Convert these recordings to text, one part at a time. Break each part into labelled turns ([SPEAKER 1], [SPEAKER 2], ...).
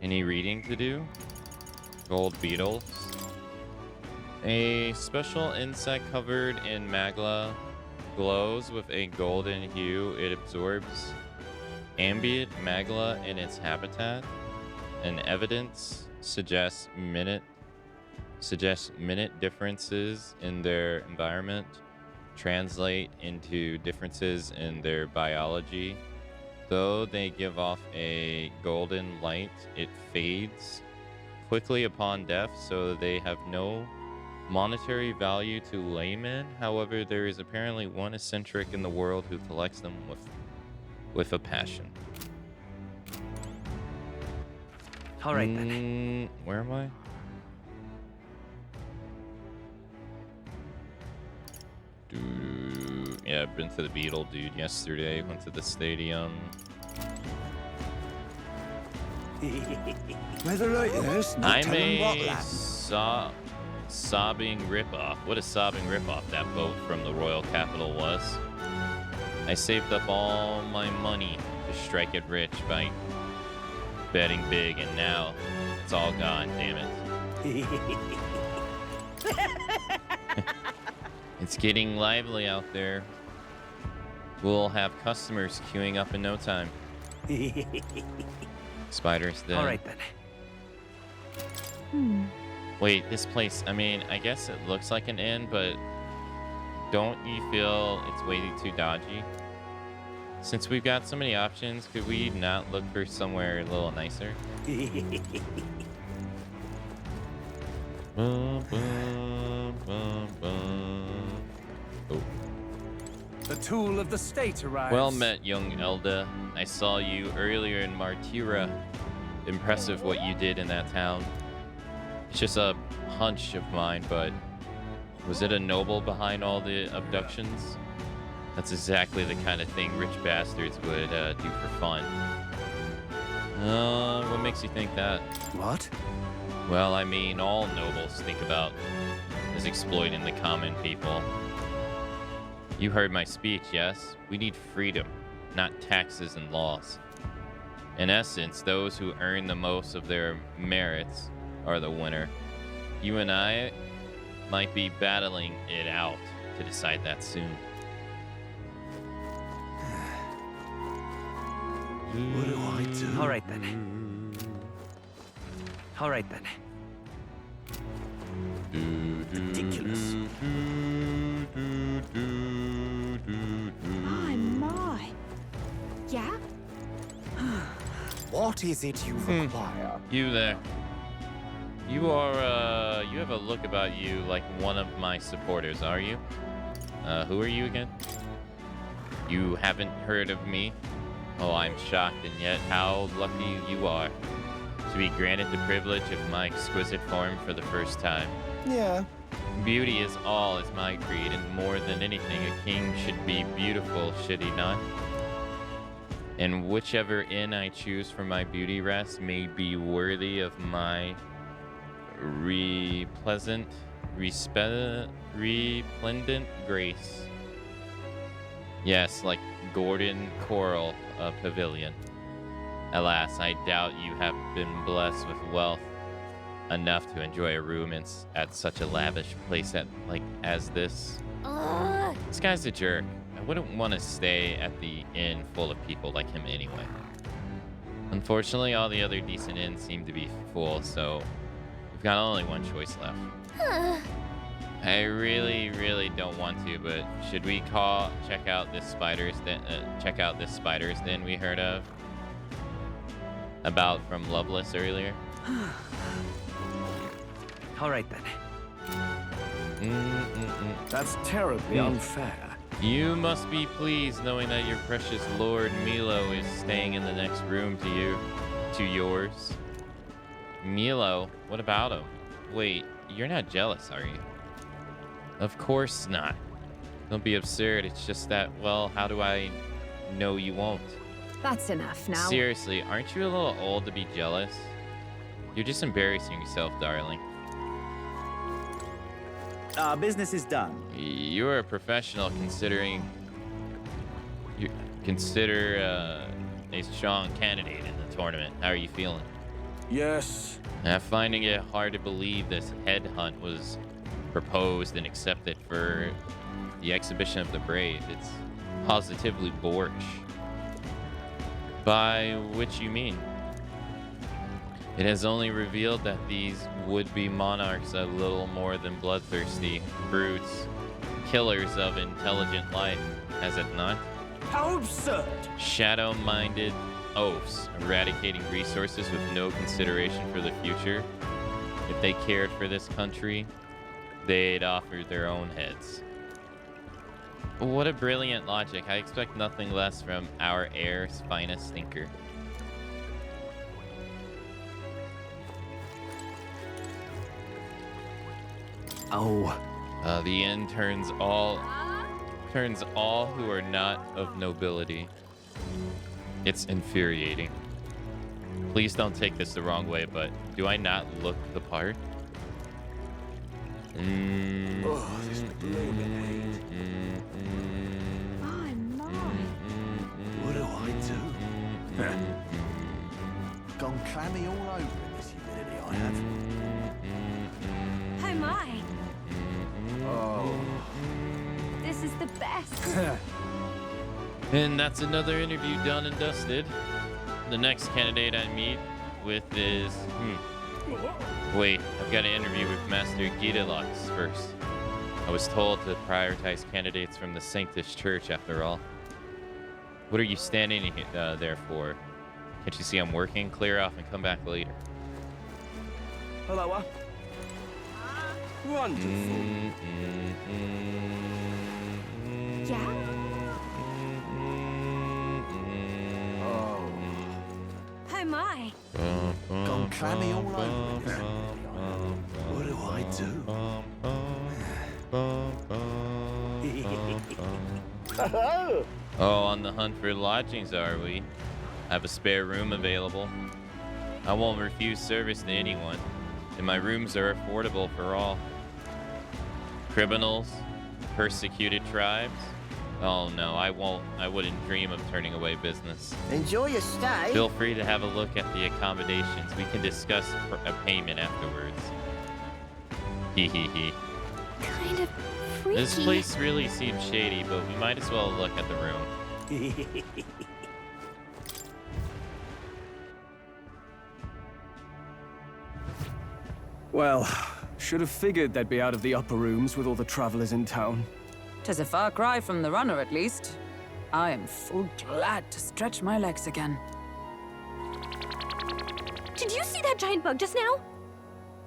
[SPEAKER 1] Any reading to do? Gold beetles. A special insect covered in magma glows with a golden hue. It absorbs ambient magma in its habitat, and evidence suggests minute differences in their environment translate into differences in their biology. Though they give off a golden light, it fades quickly upon death, so they have no monetary value to laymen. However, there is apparently one eccentric in the world who collects them with a passion.
[SPEAKER 2] All right then.
[SPEAKER 1] Where am I? Yeah, I've been to the Beetle Dude yesterday. Went to the stadium.
[SPEAKER 3] Weather like this, no
[SPEAKER 1] I'm
[SPEAKER 3] telling what
[SPEAKER 1] a
[SPEAKER 3] will
[SPEAKER 1] sobbing ripoff. What a sobbing ripoff that vote from the Royal Capital was. I saved up all my money to strike it rich by betting big, and now it's all gone, damn it. It's getting lively out there. We'll have customers queuing up in no time. Spiders dead.
[SPEAKER 2] All right then.
[SPEAKER 1] Wait, this place, I mean, I guess it looks like an inn, but don't you feel it's way too dodgy? Since we've got so many options, could we not look for somewhere a little nicer? Bum, bum, bum, bum. Oh.
[SPEAKER 2] The tool of the state arrives.
[SPEAKER 1] Well met, young Elda. I saw you earlier in Martira. Impressive what you did in that town. It's just a hunch of mine, but was it a noble behind all the abductions? That's exactly the kind of thing rich bastards would do for fun. What makes you think that?
[SPEAKER 3] What?
[SPEAKER 1] Well, I mean, all nobles think about is exploiting the common people. You heard my speech, yes? We need freedom, not taxes and laws. In essence, those who earn the most of their merits are the winner. You and I might be battling it out to decide that soon.
[SPEAKER 3] What do I do?
[SPEAKER 2] All right then. All right then.
[SPEAKER 3] Ridiculous.
[SPEAKER 4] My. Yeah?
[SPEAKER 3] What is it you require?
[SPEAKER 1] You there. You are, you have a look about you like one of my supporters, are you? Who are you again? You haven't heard of me? Oh, I'm shocked, and yet how lucky you are to be granted the privilege of my exquisite form for the first time.
[SPEAKER 3] Yeah.
[SPEAKER 1] Beauty is all is my creed, and more than anything, a king should be beautiful, should he not? And whichever inn I choose for my beauty rest may be worthy of my resplendent grace. Yes, like Gordon Coral Pavilion. Alas, I doubt you have been blessed with wealth enough to enjoy a room at such a lavish place as this. This guy's a jerk. I wouldn't want to stay at the inn full of people like him anyway. Unfortunately, all the other decent inns seem to be full, so we've got only one choice left. I really don't want to, but should we check out this spider's den we heard of about from Loveless earlier?
[SPEAKER 2] All right then.
[SPEAKER 3] That's terribly unfair.
[SPEAKER 1] You must be pleased knowing that your precious Lord Milo is staying in the next room to yours. Milo? What about him? Wait, you're not jealous, are you? Of course not. Don't be absurd. It's just that, well, how do I know you won't?
[SPEAKER 4] That's enough now.
[SPEAKER 1] Seriously, aren't you a little old to be jealous? You're just embarrassing yourself, darling.
[SPEAKER 3] Our business is done.
[SPEAKER 1] You're a professional consider a strong candidate in the tournament. How are you feeling?
[SPEAKER 3] Yes.
[SPEAKER 1] Finding it hard to believe this headhunt was proposed and accepted for the exhibition of the brave. It's positively boorish. By which you mean? It has only revealed that these would-be monarchs are little more than bloodthirsty brutes, killers of intelligent life, has it not?
[SPEAKER 3] How absurd!
[SPEAKER 1] Shadow-minded oafs, eradicating resources with no consideration for the future. If they cared for this country, they'd offer their own heads. What a brilliant logic. I expect nothing less from our heir's finest thinker.
[SPEAKER 3] Oh.
[SPEAKER 1] The end turns all who are not of nobility. It's infuriating. Please don't take this the wrong way, but do I not look the part?
[SPEAKER 3] This blooming heat.
[SPEAKER 4] My, my.
[SPEAKER 3] What do I do? Gone clammy all over in this humidity I have.
[SPEAKER 4] Oh my.
[SPEAKER 3] Oh.
[SPEAKER 4] This is the best.
[SPEAKER 1] And that's another interview done and dusted. The next candidate I meet with is... Wait, I've got an interview with Master Gidalux first. I was told to prioritize candidates from the Sanctus Church after all. What are you standing there for? Can't you see I'm working? Clear off and come back later.
[SPEAKER 3] Hello. Wonderful.
[SPEAKER 4] Yeah?
[SPEAKER 3] Oh.
[SPEAKER 4] Oh my.
[SPEAKER 3] Gone clammy all over in this humidity I have. What do I do?
[SPEAKER 1] Oh, on the hunt for lodgings, are we? I have a spare room available. I won't refuse service to anyone, and my rooms are affordable for all. Criminals, persecuted tribes. Oh no, I wouldn't dream of turning away business.
[SPEAKER 5] Enjoy your stay.
[SPEAKER 1] Feel free to have a look at the accommodations. We can discuss a payment afterwards. Hee hee hee.
[SPEAKER 4] Kind of freaky.
[SPEAKER 1] This place really seems shady, but we might as well look at the room.
[SPEAKER 6] Well, should have figured they'd be out of the upper rooms with all the travelers in town.
[SPEAKER 7] 'Tis a far cry from the runner, at least. I am full glad to stretch my legs again.
[SPEAKER 8] Did you see that giant bug just now?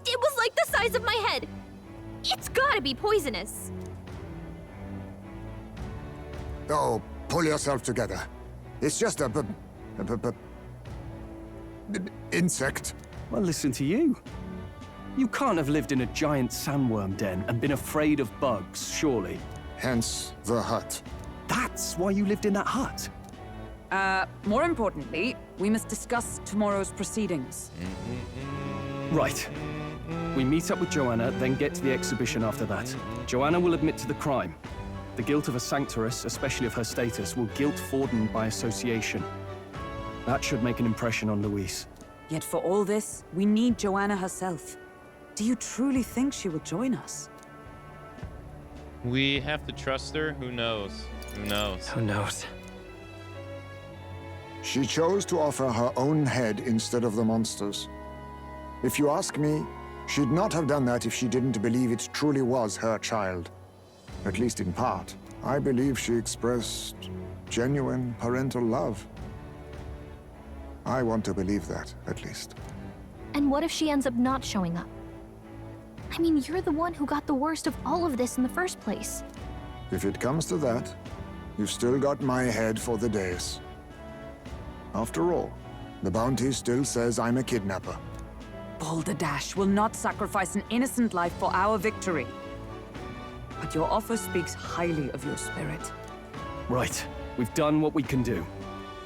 [SPEAKER 8] It was like the size of my head. It's gotta be poisonous.
[SPEAKER 9] Oh, pull yourself together. It's just a insect.
[SPEAKER 6] Well, listen to you. You can't have lived in a giant sandworm den and been afraid of bugs, surely.
[SPEAKER 9] Hence the hut.
[SPEAKER 6] That's why you lived in that hut.
[SPEAKER 7] More importantly, we must discuss tomorrow's proceedings.
[SPEAKER 6] Right. We meet up with Joanna, then get to the exhibition after that. Joanna will admit to the crime. The guilt of a sanctoress, especially of her status, will guilt Forden by association. That should make an impression on Luis.
[SPEAKER 7] Yet for all this, we need Joanna herself. Do you truly think she will join us?
[SPEAKER 1] We have to trust her? Who knows? Who knows?
[SPEAKER 2] Who knows?
[SPEAKER 9] She chose to offer her own head instead of the monster's. If you ask me, she'd not have done that if she didn't believe it truly was her child. At least in part. I believe she expressed genuine parental love. I want to believe that, at least.
[SPEAKER 8] And what if she ends up not showing up? I mean, you're the one who got the worst of all of this in the first place.
[SPEAKER 9] If it comes to that, you've still got my head for the days. After all, the bounty still says I'm a kidnapper.
[SPEAKER 7] Balderdash will not sacrifice an innocent life for our victory. But your offer speaks highly of your spirit.
[SPEAKER 6] Right. We've done what we can do.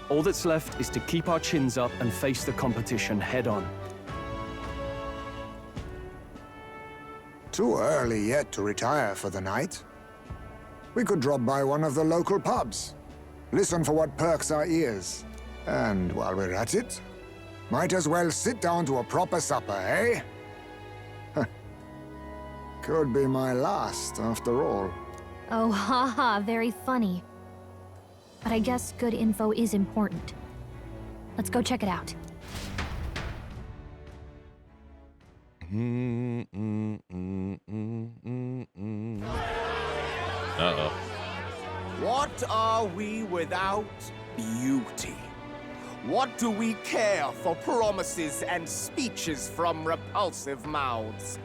[SPEAKER 6] All that's left is to keep our chins up and face the competition head on.
[SPEAKER 9] Too early yet to retire for the night. We could drop by one of the local pubs. Listen for what perks our ears. And while we're at it, Might as well sit down to a proper supper, eh? Could be my last, after all.
[SPEAKER 8] Oh, haha, very funny. But I guess good info is important. Let's go check it out.
[SPEAKER 1] Uh-oh.
[SPEAKER 5] What are we without beauty? What do we care for promises and speeches from repulsive mouths?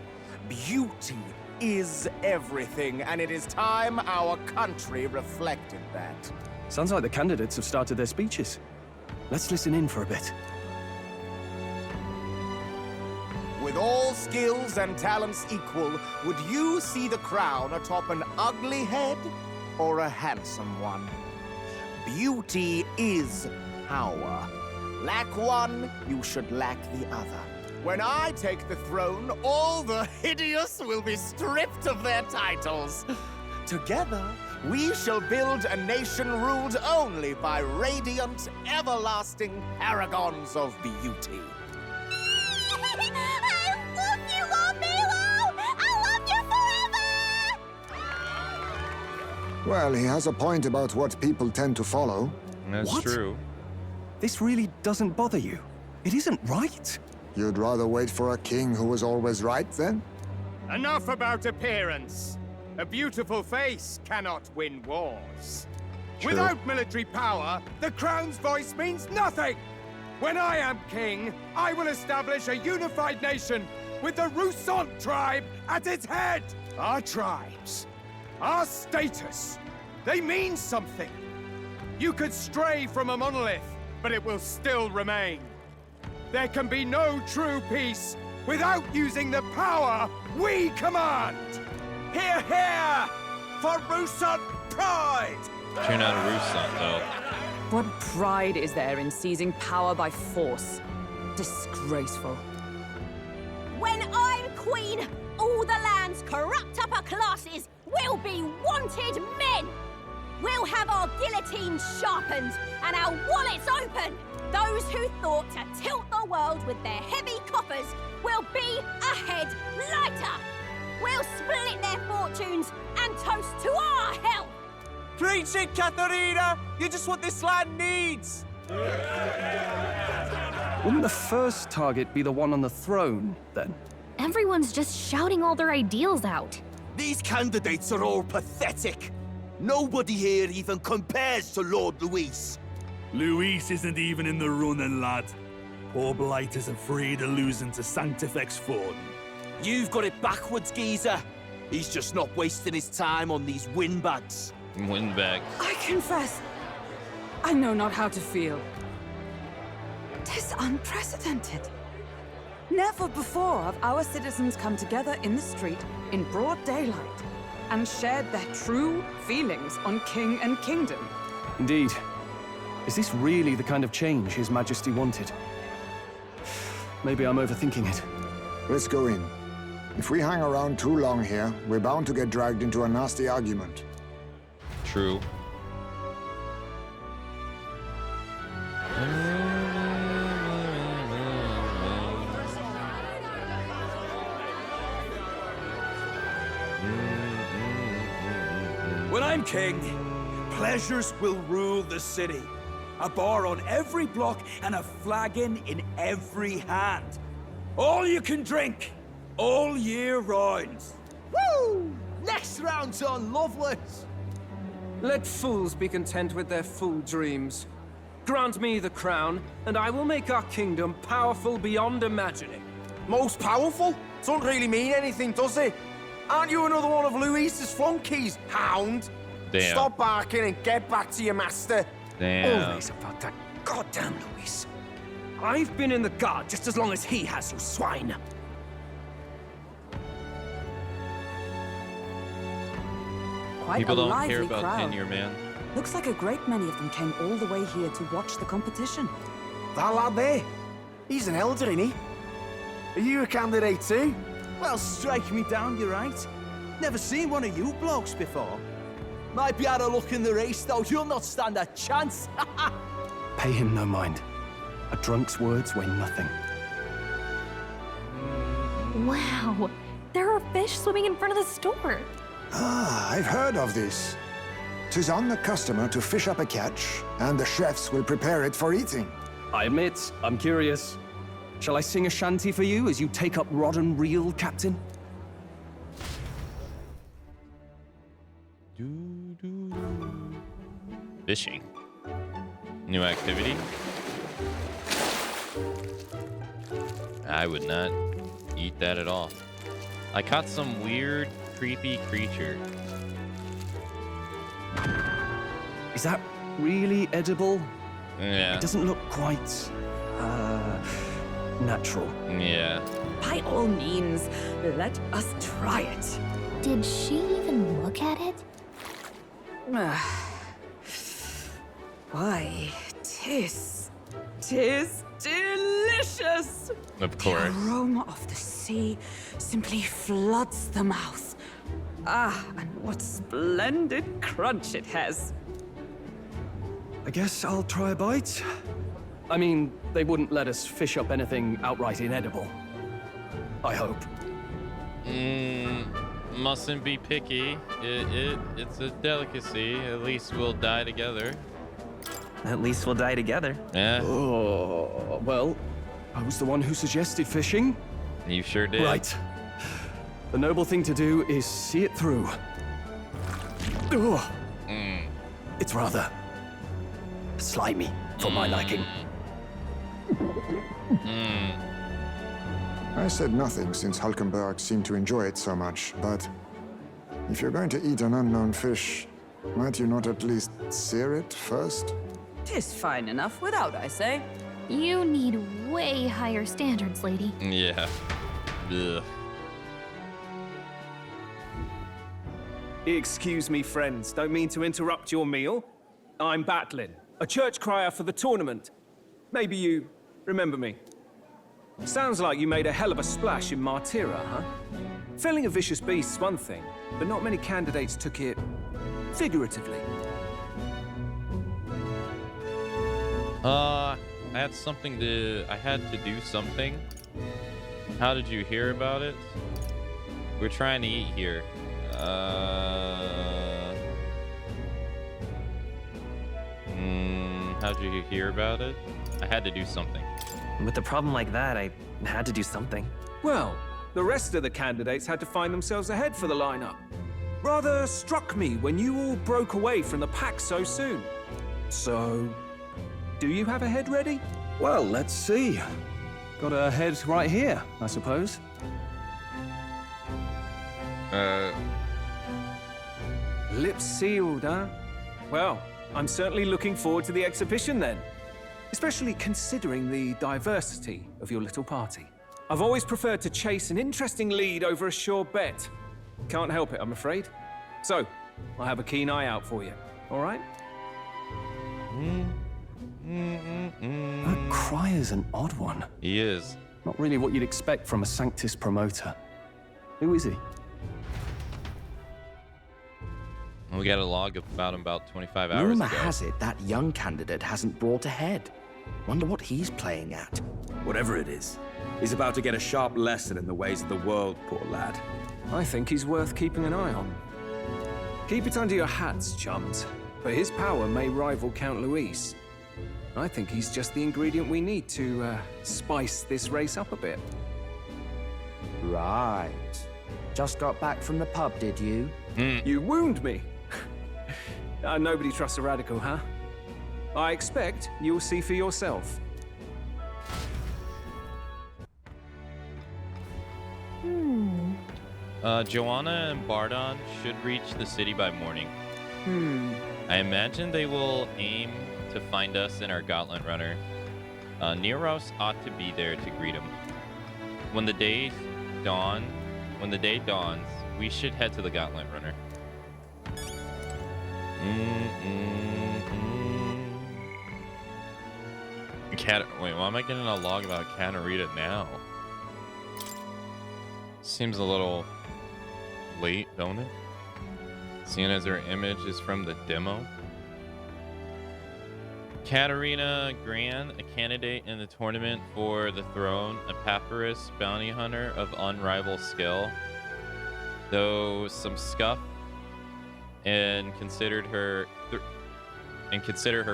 [SPEAKER 5] Beauty is everything, and it is time our country reflected that.
[SPEAKER 6] Sounds like the candidates have started their speeches. Let's listen in for a bit.
[SPEAKER 5] With all skills and talents equal, would you see the crown atop an ugly head or a handsome one? Beauty is power. Lack one, you should lack the other. When I take the throne, all the hideous will be stripped of their titles. Together, we shall build a nation ruled only by radiant, everlasting paragons of beauty.
[SPEAKER 4] I love you, Lord Milo! I love you forever!
[SPEAKER 9] Well, he has a point about what people tend to follow.
[SPEAKER 1] That's
[SPEAKER 6] What?
[SPEAKER 1] true.
[SPEAKER 6] This really doesn't bother you. It isn't right.
[SPEAKER 9] You'd rather wait for a king who was always right, then?
[SPEAKER 5] Enough about appearance. A beautiful face cannot win wars.
[SPEAKER 1] True.
[SPEAKER 5] Without military power, the crown's voice means nothing. When I am king, I will establish a unified nation with the Rousant tribe at its head. Our tribes, our status, they mean something. You could stray from a monolith, but it will still remain. There can be no true peace without using the power we command. Hear, hear! For Rousant pride!
[SPEAKER 1] You're not a Rousant, though.
[SPEAKER 7] What pride is there in seizing power by force? Disgraceful.
[SPEAKER 4] When I'm queen, all the land's corrupt upper classes will be wanted men! We'll have our guillotines sharpened and our wallets open! Those who thought to tilt the world with their heavy coffers will be a head lighter! We'll split their fortunes and toast to our health!
[SPEAKER 5] Preach it, Katharina! You're just what this land needs!
[SPEAKER 6] Wouldn't the first target be the one on the throne, then?
[SPEAKER 8] Everyone's just shouting all their ideals out.
[SPEAKER 10] These candidates are all pathetic. Nobody here even compares to Lord Luis.
[SPEAKER 2] Luis isn't even in the running, lad. Poor Blight is afraid of losing to Sanctifex Forden.
[SPEAKER 10] You've got it backwards, geezer. He's just not wasting his time on these windbags.
[SPEAKER 1] Windbag.
[SPEAKER 7] I confess, I know not how to feel. 'Tis unprecedented. Never before have our citizens come together in the street in broad daylight and shared their true feelings on king and kingdom.
[SPEAKER 6] Indeed. Is this really the kind of change His Majesty wanted? Maybe I'm overthinking it.
[SPEAKER 9] Let's go in. If we hang around too long here, we're bound to get dragged into a nasty argument.
[SPEAKER 1] True.
[SPEAKER 5] When I'm king, pleasures will rule the city. A bar on every block and a flagon in every hand. All you can drink, all year round.
[SPEAKER 10] Woo! Next round's on Loveless.
[SPEAKER 11] Let fools be content with their fool dreams. Grant me the crown, and I will make our kingdom powerful beyond imagining.
[SPEAKER 5] Most powerful? Doesn't really mean anything, does it? Aren't you another one of Luis's flunkies, hound?
[SPEAKER 1] Damn.
[SPEAKER 5] Stop barking and get back to your master.
[SPEAKER 1] Damn.
[SPEAKER 11] Always about that goddamn Luis. I've been in the guard just as long as he has, you swine.
[SPEAKER 7] Quite
[SPEAKER 1] People
[SPEAKER 7] a
[SPEAKER 1] don't
[SPEAKER 7] lively
[SPEAKER 1] care about
[SPEAKER 7] crowd.
[SPEAKER 1] tenure, man.
[SPEAKER 7] Looks like a great many of them came all the way here to watch the competition.
[SPEAKER 5] That lad there, he's an elder, isn't he? Are you a candidate too?
[SPEAKER 10] Well, strike me down, you're right. Never seen one of you blokes before. Might be out of luck in the race, though. You'll not stand a chance.
[SPEAKER 6] Pay him no mind. A drunk's words weigh nothing.
[SPEAKER 8] Wow, there are fish swimming in front of the store.
[SPEAKER 9] Ah, I've heard of this. 'Tis on the customer to fish up a catch, and the chefs will prepare it for eating.
[SPEAKER 6] I admit, I'm curious. Shall I sing a shanty for you as you take up rod and reel, Captain?
[SPEAKER 1] Fishing. New activity? I would not eat that at all. I caught some weird, creepy creature.
[SPEAKER 6] Is that really edible?
[SPEAKER 1] Yeah.
[SPEAKER 6] It doesn't look quite, natural.
[SPEAKER 1] Yeah.
[SPEAKER 7] By all means, let us try it.
[SPEAKER 8] Did she even look at it?
[SPEAKER 7] Why, tis delicious.
[SPEAKER 1] Of course.
[SPEAKER 7] The aroma of the sea simply floods the mouth. Ah, and what splendid crunch it has.
[SPEAKER 6] I guess I'll try a bite. I mean, they wouldn't let us fish up anything outright inedible. I hope.
[SPEAKER 1] Mustn't be picky. It's a delicacy. At least we'll die together.
[SPEAKER 12] At least we'll die together.
[SPEAKER 1] Yeah.
[SPEAKER 6] Oh, well, I was the one who suggested fishing.
[SPEAKER 1] You sure did.
[SPEAKER 6] Right. The noble thing to do is see it through. Ugh. It's rather slimy for my liking.
[SPEAKER 9] I said nothing since Hulkenberg seemed to enjoy it so much, but if you're going to eat an unknown fish, might you not at least sear it first?
[SPEAKER 7] 'Tis fine enough without, I say.
[SPEAKER 8] You need way higher standards, lady.
[SPEAKER 1] Yeah. Ugh.
[SPEAKER 11] Excuse me, friends. Don't mean to interrupt your meal. I'm Batlin, a church crier for the tournament. Maybe you remember me. Sounds like you made a hell of a splash in Martyra, huh? Felling a vicious beast's one thing, but not many candidates took it figuratively.
[SPEAKER 1] I had to do something. How did you hear about it? We're trying to eat here. How'd you hear about it? I had to do something.
[SPEAKER 12] With a problem like that, I had to do something.
[SPEAKER 11] Well, the rest of the candidates had to find themselves ahead for the lineup. Rather struck me when you all broke away from the pack so soon. So, do you have a head ready?
[SPEAKER 6] Well, let's see. Got a head right here, I suppose.
[SPEAKER 11] Lips sealed, huh? Well, I'm certainly looking forward to the exhibition then. Especially considering the diversity of your little party. I've always preferred to chase an interesting lead over a sure bet. Can't help it, I'm afraid. So, I'll have a keen eye out for you, all right?
[SPEAKER 6] That crier's an odd one.
[SPEAKER 1] He is.
[SPEAKER 6] Not really what you'd expect from a Sanctus promoter. Who is he?
[SPEAKER 1] We got a log about him about 25 hours
[SPEAKER 10] Rumor
[SPEAKER 1] ago.
[SPEAKER 10] has it that young candidate hasn't brought ahead. Wonder what he's playing at.
[SPEAKER 13] Whatever it is, he's about to get a sharp lesson in the ways of the world, poor lad.
[SPEAKER 11] I think he's worth keeping an eye on. Keep it under your hats, chums. But his power may rival Count Luis. I think he's just the ingredient we need to spice this race up a bit.
[SPEAKER 10] Right. Just got back from the pub, did you?
[SPEAKER 11] You wound me. Nobody trusts a radical, huh? I expect you'll see for yourself.
[SPEAKER 1] Joanna and Bardon should reach the city by morning. I imagine they will aim to find us in our Gauntlet Runner. Neros ought to be there to greet him. When the day dawns, we should head to the Gauntlet Runner. Wait, why am I getting a log about Catarina now? Seems a little late, don't it? Seeing as her image is from the demo. Katarina Gran, a candidate in the tournament for the throne, a papyrus bounty hunter of unrivaled skill. Though some scuff and consider her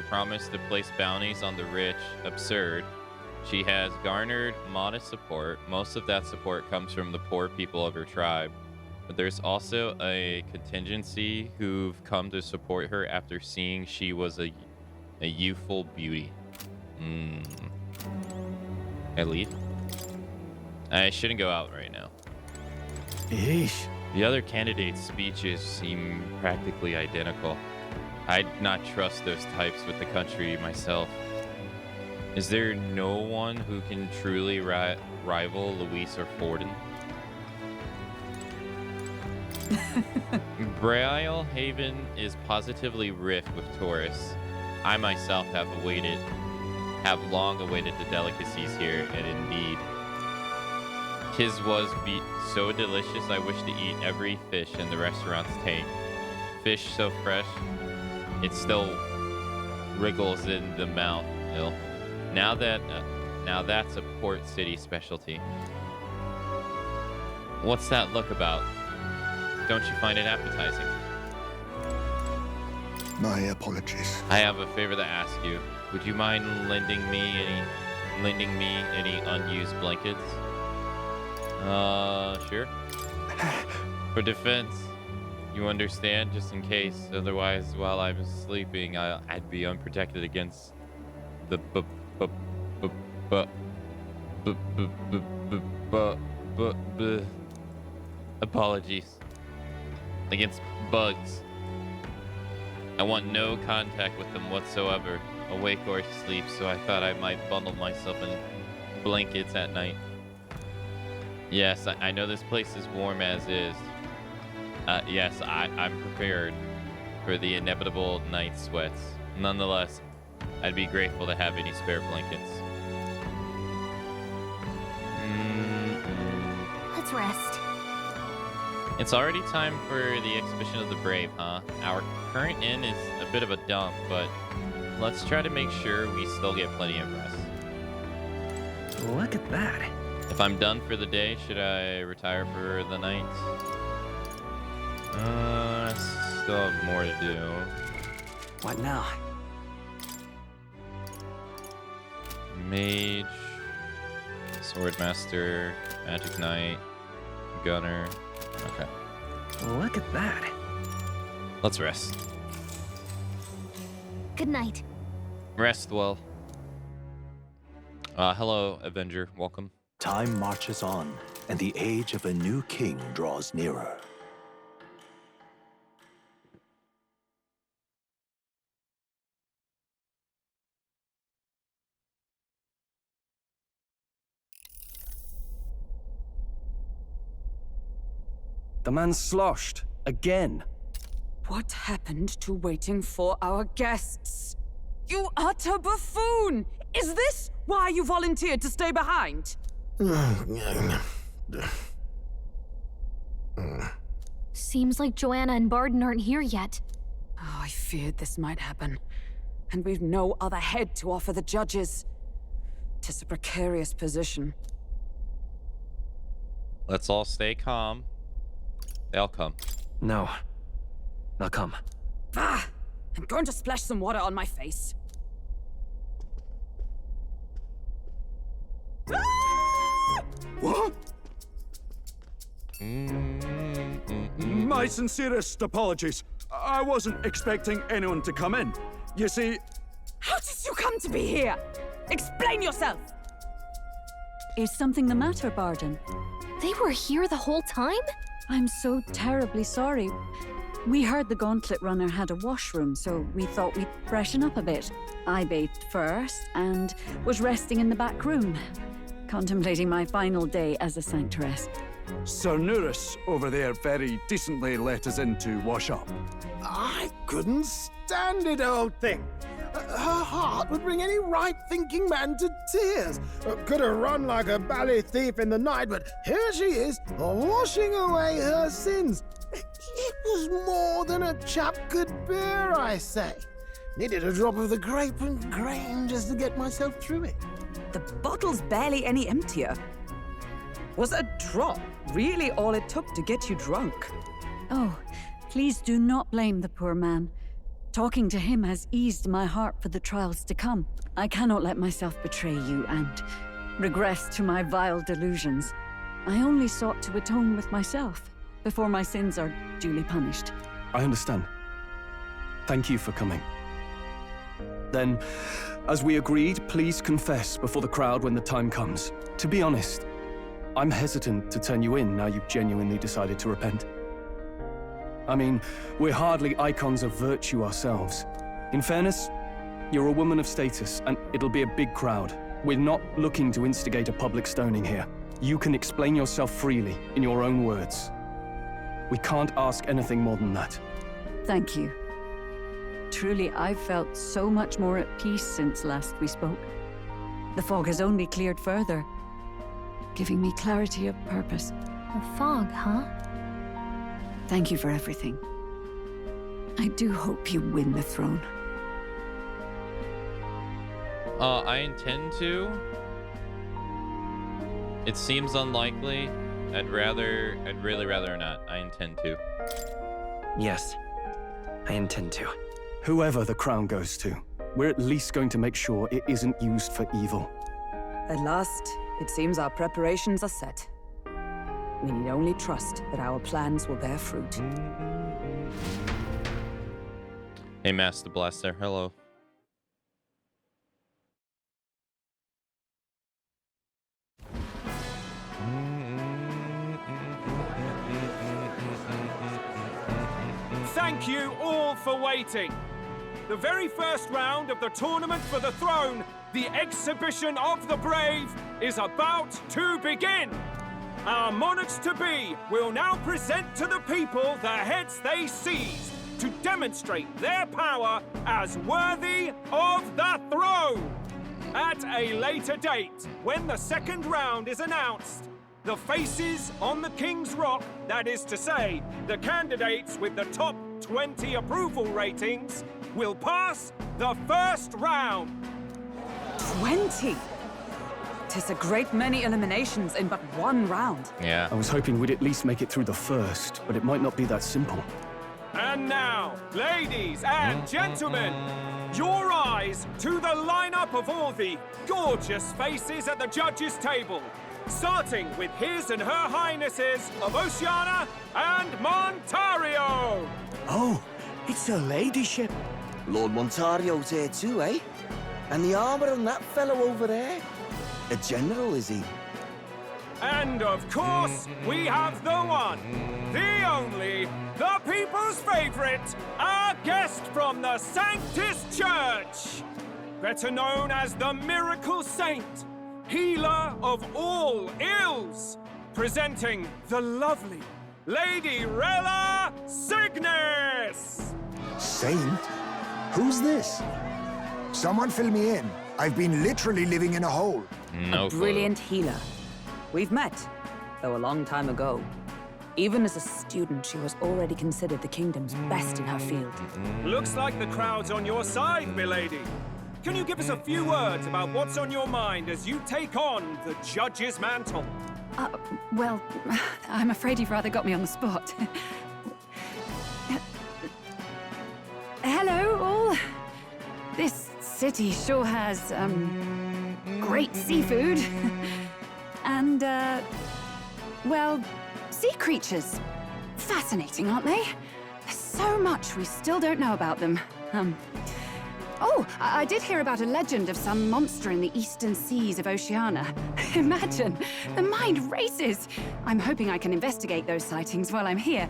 [SPEAKER 1] promise to place bounties on the rich absurd, she has garnered modest support. Most of that support comes from the poor people of her tribe. But there's also a contingency who've come to support her after seeing she was a youthful beauty. I leave? I shouldn't go out right now.
[SPEAKER 3] Yeesh.
[SPEAKER 1] The other candidates' speeches seem practically identical. I'd not trust those types with the country myself. Is there no one who can truly rival Luis or Forden? Braille Haven is positively rift with tourists. I myself have long awaited the delicacies here, and indeed, his was so delicious I wish to eat every fish in the restaurant's take. Fish so fresh, it still wriggles in the mouth. Now that's a port city specialty. What's that look about? Don't you find it appetizing?
[SPEAKER 9] My apologies.
[SPEAKER 1] I have a favor to ask you. Would you mind lending me any unused blankets? Sure. For defense. You understand, just in case. Otherwise, while I'm sleeping, I'd be unprotected against the apologies. Against bugs. I want no contact with them whatsoever, awake or asleep, so I thought I might bundle myself in blankets at night. Yes, I know this place is warm as is. Yes, I'm prepared for the inevitable night sweats. Nonetheless, I'd be grateful to have any spare blankets.
[SPEAKER 8] Let's rest.
[SPEAKER 1] It's already time for the exhibition of the brave, huh? Our current inn is a bit of a dump, but let's try to make sure we still get plenty of rest.
[SPEAKER 12] Look at that.
[SPEAKER 1] If I'm done for the day, should I retire for the night? I still have more to do.
[SPEAKER 3] What now?
[SPEAKER 1] Mage, Swordmaster, Magic Knight, Gunner. Okay.
[SPEAKER 12] Look at that.
[SPEAKER 1] Let's rest.
[SPEAKER 8] Good night.
[SPEAKER 1] Rest well. Hello, Avenger. Welcome.
[SPEAKER 3] Time marches on, and the age of a new king draws nearer.
[SPEAKER 6] The man's sloshed. Again.
[SPEAKER 7] What happened to waiting for our guests? You utter buffoon! Is this why you volunteered to stay behind?
[SPEAKER 8] Seems like Joanna and Barden aren't here yet.
[SPEAKER 7] Oh, I feared this might happen. And we've no other head to offer the judges. 'Tis a precarious position.
[SPEAKER 1] Let's all stay calm. They'll come.
[SPEAKER 12] No. They'll come.
[SPEAKER 7] Ah! I'm going to splash some water on my face.
[SPEAKER 2] What? My sincerest apologies. I wasn't expecting anyone to come in. You see...
[SPEAKER 7] How did you come to be here? Explain yourself!
[SPEAKER 14] Is something the matter, Barden?
[SPEAKER 8] They were here the whole time?
[SPEAKER 14] I'm so terribly sorry. We heard the Gauntlet Runner had a washroom, so we thought we'd freshen up a bit. I bathed first and was resting in the back room, contemplating my final day as a Sanctoress.
[SPEAKER 2] Sir Nuris over there very decently let us in to wash up.
[SPEAKER 5] I couldn't stand it, old thing. Her heart would bring any right-thinking man to tears. Could have run like a bally thief in the night, but here she is, washing away her sins. It was more than a chap could bear, I say.
[SPEAKER 3] Needed a drop of the grape and grain just to get myself through it.
[SPEAKER 7] The bottle's barely any emptier. Was a drop really all it took to get you drunk?
[SPEAKER 14] Oh, please do not blame the poor man. Talking to him has eased my heart for the trials to come. I cannot let myself betray you and regress to my vile delusions. I only sought to atone with myself before my sins are duly punished.
[SPEAKER 6] I understand. Thank you for coming. Then, as we agreed, please confess before the crowd when the time comes. To be honest, I'm hesitant to turn you in now you've genuinely decided to repent. I mean, we're hardly icons of virtue ourselves. In fairness, you're a woman of status, and it'll be a big crowd. We're not looking to instigate a public stoning here. You can explain yourself freely, in your own words. We can't ask anything more than that.
[SPEAKER 14] Thank you. Truly, I've felt so much more at peace since last we spoke. The fog has only cleared further, giving me clarity of purpose.
[SPEAKER 8] The fog, huh?
[SPEAKER 14] Thank you for everything. I do hope you win the throne.
[SPEAKER 1] I intend to. It seems unlikely. I'd really rather not. I intend to.
[SPEAKER 12] Yes, I intend to.
[SPEAKER 6] Whoever the crown goes to, we're at least going to make sure it isn't used for evil.
[SPEAKER 7] At last, it seems our preparations are set. We need only trust that our plans will bear fruit.
[SPEAKER 1] Hey, Master Blaster, hello.
[SPEAKER 11] Thank you all for waiting. The very first round of the tournament for the throne, the exhibition of the brave, is about to begin. Our monarchs-to-be will now present to the people the heads they seized to demonstrate their power as worthy of the throne. At a later date, when the second round is announced, the faces on the King's Rock, that is to say, the candidates with the top 20 approval ratings, will pass the first round.
[SPEAKER 7] 20? 'Tis a great many eliminations in but one round.
[SPEAKER 1] Yeah.
[SPEAKER 6] I was hoping we'd at least make it through the first, but it might not be that simple.
[SPEAKER 11] And now, ladies and gentlemen, your eyes to the lineup of all the gorgeous faces at the judges' table, starting with His and Her Highnesses of Oceania and Montario.
[SPEAKER 10] Oh, it's her ladyship. Lord Montario's here too, eh? And the armor on that fellow over there? A general, is he?
[SPEAKER 11] And of course, we have the one, the only, the people's favorite, our guest from the Sanctus Church, better known as the Miracle Saint, healer of all ills, presenting the lovely Lady Rella Cygnus!
[SPEAKER 9] Saint? Who's this? Someone fill me in. I've been literally living in a hole.
[SPEAKER 1] No
[SPEAKER 7] A brilliant healer. We've met, though a long time ago. Even as a student, she was already considered the kingdom's best in her field.
[SPEAKER 11] Looks like the crowd's on your side, milady. Can you give us a few words about what's on your mind as you take on the judge's mantle?
[SPEAKER 14] Well, I'm afraid you've rather got me on the spot. Hello, all. This city sure has, great seafood. And, well, sea creatures. Fascinating, aren't they? There's so much we still don't know about them. Oh, I did hear about a legend of some monster in the eastern seas of Oceania. Imagine, the mind races. I'm hoping I can investigate those sightings while I'm here.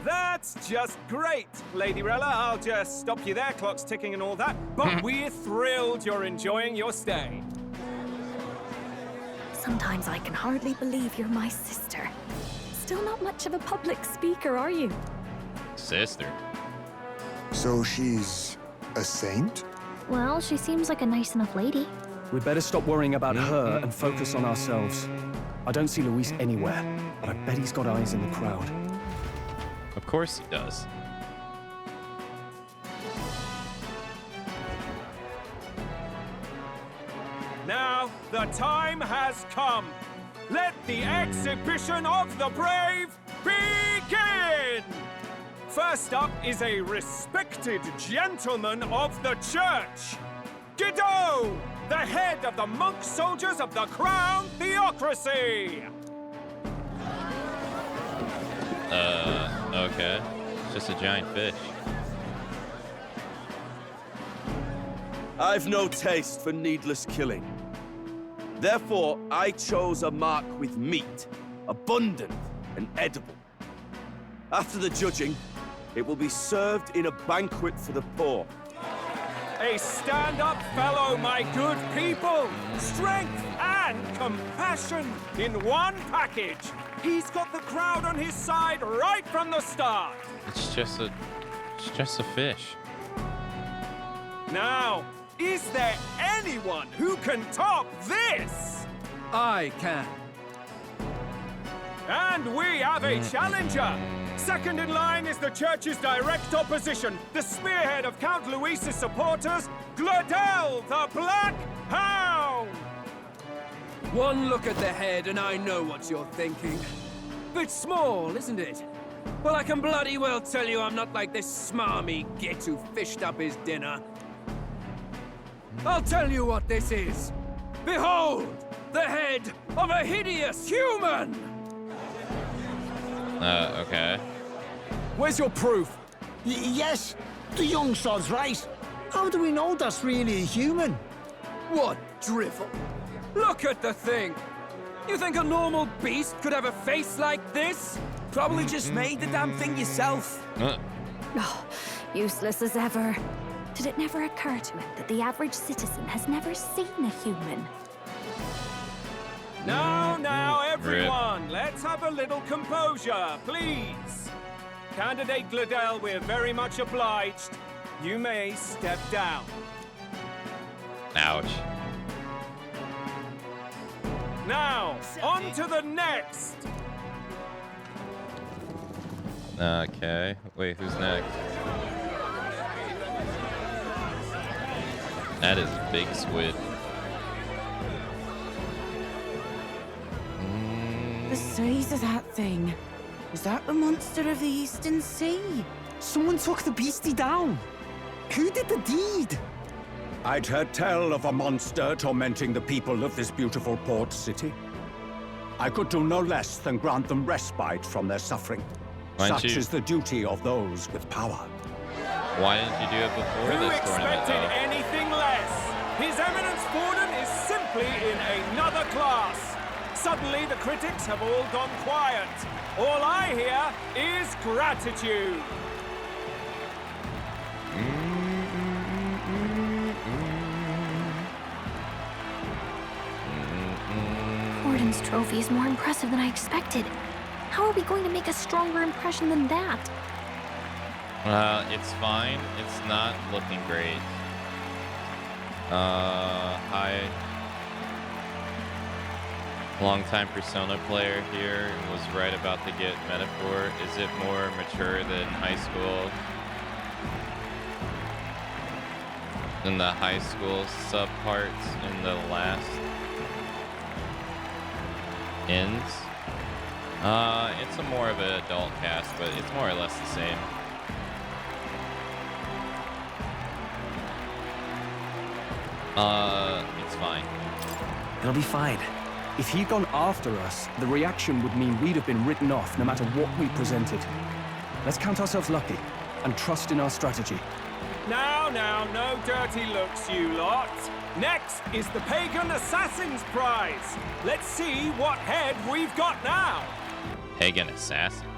[SPEAKER 11] That's just great, Lady Rella. I'll just stop you there, clock's ticking and all that. But we're thrilled you're enjoying your stay.
[SPEAKER 8] Sometimes I can hardly believe you're my sister. Still not much of a public speaker, are you?
[SPEAKER 1] Sister.
[SPEAKER 9] So she's a saint?
[SPEAKER 8] Well, she seems like a nice enough lady.
[SPEAKER 6] We'd better stop worrying about her and focus on ourselves. I don't see Luis anywhere, but I bet he's got eyes in the crowd.
[SPEAKER 1] Of course he does.
[SPEAKER 11] the time has come. Let the exhibition of the brave begin! First up is a respected gentleman of the church. Godot, the head of the monk soldiers of the Crown Theocracy!
[SPEAKER 1] Okay. It's just a giant fish.
[SPEAKER 10] I've no taste for needless killing. Therefore, I chose a mark with meat, abundant and edible. After the judging, it will be served in a banquet for the poor.
[SPEAKER 11] A stand-up fellow, my good people! Strength and compassion in one package! He's got the crowd on his side right from the start!
[SPEAKER 1] It's just a fish.
[SPEAKER 11] Now, is there anyone who can top this?
[SPEAKER 6] I can.
[SPEAKER 11] And we have a challenger! Second in line is the church's direct opposition, the spearhead of Count Luis's supporters, Gladel the Black Hound!
[SPEAKER 15] One look at the head and I know what you're thinking. Bit small, isn't it? Well, I can bloody well tell you I'm not like this smarmy git who fished up his dinner. I'll tell you what this is. Behold, the head of a hideous human!
[SPEAKER 1] Okay.
[SPEAKER 6] Where's your proof?
[SPEAKER 3] Yes, the young sod's right. How do we know that's really a human?
[SPEAKER 15] What drivel! Look at the thing! You think a normal beast could have a face like this?
[SPEAKER 10] Probably just made the damn thing yourself.
[SPEAKER 8] Oh, useless as ever. Did it never occur to him that the average citizen has never seen a human?
[SPEAKER 11] Now, everyone, let's have a little composure, please. Candidate Gladel, we're very much obliged. You may step down.
[SPEAKER 1] Ouch.
[SPEAKER 11] Now, on to the next.
[SPEAKER 1] Okay. Wait, who's next? That is a big squid.
[SPEAKER 16] The size of that thing. Is that the monster of the Eastern Sea?
[SPEAKER 3] Someone took the beastie down. Who did the deed?
[SPEAKER 17] I'd heard tell of a monster tormenting the people of this beautiful port city. I could do no less than grant them respite from their suffering. Such is the duty of those with power.
[SPEAKER 1] Why didn't you do it before
[SPEAKER 11] Who
[SPEAKER 1] this tournament,
[SPEAKER 11] expected
[SPEAKER 1] though?
[SPEAKER 11] anything less? His Eminence Borden is simply in another class. Suddenly, the critics have all gone quiet. All I hear is gratitude.
[SPEAKER 8] Borden's trophy is more impressive than I expected. How are we going to make a stronger impression than that?
[SPEAKER 1] It's fine. It's not looking great. Hi. Longtime Persona player here was right about the Git metaphor. Is it more mature than high school? Than the high school sub parts in the last ends? It's a more of an adult cast, but it's more or less the same. It's fine.
[SPEAKER 6] It'll be fine. If he'd gone after us, the reaction would mean we'd have been written off no matter what we presented. Let's count ourselves lucky and trust in our strategy.
[SPEAKER 11] Now, no dirty looks, you lot. Next is the Pagan Assassin's Prize. Let's see what head we've got now.
[SPEAKER 1] Pagan Assassins.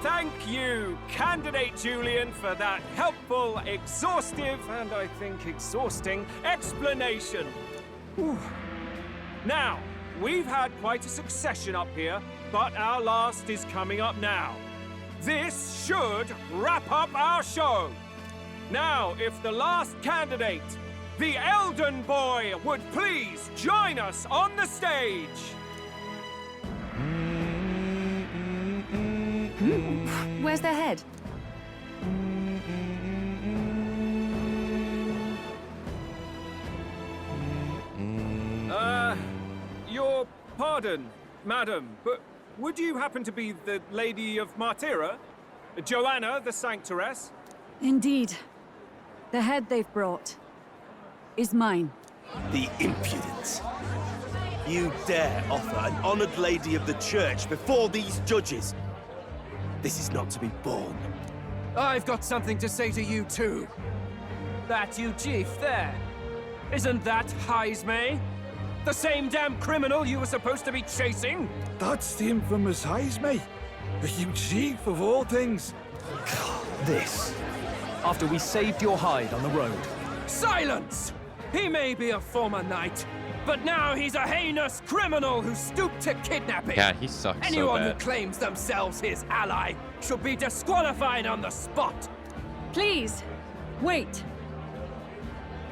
[SPEAKER 11] Thank you, Candidate Julian, for that helpful, exhaustive, and I think exhausting explanation. Whew. Now, we've had quite a succession up here, but our last is coming up now. This should wrap up our show. Now, if the last candidate, the Elden Boy, would please join us on the stage.
[SPEAKER 14] Where's the head?
[SPEAKER 11] your pardon, madam, but would you happen to be the Lady of Martyra? Joanna, the Sanctoress?
[SPEAKER 14] Indeed. The head they've brought is mine.
[SPEAKER 10] The impudence. You dare offer an honored lady of the church before these judges? This is not to be borne.
[SPEAKER 15] I've got something to say to you too. That you chief there. Isn't that Heismay? The same damn criminal you were supposed to be chasing?
[SPEAKER 2] That's the infamous Heismay. The huge chief of all things.
[SPEAKER 6] This. After we saved your hide on the road.
[SPEAKER 15] Silence! He may be a former knight, but now he's a heinous criminal who stooped to kidnapping.
[SPEAKER 1] God, he sucks so
[SPEAKER 15] Anyone who
[SPEAKER 1] bad.
[SPEAKER 15] claims themselves his ally should be disqualified on the spot.
[SPEAKER 14] Please, wait.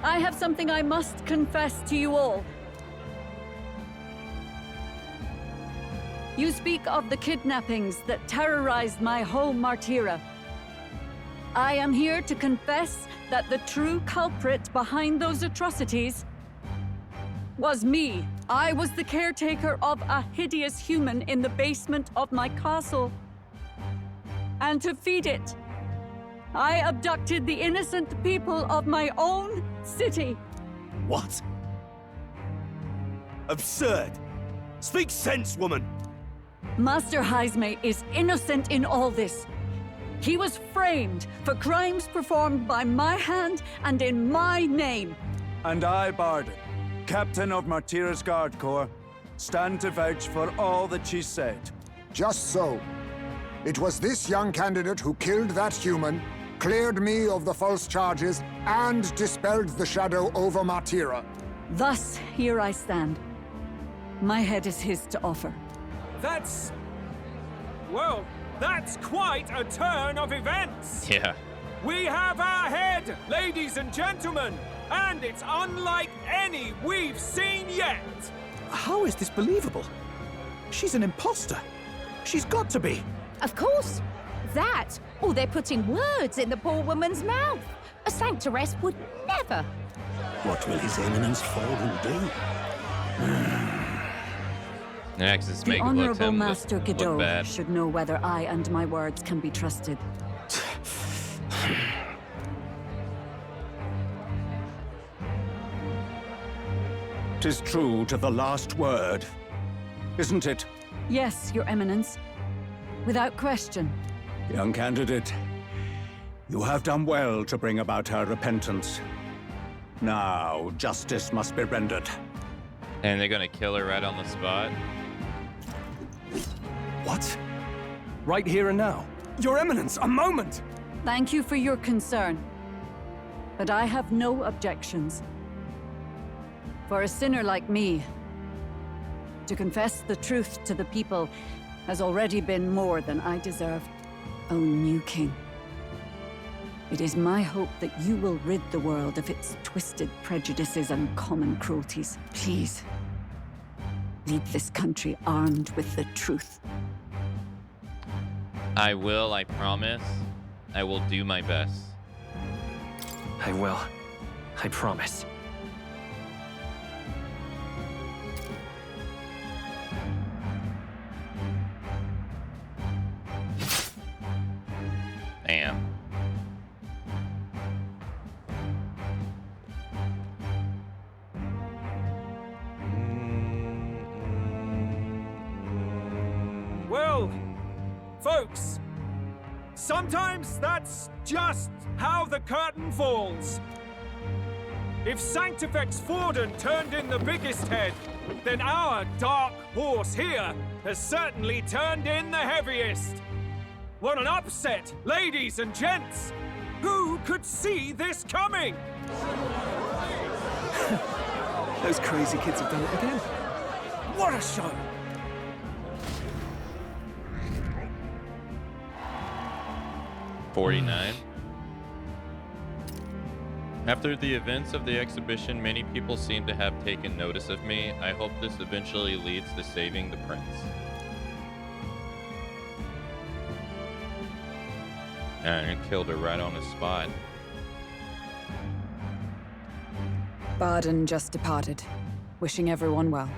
[SPEAKER 14] I have something I must confess to you all. You speak of the kidnappings that terrorized my home, Martyra. I am here to confess that the true culprit behind those atrocities was me. I was the caretaker of a hideous human in the basement of my castle. And to feed it, I abducted the innocent people of my own city.
[SPEAKER 10] What? Absurd! Speak sense, woman!
[SPEAKER 14] Master Heismay is innocent in all this. He was framed for crimes performed by my hand and in my name.
[SPEAKER 18] And I, Barden, Captain of Martyra's Guard Corps, stand to vouch for all that she said.
[SPEAKER 9] Just so. It was this young candidate who killed that human, cleared me of the false charges, and dispelled the shadow over Martyra.
[SPEAKER 14] Thus, here I stand. My head is his to offer.
[SPEAKER 11] That's... well, that's quite a turn of events.
[SPEAKER 1] Yeah.
[SPEAKER 11] We have our head, ladies and gentlemen, and it's unlike any we've seen yet.
[SPEAKER 3] How is this believable? She's an imposter. She's got to be.
[SPEAKER 4] Of course. That, or they're putting words in the poor woman's mouth. A Sanctoress would never.
[SPEAKER 3] What will His Eminence Forden do?
[SPEAKER 1] Next is
[SPEAKER 14] The
[SPEAKER 1] make
[SPEAKER 14] Honorable
[SPEAKER 1] him
[SPEAKER 14] Master
[SPEAKER 1] look
[SPEAKER 14] Godot
[SPEAKER 1] bad.
[SPEAKER 14] should know whether I and my words can be trusted.
[SPEAKER 17] 'Tis true to the last word, isn't it?
[SPEAKER 14] Yes, Your Eminence. Without question.
[SPEAKER 17] Young candidate, you have done well to bring about her repentance. Now, justice must be rendered.
[SPEAKER 1] And they're gonna kill her right on the spot.
[SPEAKER 6] What? Right here and now? Your Eminence, a moment!
[SPEAKER 14] Thank you for your concern. But I have no objections. For a sinner like me, to confess the truth to the people has already been more than I deserve. O new king, it is my hope that you will rid the world of its twisted prejudices and common cruelties. Please, lead this country armed with the truth.
[SPEAKER 1] I will, I promise. I will do my best.
[SPEAKER 12] I will. I promise.
[SPEAKER 1] Damn.
[SPEAKER 11] Well, folks, sometimes that's just how the curtain falls. If Sanctifex Forden turned in the biggest head, then our dark horse here has certainly turned in the heaviest. What an upset, ladies and gents! Who could see this coming?
[SPEAKER 6] Those crazy kids have done it again.
[SPEAKER 11] What a show!
[SPEAKER 1] $49. After the events of the exhibition, many people seem to have taken notice of me. I hope this eventually leads to saving the prince. And killed her right on the spot.
[SPEAKER 7] Barden just departed, wishing everyone well.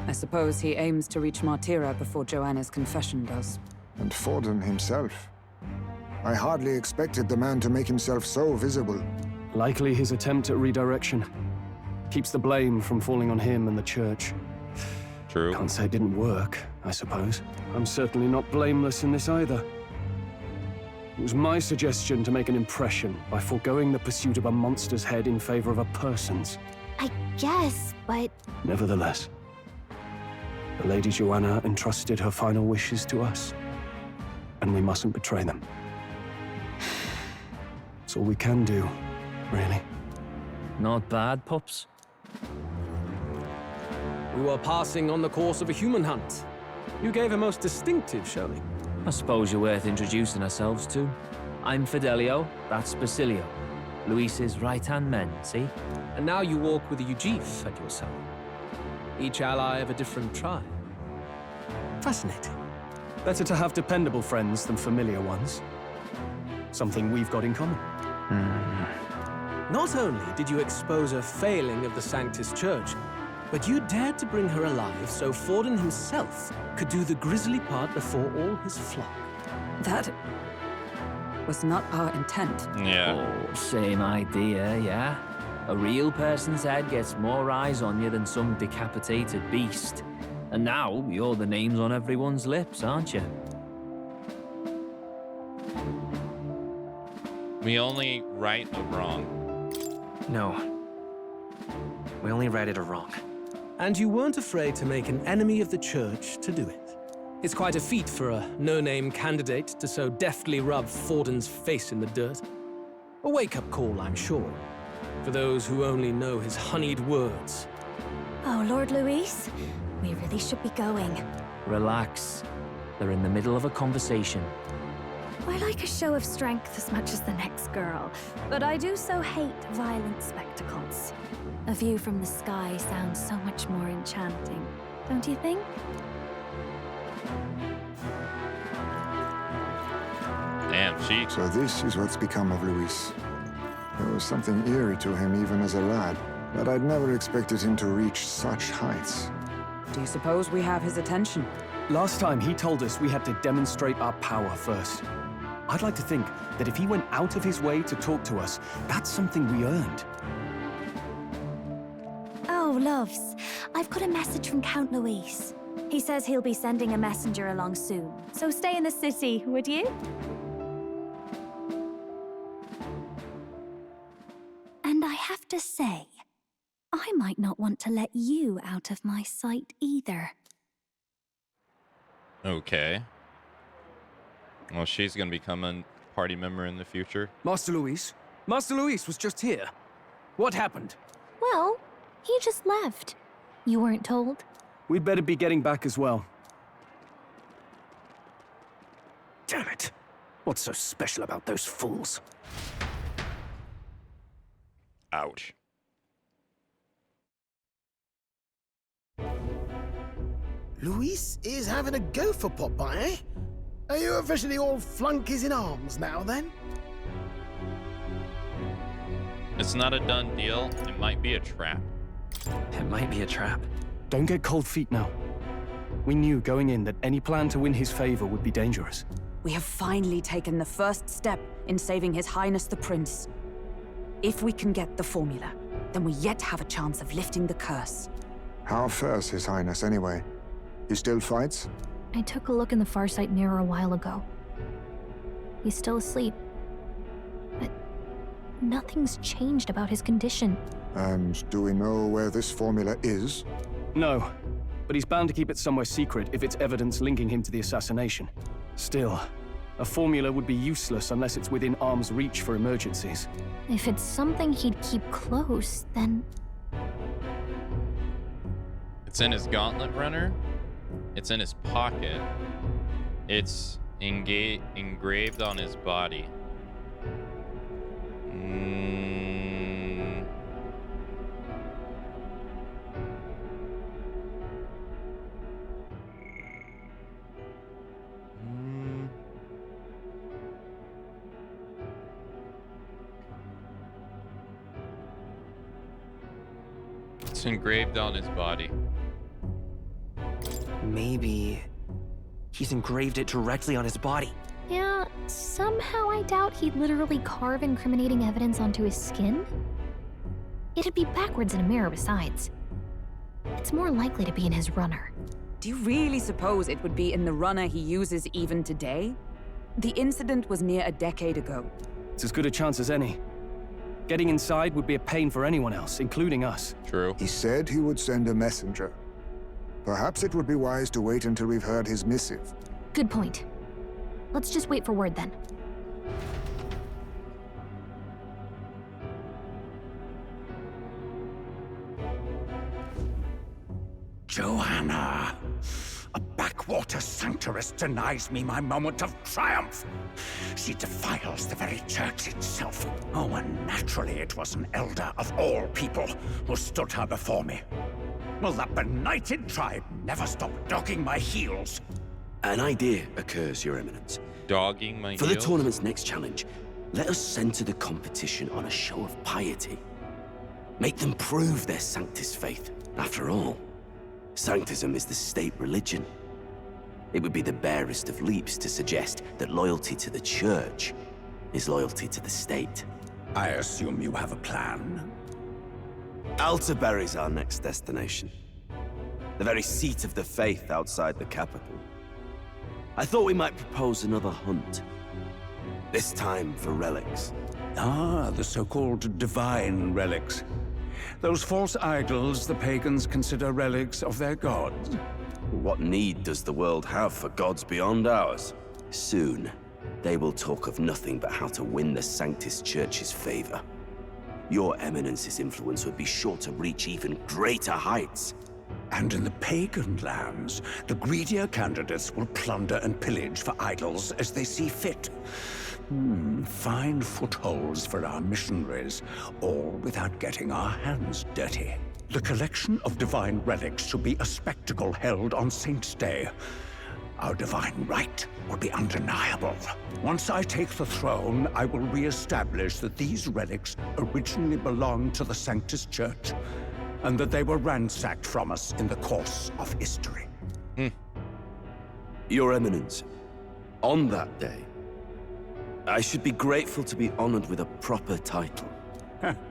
[SPEAKER 7] I suppose he aims to reach Martira before Joanna's confession does.
[SPEAKER 9] And Forden himself. I hardly expected the man to make himself so visible.
[SPEAKER 6] Likely his attempt at redirection. Keeps the blame from falling on him and the church.
[SPEAKER 1] True.
[SPEAKER 6] Can't say it didn't work, I suppose. I'm certainly not blameless in this either. It was my suggestion to make an impression by foregoing the pursuit of a monster's head in favor of a person's.
[SPEAKER 8] I guess, but...
[SPEAKER 6] Nevertheless, the Lady Joanna entrusted her final wishes to us, and we mustn't betray them. It's all we can do, really.
[SPEAKER 12] Not bad, pups.
[SPEAKER 11] We were passing on the course of a human hunt. You gave a most distinctive showing.
[SPEAKER 12] I suppose you're worth introducing ourselves to. I'm Fidelio, that's Basilio. Luis's right-hand men, see?
[SPEAKER 11] And now you walk with a Ujif at your side. Each ally of a different tribe. Fascinating.
[SPEAKER 6] Better to have dependable friends than familiar ones. Something we've got in common.
[SPEAKER 11] Not only did you expose a failing of the Sanctus Church, but you dared to bring her alive so Forden himself could do the grisly part before all his flock.
[SPEAKER 7] That was not our intent.
[SPEAKER 1] Yeah.
[SPEAKER 12] Oh, same idea, yeah. A real person's head gets more eyes on you than some decapitated beast. And now, you're the names on everyone's lips, aren't you?
[SPEAKER 1] We only right a wrong.
[SPEAKER 12] No. We only righted a wrong.
[SPEAKER 11] And you weren't afraid to make an enemy of the church to do it. It's quite a feat for a no-name candidate to so deftly rub Forden's face in the dirt. A wake-up call, I'm sure, for those who only know his honeyed words.
[SPEAKER 8] Oh, Lord Luis, we really should be going.
[SPEAKER 12] Relax. They're in the middle of a conversation.
[SPEAKER 8] I like a show of strength as much as the next girl, but I do so hate violent spectacles. A view from the sky sounds so much more enchanting, don't you think?
[SPEAKER 1] Damn, she...
[SPEAKER 9] So this is what's become of Luis. There was something eerie to him even as a lad, but I'd never expected him to reach such heights.
[SPEAKER 7] Do you suppose we have his attention?
[SPEAKER 6] Last time he told us we had to demonstrate our power first. I'd like to think that if he went out of his way to talk to us, that's something we earned.
[SPEAKER 8] Oh, loves, I've got a message from Count Luis. He says he'll be sending a messenger along soon, so stay in the city, would you? And I have to say, I might not want to let you out of my sight either.
[SPEAKER 1] Okay. Well, she's gonna become a party member in the future.
[SPEAKER 11] Master Luis? Master Luis was just here. What happened?
[SPEAKER 8] Well, he just left. You weren't told?
[SPEAKER 6] We'd better be getting back as well.
[SPEAKER 11] Damn it. What's so special about those fools?
[SPEAKER 1] Ouch.
[SPEAKER 19] Luis is having a go for Popeye, eh? Are you officially all flunkies in arms now, then?
[SPEAKER 1] It's not a done deal. It might be a trap.
[SPEAKER 12] It might be a trap.
[SPEAKER 6] Don't get cold feet now. We knew going in that any plan to win his favor would be dangerous.
[SPEAKER 7] We have finally taken the first step in saving His Highness the Prince. If we can get the formula, then we yet have a chance of lifting the curse.
[SPEAKER 9] How fares His Highness, anyway? He still fights?
[SPEAKER 8] I took a look in the Farsight mirror a while ago. He's still asleep. But nothing's changed about his condition.
[SPEAKER 9] And do we know where this formula is?
[SPEAKER 6] No, but he's bound to keep it somewhere secret if it's evidence linking him to the assassination. Still, a formula would be useless unless it's within arm's reach for emergencies.
[SPEAKER 8] If it's something he'd keep close, then...
[SPEAKER 1] It's in his gauntlet runner. It's in his pocket. It's engraved on his body. It's engraved on his body.
[SPEAKER 20] Maybe he's engraved it directly on his body.
[SPEAKER 8] Yeah, somehow I doubt he'd literally carve incriminating evidence onto his skin. It'd be backwards in a mirror besides. It's more likely to be in his runner.
[SPEAKER 7] Do you really suppose it would be in the runner he uses even today? The incident was near a decade ago.
[SPEAKER 6] It's as good a chance as any. Getting inside would be a pain for anyone else, including us.
[SPEAKER 1] True.
[SPEAKER 9] He said he would send a messenger. Perhaps it would be wise to wait until we've heard his missive.
[SPEAKER 8] Good point. Let's just wait for word then.
[SPEAKER 17] Joanna! A backwater sanctuarist denies me my moment of triumph! She defiles the very church itself. Oh, and naturally it was an elder of all people who stood her before me. Will that benighted tribe never stop dogging my heels?
[SPEAKER 13] An idea occurs, Your Eminence.
[SPEAKER 1] Dogging my
[SPEAKER 13] For
[SPEAKER 1] heels?
[SPEAKER 13] the tournament's next challenge, let us center the competition on a show of piety. Make them prove their Sanctus faith. After all, Sanctism is the state religion. It would be the barest of leaps to suggest that loyalty to the church is loyalty to the state.
[SPEAKER 17] I assume you have a plan?
[SPEAKER 10] Altaberry's our next destination. The very seat of the faith outside the capital. I thought we might propose another hunt. This time for relics.
[SPEAKER 17] Ah, the so-called divine relics. Those false idols the pagans consider relics of their gods.
[SPEAKER 10] What need does the world have for gods beyond ours? Soon, they will talk of nothing but how to win the Sanctus Church's favor. Your Eminence's influence would be sure to reach even greater heights.
[SPEAKER 17] And in the pagan lands, the greedier candidates will plunder and pillage for idols as they see fit. Fine footholds for our missionaries, all without getting our hands dirty. The collection of divine relics should be a spectacle held on Saint's Day. Our divine right will be undeniable. Once I take the throne, I will re-establish that these relics originally belonged to the Sanctus Church, and that they were ransacked from us in the course of history.
[SPEAKER 10] Your Eminence, on that day, I should be grateful to be honored with a proper title.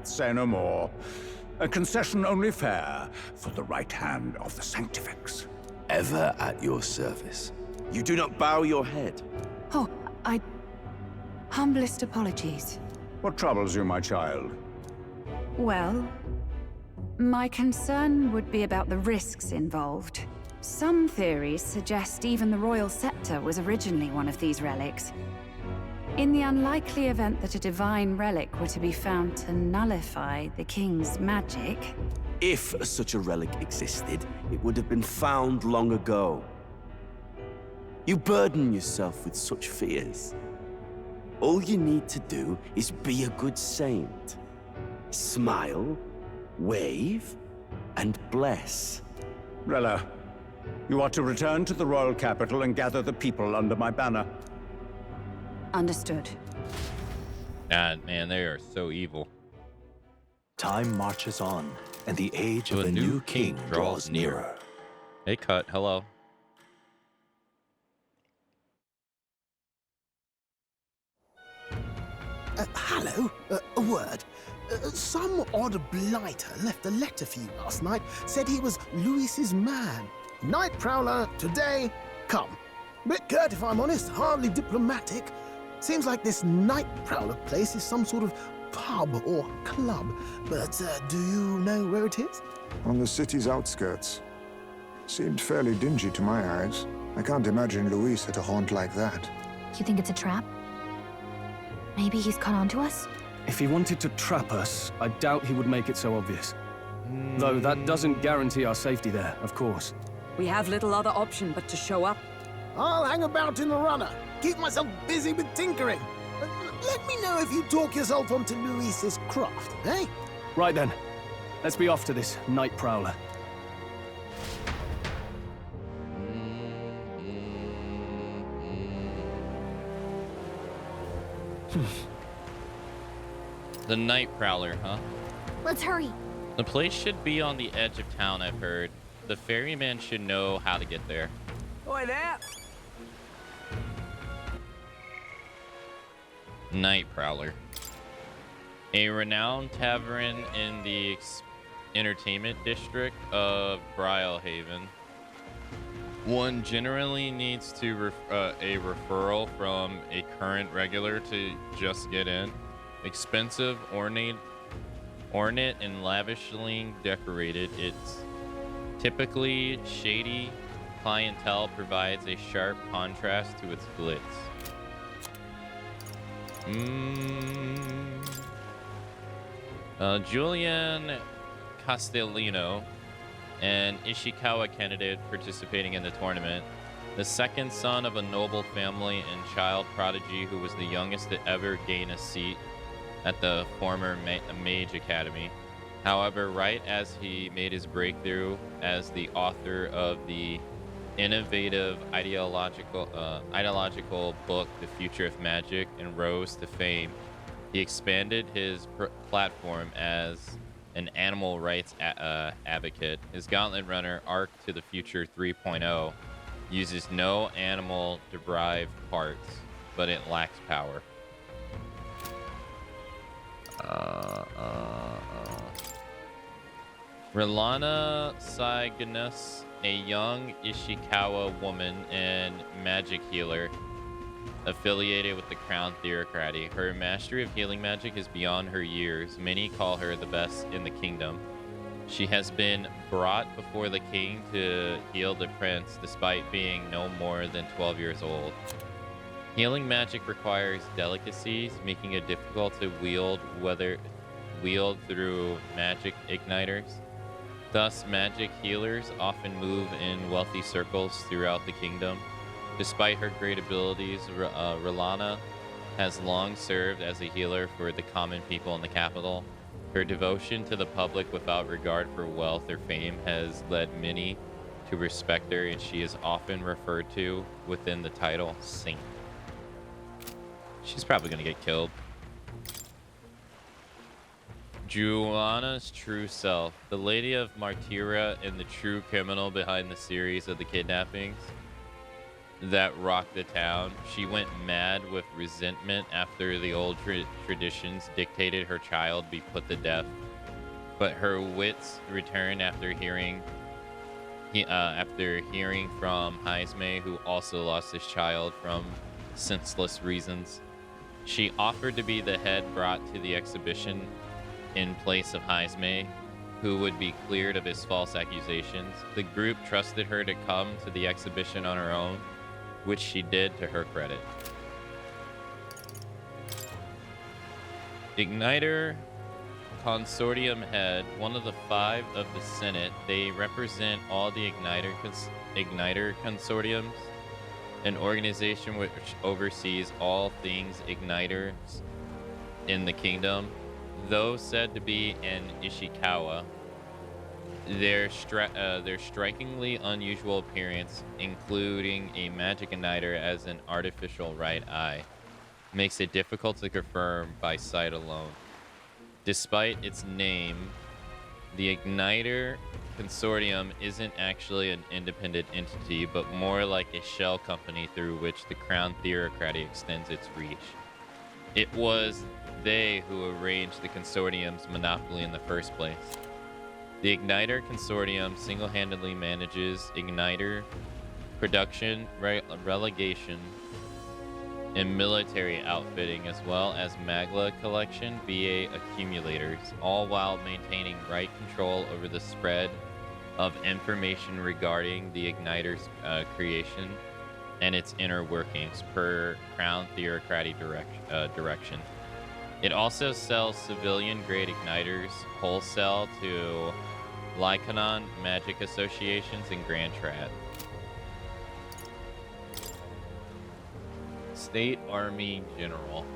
[SPEAKER 17] Say no more. A concession only fair for the right hand of the Sanctifex.
[SPEAKER 10] Ever at your service. You do not bow your head.
[SPEAKER 7] Oh, humblest apologies.
[SPEAKER 17] What troubles you, my child?
[SPEAKER 7] Well, my concern would be about the risks involved. Some theories suggest even the royal scepter was originally one of these relics. In the unlikely event that a divine relic were to be found to nullify the king's magic...
[SPEAKER 10] If such a relic existed, it would have been found long ago. You burden yourself with such fears. All you need to do is be a good saint. Smile, wave, and bless.
[SPEAKER 17] Rella, you are to return to the royal capital and gather the people under my banner.
[SPEAKER 7] Understood.
[SPEAKER 1] God, man, they are so evil.
[SPEAKER 3] Time marches on, and the age of the new king draws nearer.
[SPEAKER 1] Hey, Cut, hello.
[SPEAKER 19] Hello? A word. Some odd blighter left a letter for you last night. Said he was Louis's man. Night Prowler, today, come. Bit curt, if I'm honest, hardly diplomatic. Seems like this Night Prowler place is some sort of pub or club. But do you know where it is?
[SPEAKER 9] On the city's outskirts. Seemed fairly dingy to my eyes. I can't imagine Luis at a haunt like that.
[SPEAKER 8] You think it's a trap? Maybe he's caught on to us?
[SPEAKER 6] If he wanted to trap us, I doubt he would make it so obvious. Though that doesn't guarantee our safety there, of course.
[SPEAKER 7] We have little other option but to show up.
[SPEAKER 19] I'll hang about in the runner. Keep myself busy with tinkering. Let me know if you talk yourself onto Luis's craft, eh?
[SPEAKER 6] Right then. Let's be off to this Night Prowler.
[SPEAKER 1] The Night Prowler, huh?
[SPEAKER 8] Let's hurry.
[SPEAKER 1] The place should be on the edge of town, I've heard. the ferryman should know how to get there.
[SPEAKER 15] Oi there!
[SPEAKER 1] Night Prowler. A renowned tavern in the entertainment district of Brylehaven. One generally needs to a referral from a current regular to just get in. Expensive, ornate and lavishly decorated, it's typically shady clientele provides a sharp contrast to its glitz. Julian Castellino, an Ishikawa candidate participating in the tournament, the second son of a noble family and child prodigy who was the youngest to ever gain a seat at the former Mage Academy. However, right as he made his breakthrough as the author of the innovative ideological book, The Future of Magic, and rose to fame, he expanded his platform as an animal rights advocate. His Gauntlet Runner Arc to the Future 3.0 uses no animal-derived parts, but it lacks power. Rilana Saigunus, a young Ishikawa woman and magic healer affiliated with the Crown Theocracy. Her mastery of healing magic is beyond her years. Many call her the best in the kingdom. She has been brought before the king to heal the prince despite being no more than 12 years old. Healing magic requires delicacies, making it difficult to wield through magic igniters. Thus, magic healers often move in wealthy circles throughout the kingdom. Despite her great abilities, Rilana has long served as a healer for the common people in the capital. Her devotion to the public without regard for wealth or fame has led many to respect her, and she is often referred to within the title Saint. She's probably going to get killed. Juana's true self, the Lady of Martyra and the true criminal behind the series of the kidnappings that rocked the town. She went mad with resentment after the old traditions dictated her child be put to death. But her wits returned after hearing from Heisme, who also lost his child from senseless reasons. She offered to be the head brought to the exhibition in place of Heisme, who would be cleared of his false accusations. The group trusted her to come to the exhibition on her own, which she did to her credit. Igniter Consortium head, one of the 5 of the Senate. They represent all the Igniter Consortiums, an organization which oversees all things Igniters in the kingdom. Though said to be an Ishikawa, their strikingly unusual appearance, including a magic igniter as an artificial right eye, makes it difficult to confirm by sight alone. Despite its name, the Igniter Consortium isn't actually an independent entity, but more like a shell company through which the Crown Theocracy extends its reach. It was they who arranged the Consortium's monopoly in the first place. The Igniter Consortium single-handedly manages Igniter production, relegation, and military outfitting, as well as Magla collection via accumulators, all while maintaining right control over the spread of information regarding the Igniter's creation and its inner workings per Crown Theocracy direction. It also sells civilian-grade igniters wholesale to Lycanon magic associations and Grand Trad. State Army General.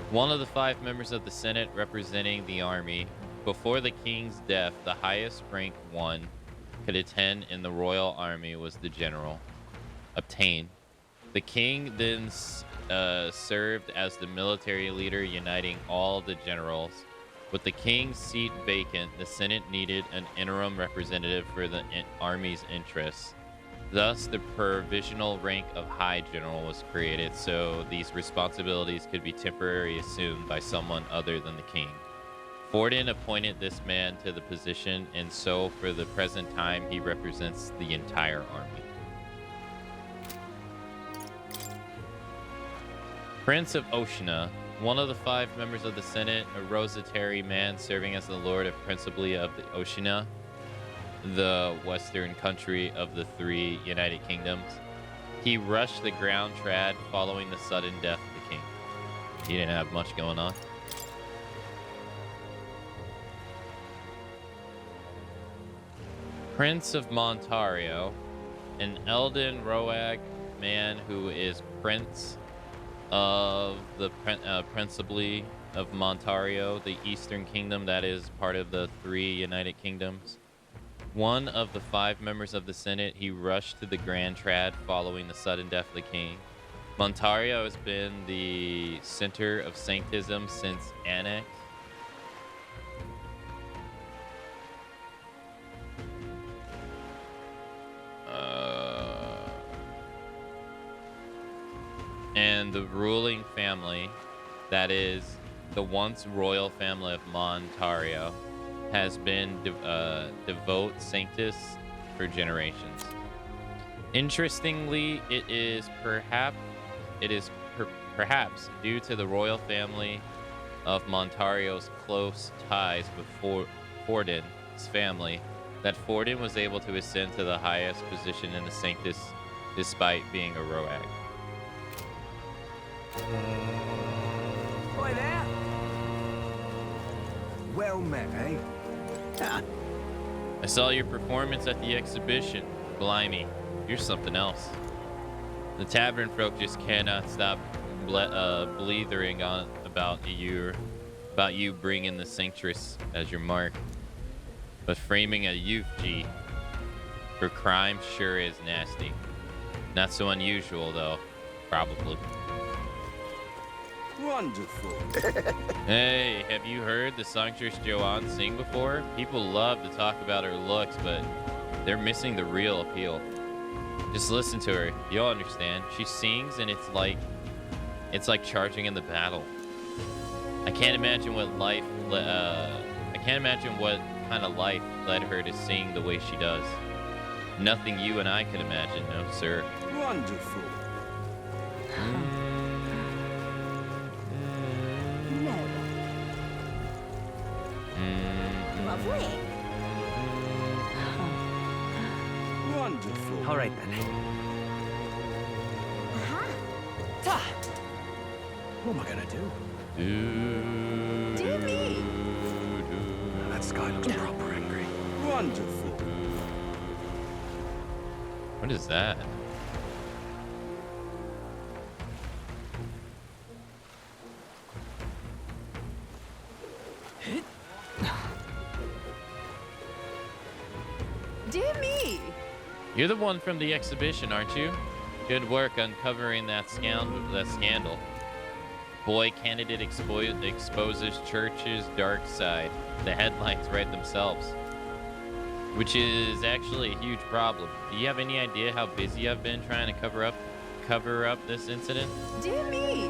[SPEAKER 1] One of the 5 members of the Senate representing the army. Before the king's death, the highest rank one could attend in the royal army was the general. Obtained. The king then served as the military leader, uniting all the generals With the king's seat vacant, the Senate needed an interim representative for the army's interests. Thus, the provisional rank of High General was created, so these responsibilities could be temporarily assumed by someone other than the king. Forden appointed this man to the position, and so for the present time, he represents the entire army. Prince of Oceania, one of the 5 members of the Senate, a rositary man serving as the Lord of Principally of the Oceania, the western country of the 3 United Kingdoms. He rushed the ground trad following the sudden death of the king. He didn't have much going on. Prince of Montario, an Elden Roag man who is prince of the Principally of Montario, the Eastern Kingdom that is part of the 3 United Kingdoms. One of the 5 members of the Senate, he rushed to the Grand Trad following the sudden death of the king. Montario has been the center of sanctism since Annex. And the ruling family, that is the once royal family of Montario, has been devout sanctus for generations. Interestingly, it is perhaps due to the royal family of Montario's close ties with Forden's family that Forden was able to ascend to the highest position in the sanctus despite being a Roag.
[SPEAKER 3] Boy there. Well met, eh?
[SPEAKER 1] I saw your performance at the exhibition. Blimey, you're something else. The tavern folk just cannot stop blethering on about you bringing the Sanctress as your mark. But framing a eulogy for crime sure is nasty. Not so unusual, though. Probably.
[SPEAKER 10] Wonderful.
[SPEAKER 1] Hey, have you heard the songstress Joanne sing before? People love to talk about her looks, but they're missing the real appeal. Just listen to her. You'll understand. She sings, and it's like charging in the battle. I can't imagine what kind of life led her to sing the way she does. Nothing you and I can imagine, no sir.
[SPEAKER 10] Wonderful.
[SPEAKER 4] Lovely.
[SPEAKER 10] Wonderful.
[SPEAKER 20] All right, then.
[SPEAKER 3] What am I gonna do?
[SPEAKER 4] Dear me.
[SPEAKER 3] That sky looks proper angry.
[SPEAKER 10] Wonderful.
[SPEAKER 1] What is that?
[SPEAKER 4] Dear me.
[SPEAKER 1] You're the one from the exhibition, aren't you? Good work uncovering that scandal. Boy candidate exposes church's dark side. The headlines write themselves. Which is actually a huge problem. Do you have any idea how busy I've been trying to cover up this incident?
[SPEAKER 4] Dear me.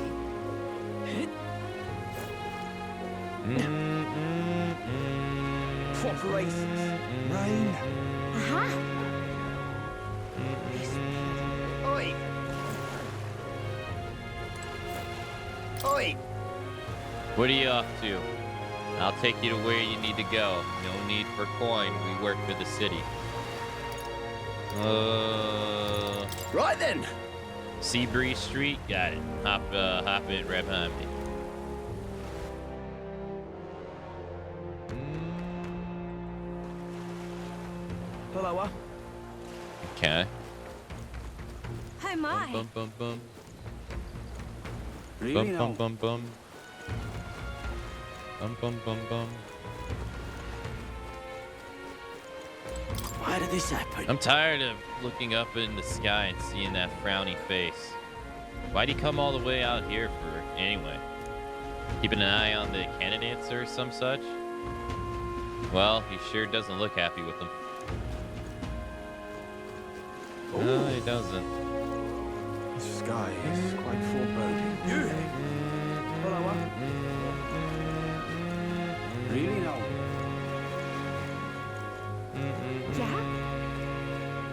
[SPEAKER 3] Corporations. Rain.
[SPEAKER 4] Oi. Oi.
[SPEAKER 1] What are you off to? I'll take you to where you need to go. No need for coin. We work for the city.
[SPEAKER 3] Right then.
[SPEAKER 1] Seabree Street. Got it. Hop in right behind me.
[SPEAKER 3] Hello.
[SPEAKER 1] Okay.
[SPEAKER 4] Oh my.
[SPEAKER 1] Bum bum bum.
[SPEAKER 3] Really
[SPEAKER 1] Bum bum bum bum. Bum bum bum bum.
[SPEAKER 13] Why did this happen?
[SPEAKER 1] I'm tired of looking up in the sky and seeing that frowny face. Why'd he come all the way out here for anyway? Keeping an eye on the candidates or some such? Well, he sure doesn't look happy with them. No, he doesn't.
[SPEAKER 3] The sky is quite foreboding. You! Follow up. Really now?
[SPEAKER 4] Yeah?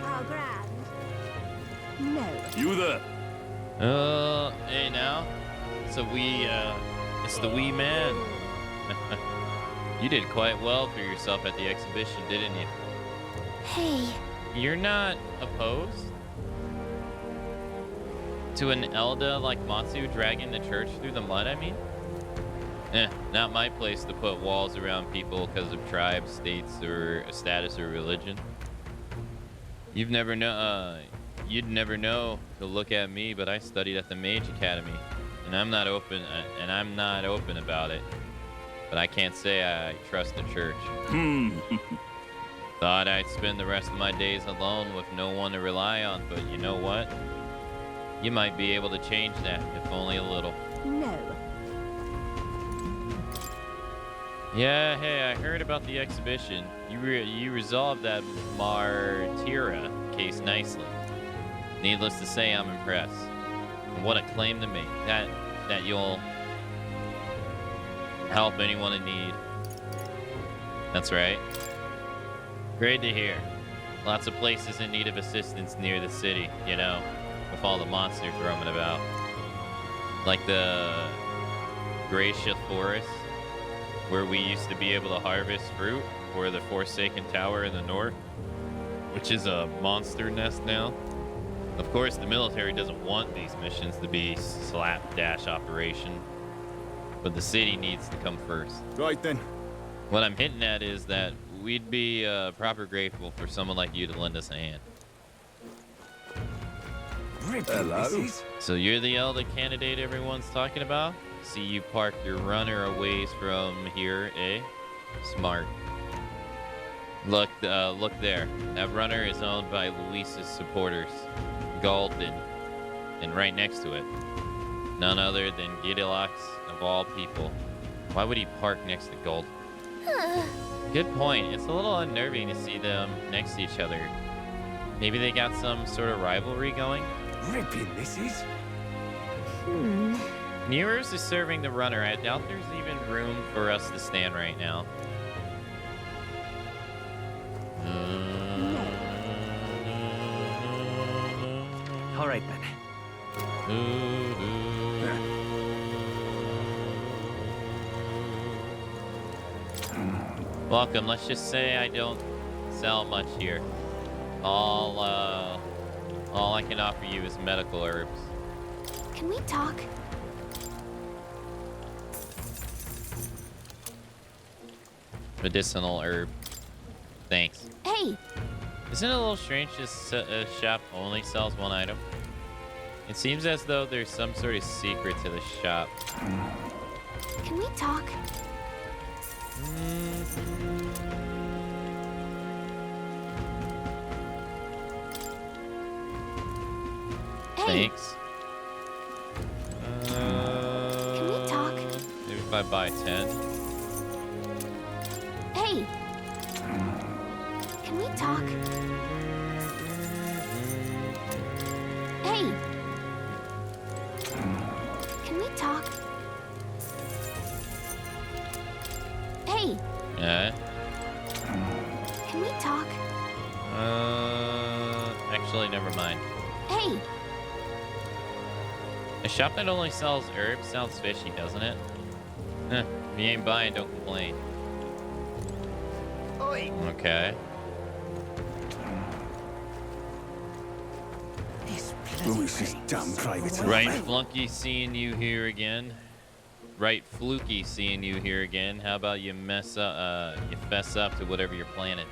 [SPEAKER 4] Oh, grand. No.
[SPEAKER 2] You there?
[SPEAKER 1] Hey now. So it's the wee man. You did quite well for yourself at the exhibition, didn't you?
[SPEAKER 8] Hey.
[SPEAKER 1] You're not opposed to an Elda like Matsu dragging the church through the mud, I mean? Not my place to put walls around people because of tribes, states, or status or religion. You'd never know to look at me, but I studied at the Mage Academy, and I'm not open about it. But I can't say I trust the church. Thought I'd spend the rest of my days alone with no one to rely on, but you know what? You might be able to change that, if only a little.
[SPEAKER 4] No.
[SPEAKER 1] Yeah, hey, I heard about the exhibition. You resolved that Martyra case nicely. Needless to say, I'm impressed. And what a claim to make. That you'll help anyone in need. That's right. Great to hear. Lots of places in need of assistance near the city, you know, with all the monsters roaming about. Like the Gracia Forest, where we used to be able to harvest fruit, or the Forsaken Tower in the north, which is a monster nest now. Of course, the military doesn't want these missions to be slapdash operation, but the city needs to come first.
[SPEAKER 2] Right then.
[SPEAKER 1] What I'm hinting at is that we'd be proper grateful for someone like you to lend us a hand.
[SPEAKER 3] Hello.
[SPEAKER 1] So you're the Elder candidate everyone's talking about? See you parked your runner a ways from here, eh? Smart. Look there. That runner is owned by Luis's supporters, Galden, and right next to it, none other than Gidelox of all people. Why would he park next to Gold? Good point. It's a little unnerving to see them next to each other. Maybe they got some sort of rivalry going?
[SPEAKER 3] Ripping, this is.
[SPEAKER 1] Nearers is serving the runner. I doubt there's even room for us to stand right now.
[SPEAKER 20] All right, then.
[SPEAKER 1] Welcome. Let's just say I don't sell much here. All I can offer you is medical herbs.
[SPEAKER 8] Can we talk?
[SPEAKER 1] Medicinal herb. Thanks.
[SPEAKER 8] Hey!
[SPEAKER 1] Isn't it a little strange this shop only sells one item? It seems as though there's some sort of secret to the shop.
[SPEAKER 8] Can we talk? Hey.
[SPEAKER 1] Thanks.
[SPEAKER 8] Can we talk?
[SPEAKER 1] Maybe if I buy 10.
[SPEAKER 8] Hey! Can we talk? Hey! Can we talk? Hey!
[SPEAKER 1] Yeah.
[SPEAKER 8] Can we talk?
[SPEAKER 1] Actually, never mind.
[SPEAKER 8] Hey!
[SPEAKER 1] A shop that only sells herbs sounds fishy, doesn't it? If you ain't buying, don't complain.
[SPEAKER 3] Oi.
[SPEAKER 1] Okay.
[SPEAKER 3] Luis's damn private.
[SPEAKER 1] Right, Flunky, seeing you here again. Right, Fluky, seeing you here again. How about you fess up to whatever you're planning?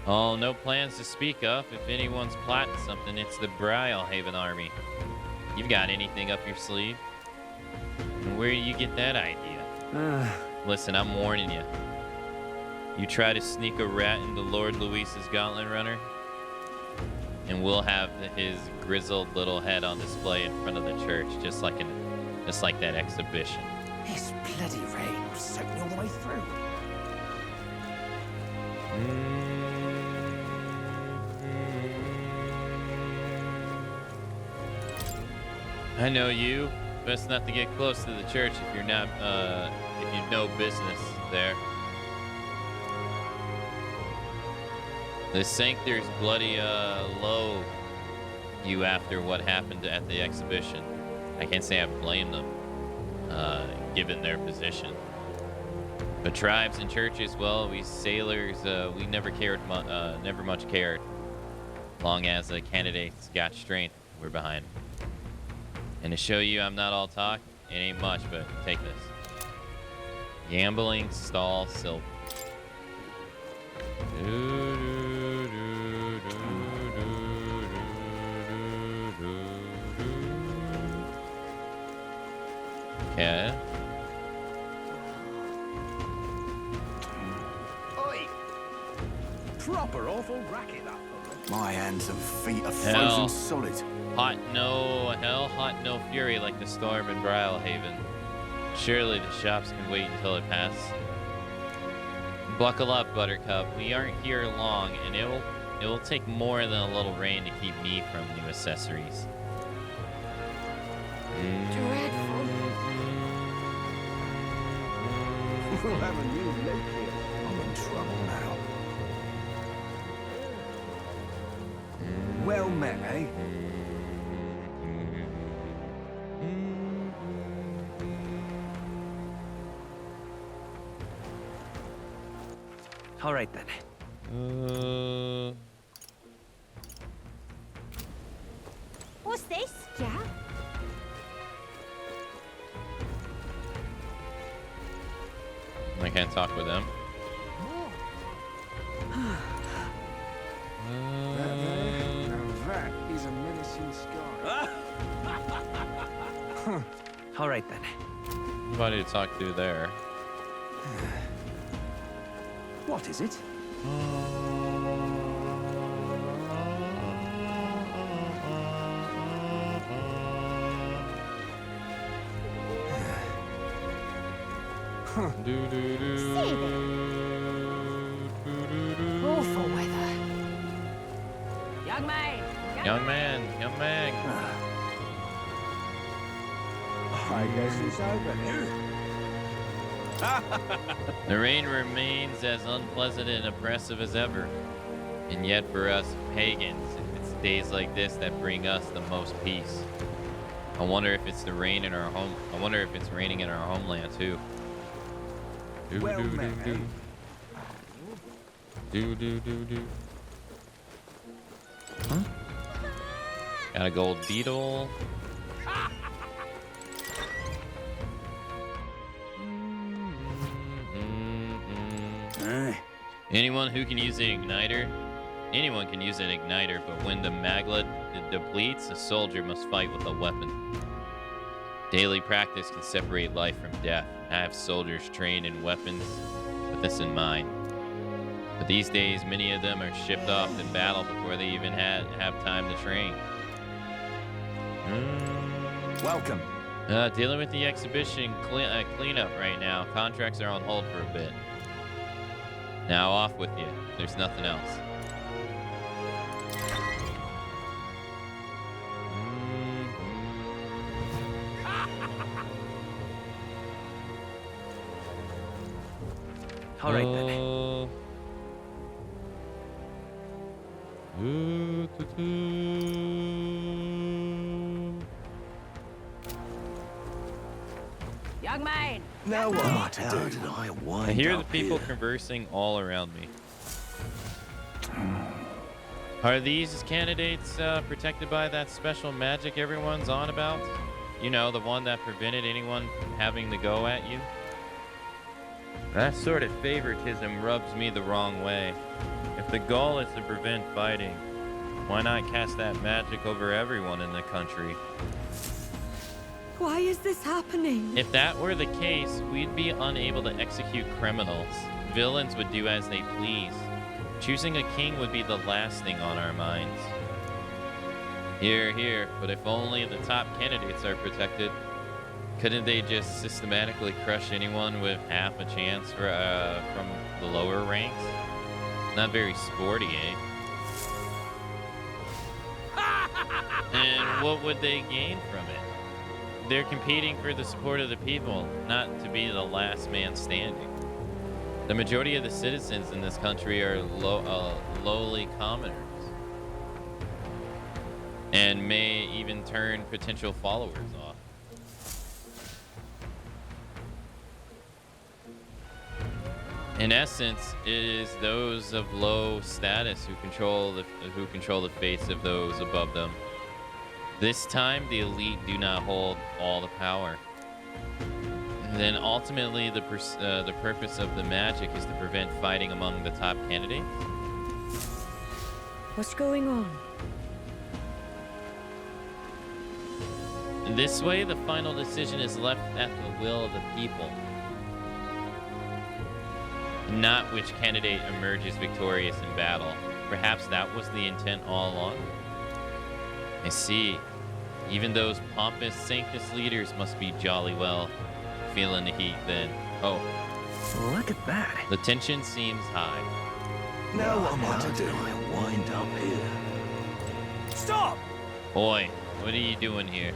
[SPEAKER 1] Oh, no plans to speak of. If anyone's plotting something, it's the Brylehaven army. You've got anything up your sleeve? And where do you get that idea? Listen, I'm warning you. You try to sneak a rat into Lord Luis's gauntlet runner, and we'll have his grizzled little head on display in front of the church, just like an just like that exhibition.
[SPEAKER 3] This bloody rain will soak me all the way through.
[SPEAKER 1] I know you. Best not to get close to the church if you're not, if you've no business there. The Sanctors bloody, low you after what happened at the exhibition. I can't say I blame them, given their position. But tribes and churches, well, we sailors, we never cared, never much cared. Long as the candidates got strength, we're behind. And to show you I'm not all talk, it ain't much, but take this. Gambling stall silver. Okay.
[SPEAKER 3] Oi! Proper awful racket up.
[SPEAKER 5] My hands and feet are
[SPEAKER 1] Hell.
[SPEAKER 5] frozen solid.
[SPEAKER 1] Hot no fury like the storm in Brylehaven. Surely the shops can wait until it passes. Buckle up, Buttercup. We aren't here long, and it will take more than a little rain to keep me from new accessories.
[SPEAKER 3] Dreadful. We'll have a new look here. I'm in trouble now. Well met, eh?
[SPEAKER 20] All right then.
[SPEAKER 4] What's this? Yeah?
[SPEAKER 1] I can't talk with them.
[SPEAKER 3] That is a menacing scar.
[SPEAKER 20] All right then.
[SPEAKER 1] Nobody to talk to there.
[SPEAKER 3] What is it?
[SPEAKER 4] Awful weather. Young man!
[SPEAKER 1] Young man.
[SPEAKER 3] I guess it's over now.
[SPEAKER 1] The rain remains as unpleasant and oppressive as ever. And yet for us pagans, it's days like this that bring us the most peace. I wonder if it's raining in our homeland too.
[SPEAKER 3] Well met, eh?
[SPEAKER 1] Huh? Got a gold beetle. Anyone who can use an igniter? Anyone can use an igniter, but when the maglet depletes, a soldier must fight with a weapon. Daily practice can separate life from death. I have soldiers trained in weapons with this in mind. But these days, many of them are shipped off to battle before they even have time to train.
[SPEAKER 3] Welcome.
[SPEAKER 1] Dealing with the exhibition cleanup right now. Contracts are on hold for a bit. Now off with you. There's nothing else.
[SPEAKER 20] All right then.
[SPEAKER 4] Young man!
[SPEAKER 3] Now what?
[SPEAKER 13] How did I wind
[SPEAKER 1] I hear the
[SPEAKER 13] up
[SPEAKER 1] people
[SPEAKER 13] here?
[SPEAKER 1] conversing all around me. Are these candidates protected by that special magic everyone's on about? You know, the one that prevented anyone from having to go at you? That sort of favoritism rubs me the wrong way. If the goal is to prevent fighting, why not cast that magic over everyone in the country?
[SPEAKER 14] Why is this happening?
[SPEAKER 1] If that were the case, we'd be unable to execute criminals. Villains would do as they please. Choosing a king would be the last thing on our minds. Here, but if only the top candidates are protected. Couldn't they just systematically crush anyone with half a chance from the lower ranks? Not very sporty, eh? And what would they gain from it? They're competing for the support of the people, not to be the last man standing. The majority of the citizens in this country are lowly commoners, and may even turn potential followers off. In essence, it is those of low status who control the fates of those above them. This time, the elite do not hold all the power. And then ultimately, the purpose of the magic is to prevent fighting among the top candidates.
[SPEAKER 21] What's going on?
[SPEAKER 1] In this way, the final decision is left at the will of the people. Not which candidate emerges victorious in battle. Perhaps that was the intent all along? I see. Even those pompous Sanctus leaders must be jolly well feeling the heat then. Oh.
[SPEAKER 20] Look at that.
[SPEAKER 1] The tension seems high.
[SPEAKER 13] Now what am I to do? I wind up here.
[SPEAKER 2] Stop!
[SPEAKER 1] Boy, what are you doing here?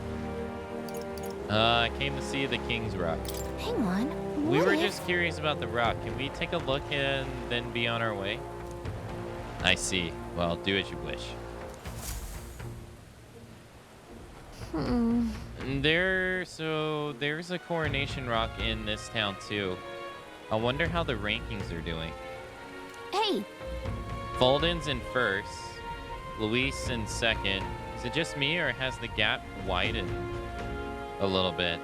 [SPEAKER 1] I came to see the King's Rock.
[SPEAKER 4] Hang on.
[SPEAKER 1] We
[SPEAKER 4] what
[SPEAKER 1] were
[SPEAKER 4] if-
[SPEAKER 1] just curious about the rock. Can we take a look and then be on our way? I see. Well, do as you wish. There's a coronation rock in this town too. I wonder how the rankings are doing.
[SPEAKER 4] Hey,
[SPEAKER 1] Folden's in first, Luis in second. Is it just me or has the gap widened a little bit?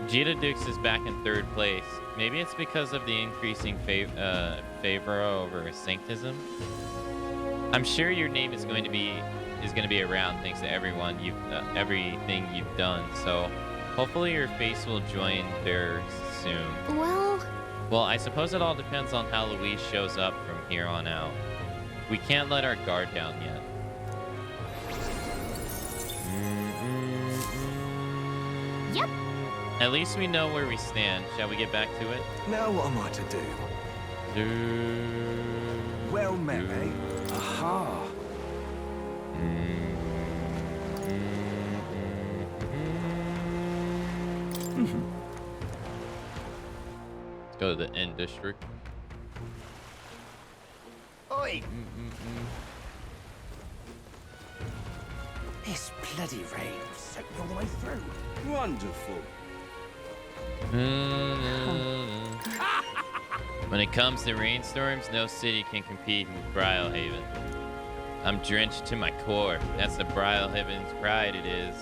[SPEAKER 1] Gita Dukes is back in third place. Maybe it's because of the increasing favor over Sanctism. I'm sure your name is going to be around thanks to everything you've done. So hopefully your face will join theirs soon. Well, I suppose it all depends on how Luis shows up from here on out. We can't let our guard down yet.
[SPEAKER 4] Yep.
[SPEAKER 1] At least we know where we stand. Shall we get back to it?
[SPEAKER 13] Now what am I to do?
[SPEAKER 18] Well met, eh?
[SPEAKER 13] Aha.
[SPEAKER 1] Let's go to the end district.
[SPEAKER 5] Oi!
[SPEAKER 3] This bloody rain soaked me all the way through.
[SPEAKER 10] Wonderful.
[SPEAKER 1] When it comes to rainstorms, no city can compete with Brylehaven. I'm drenched to my core. That's the Brylehaven's pride, it is.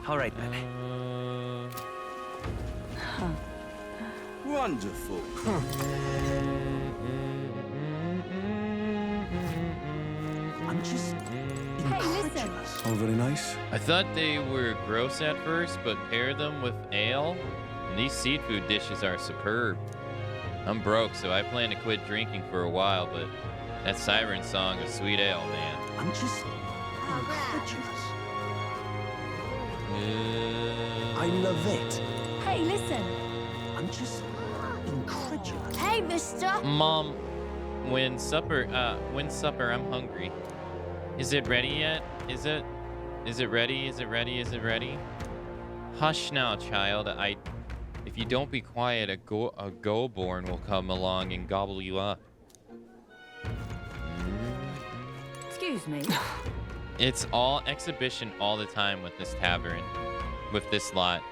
[SPEAKER 20] All right, then.
[SPEAKER 10] Wonderful.
[SPEAKER 3] I'm just incredulous.
[SPEAKER 6] Oh, very nice.
[SPEAKER 1] I thought they were gross at first, but pair them with ale, and these seafood dishes are superb. I'm broke, so I plan to quit drinking for a while, but that siren song of sweet ale, man.
[SPEAKER 3] I'm just incredulous. I love it.
[SPEAKER 8] Hey, listen.
[SPEAKER 3] I'm just incredulous.
[SPEAKER 4] Hey, mister.
[SPEAKER 1] Mom, when supper, I'm hungry. Is it ready yet? Is it ready? Is it ready? Is it ready? Hush now, child. If you don't be quiet, a go-born will come along and gobble you up.
[SPEAKER 14] Excuse me.
[SPEAKER 1] It's all exhibition all the time with this tavern, with this lot.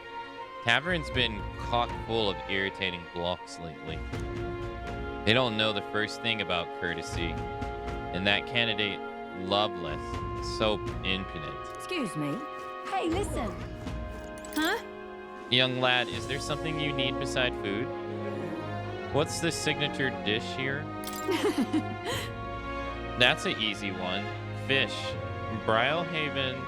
[SPEAKER 1] Tavern's been chock full of irritating blocks lately. They don't know the first thing about courtesy, and that candidate, Loveless, so impudent.
[SPEAKER 14] Excuse me. Hey, listen. Huh?
[SPEAKER 1] Young lad, is there something you need beside food? What's the signature dish here? That's an easy one. Fish. In Brylehaven,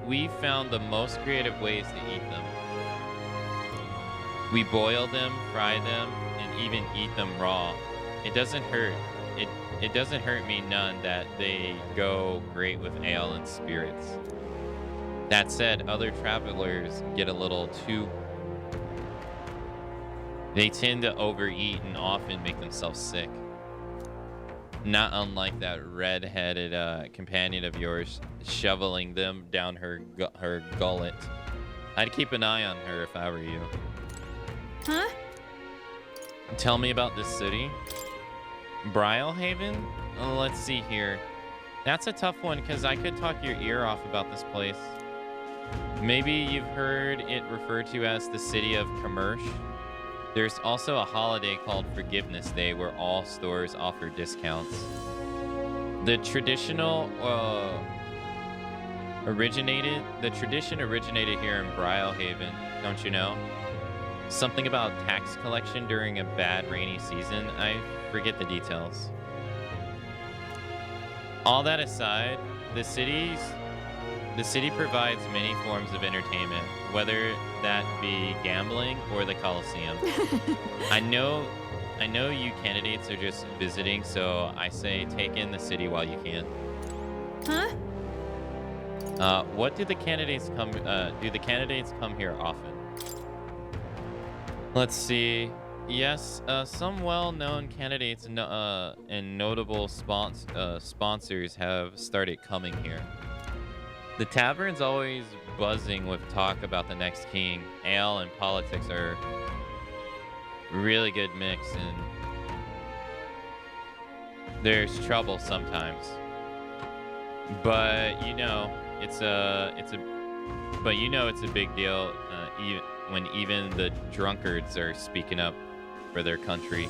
[SPEAKER 1] we found the most creative ways to eat them. We boil them, fry them, and even eat them raw. it doesn't hurt. It doesn't hurt me none that they go great with ale and spirits. That said, other travelers get a little too... They tend to overeat and often make themselves sick. Not unlike that red-headed companion of yours shoveling them down her gullet. I'd keep an eye on her if I were you.
[SPEAKER 8] Huh?
[SPEAKER 1] Tell me about this city. Brylehaven? Oh, let's see here. That's a tough one because I could talk your ear off about this place. Maybe you've heard it referred to as the city of commerce. There's also a holiday called Forgiveness Day where all stores offer discounts. The tradition originated here in Brylehaven, don't you know? Something about tax collection during a bad rainy season. I forget the details. All that aside, the city provides many forms of entertainment, whether that be gambling or the Coliseum. I know you candidates are just visiting, so I say take in the city while you can.
[SPEAKER 8] Huh?
[SPEAKER 1] What do the candidates come? Do the candidates come here often? Let's see. Yes, some well-known candidates and notable sponsors have started coming here. The tavern's always buzzing with talk about the next king. Ale and politics are really good mix, and there's trouble sometimes. But you know, it's a big deal when even the drunkards are speaking up for their country.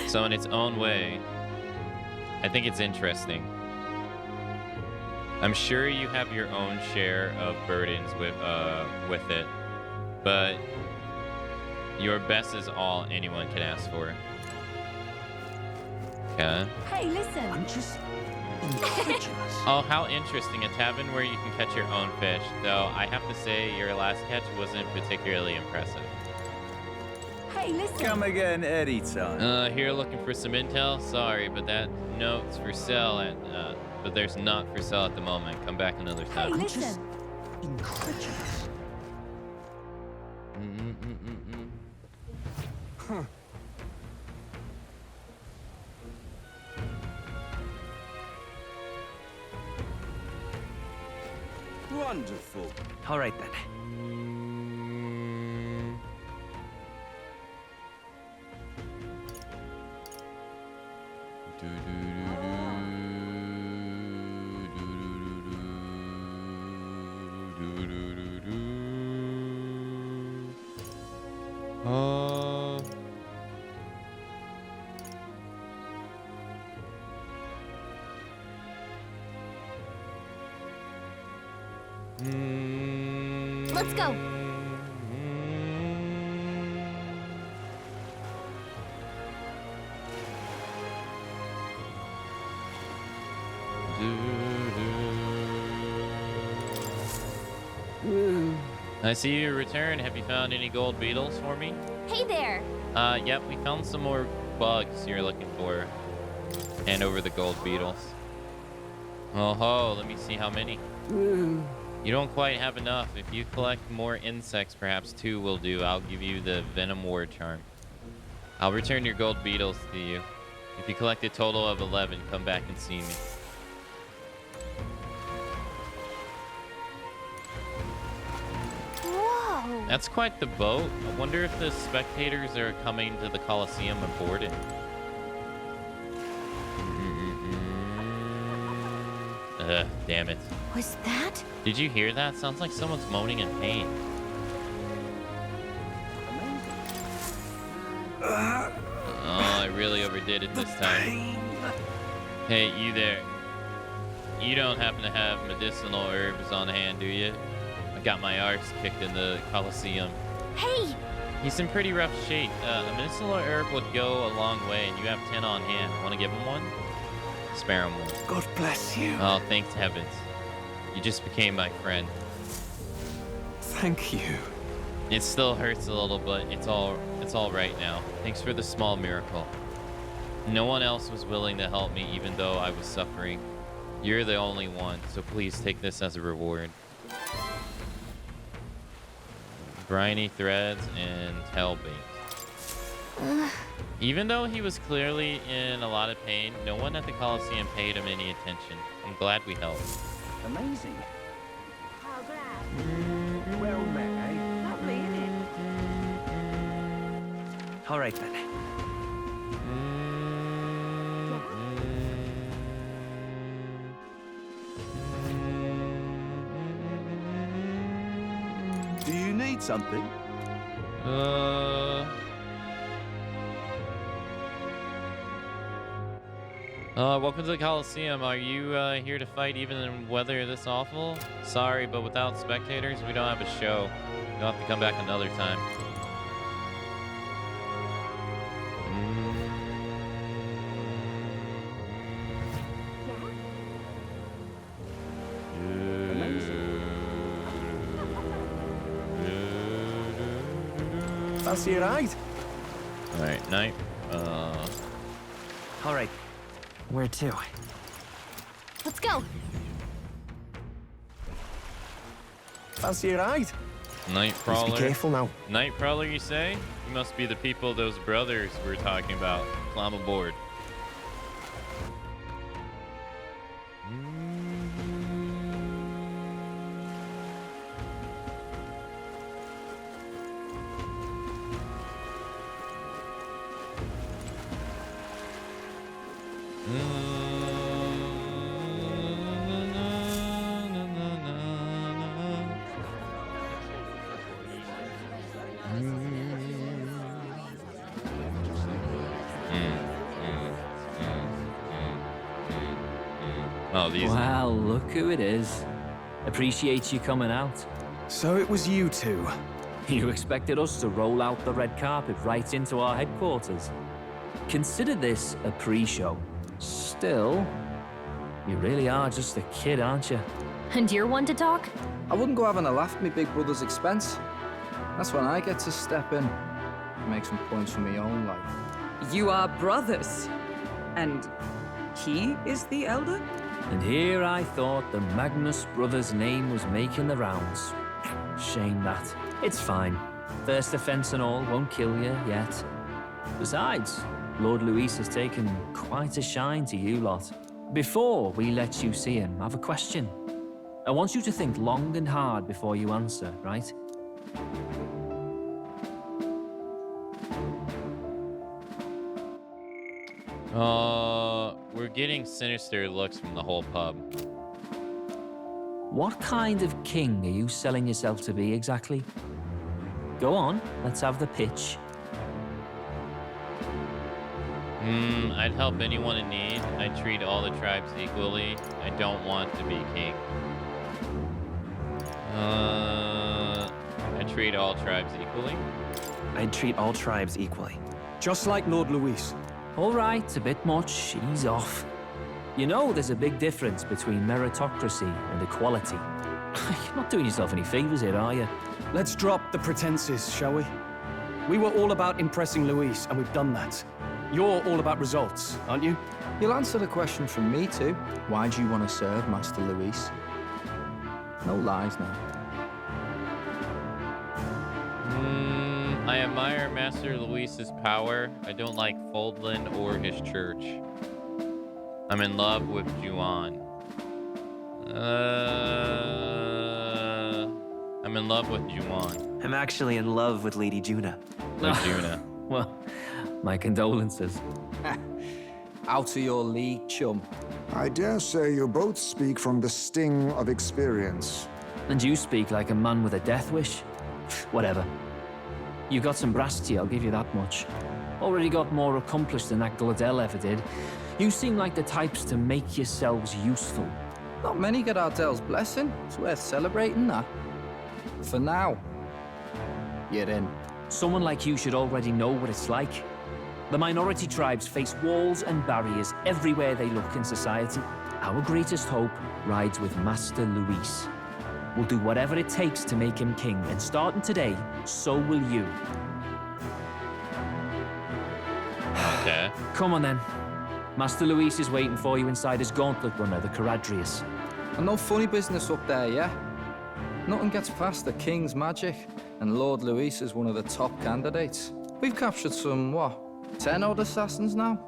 [SPEAKER 1] So in its own way, I think it's interesting. I'm sure you have your own share of burdens with it, but your best is all anyone can ask for. Okay.
[SPEAKER 8] Hey, listen.
[SPEAKER 19] I'm just incredulous.
[SPEAKER 1] Oh, how interesting. A tavern where you can catch your own fish. Though I have to say your last catch wasn't particularly impressive.
[SPEAKER 8] Hey, listen.
[SPEAKER 18] Come again anytime.
[SPEAKER 1] Here looking for some intel? Sorry, but that note's for sale at, but there's not for sale at the moment. Come back another time.
[SPEAKER 8] Hey, listen.
[SPEAKER 19] Incredulous.
[SPEAKER 18] Huh.
[SPEAKER 10] Wonderful.
[SPEAKER 20] All right then.
[SPEAKER 8] Let's go.
[SPEAKER 1] I see you return. Have you found any gold beetles for me?
[SPEAKER 8] Hey there.
[SPEAKER 1] Yep, we found some more bugs you're looking for. Hand over the gold beetles. Oh ho, let me see how many. You don't quite have enough. If you collect more insects, perhaps 2 will do. I'll give you the Venom Ward charm. I'll return your gold beetles to you. If you collect a total of 11, come back and see me.
[SPEAKER 8] Whoa.
[SPEAKER 1] That's quite the boat. I wonder if the spectators are coming to the Coliseum aboard it. Damn it.
[SPEAKER 8] Was that?
[SPEAKER 1] Did you hear that? Sounds like someone's moaning in pain. Oh, I really overdid it this time. Hey, you there. You don't happen to have medicinal herbs on hand, do you? I got my arse kicked in the Coliseum.
[SPEAKER 8] Hey!
[SPEAKER 1] He's in pretty rough shape. A medicinal herb would go a long way, and you have 10 on hand. Want to give him one? Spare him one.
[SPEAKER 19] God bless you.
[SPEAKER 1] Oh, thanks heavens. You just became my friend.
[SPEAKER 19] Thank you.
[SPEAKER 1] It still hurts a little, but it's all right now. Thanks for the small miracle. No one else was willing to help me, even though I was suffering. You're the only one, so please take this as a reward. Briny threads and tailbait. Even though he was clearly in a lot of pain, no one at the Coliseum paid him any attention. I'm glad we helped.
[SPEAKER 11] Amazing.
[SPEAKER 4] How glad.
[SPEAKER 11] Well met, eh?
[SPEAKER 4] Lovely, isn't it?
[SPEAKER 20] All right, then.
[SPEAKER 10] Do you need something?
[SPEAKER 1] Welcome to the Coliseum. Are you here to fight even in weather this awful? Sorry, but without spectators, we don't have a show. You'll have to come back another time.
[SPEAKER 11] Fancy a ride?
[SPEAKER 1] Alright, night.
[SPEAKER 20] All right. Where to?
[SPEAKER 4] Let's go.
[SPEAKER 11] Fancy a ride?
[SPEAKER 1] Night Prowler.
[SPEAKER 20] Just be careful now.
[SPEAKER 1] Night Prowler, you say? You must be the people, those brothers we were talking about. Climb aboard.
[SPEAKER 12] Oh, these. Wow, look who it is. Appreciate you coming out.
[SPEAKER 6] So it was you two.
[SPEAKER 12] You expected us to roll out the red carpet right into our headquarters. Consider this a pre-show. Still, you really are just a kid, aren't you?
[SPEAKER 21] And you're one to talk?
[SPEAKER 22] I wouldn't go having a laugh at me big brother's expense. That's when I get to step in and make some points for my own life.
[SPEAKER 7] You are brothers. And he is the elder?
[SPEAKER 12] And here I thought the Magnus brothers' name was making the rounds. Shame that. It's fine. First offense and all won't kill you yet. Besides, Lord Luis has taken quite a shine to you lot. Before we let you see him, I have a question. I want you to think long and hard before you answer, right?
[SPEAKER 1] We're getting sinister looks from the whole pub.
[SPEAKER 12] What kind of king are you selling yourself to be exactly? Go on, let's have the pitch.
[SPEAKER 1] I'd help anyone in need. I treat all the tribes equally. I don't want to be king. I treat all tribes equally.
[SPEAKER 20] I'd treat all tribes equally.
[SPEAKER 6] Just like Lord Luis.
[SPEAKER 12] All right, a bit much. Ease off. You know there's a big difference between meritocracy and equality. You're not doing yourself any favors here, are you?
[SPEAKER 6] Let's drop the pretenses, shall we? We were all about impressing Luis, and we've done that. You're all about results, aren't you?
[SPEAKER 22] You'll answer the question from me too. Why do you want to serve Master Luis? No lies now.
[SPEAKER 1] I admire Master Luis's power. I don't like Foldland or his church. I'm in love with Juan. I'm in love with Juan.
[SPEAKER 20] I'm actually in love with Lady Juna.
[SPEAKER 1] With Juna.
[SPEAKER 12] Well, my condolences.
[SPEAKER 22] Out of your league, chum.
[SPEAKER 9] I dare say you both speak from the sting of experience.
[SPEAKER 12] And you speak like a man with a death wish. Whatever. You got some brass to you, I'll give you that much. Already got more accomplished than that Gladell ever did. You seem like the types to make yourselves useful.
[SPEAKER 22] Not many get Ardell's blessing. It's worth celebrating that. For now, you're in.
[SPEAKER 12] Someone like you should already know what it's like. The minority tribes face walls and barriers everywhere they look in society. Our greatest hope rides with Master Luis. We'll do whatever it takes to make him king, and starting today, so will you.
[SPEAKER 1] Okay.
[SPEAKER 12] Come on then. Master Luis is waiting for you inside his gauntlet runner, the Caradrius.
[SPEAKER 22] And no funny business up there, yeah? Nothing gets past the King's magic, and Lord Luis is one of the top candidates. We've captured some, 10 odd assassins now?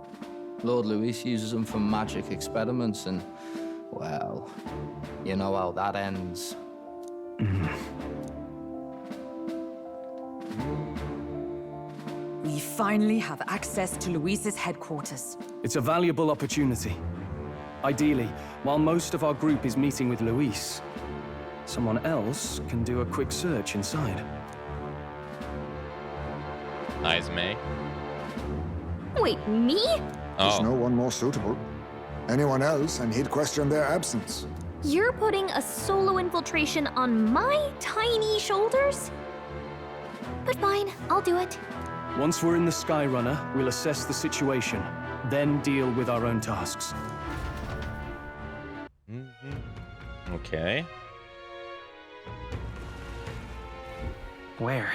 [SPEAKER 22] Lord Luis uses them for magic experiments, and, well, you know how that ends.
[SPEAKER 7] We finally have access to Luis's headquarters.
[SPEAKER 6] It's a valuable opportunity. Ideally, while most of our group is meeting with Luis, someone else can do a quick search inside.
[SPEAKER 1] Eyes May.
[SPEAKER 8] Wait, me?
[SPEAKER 9] There's no one more suitable. Anyone else, and he'd question their absence.
[SPEAKER 8] You're putting a solo infiltration on my tiny shoulders? But fine, I'll do it.
[SPEAKER 6] Once we're in the Skyrunner, we'll assess the situation, then deal with our own tasks.
[SPEAKER 1] Okay.
[SPEAKER 12] Where?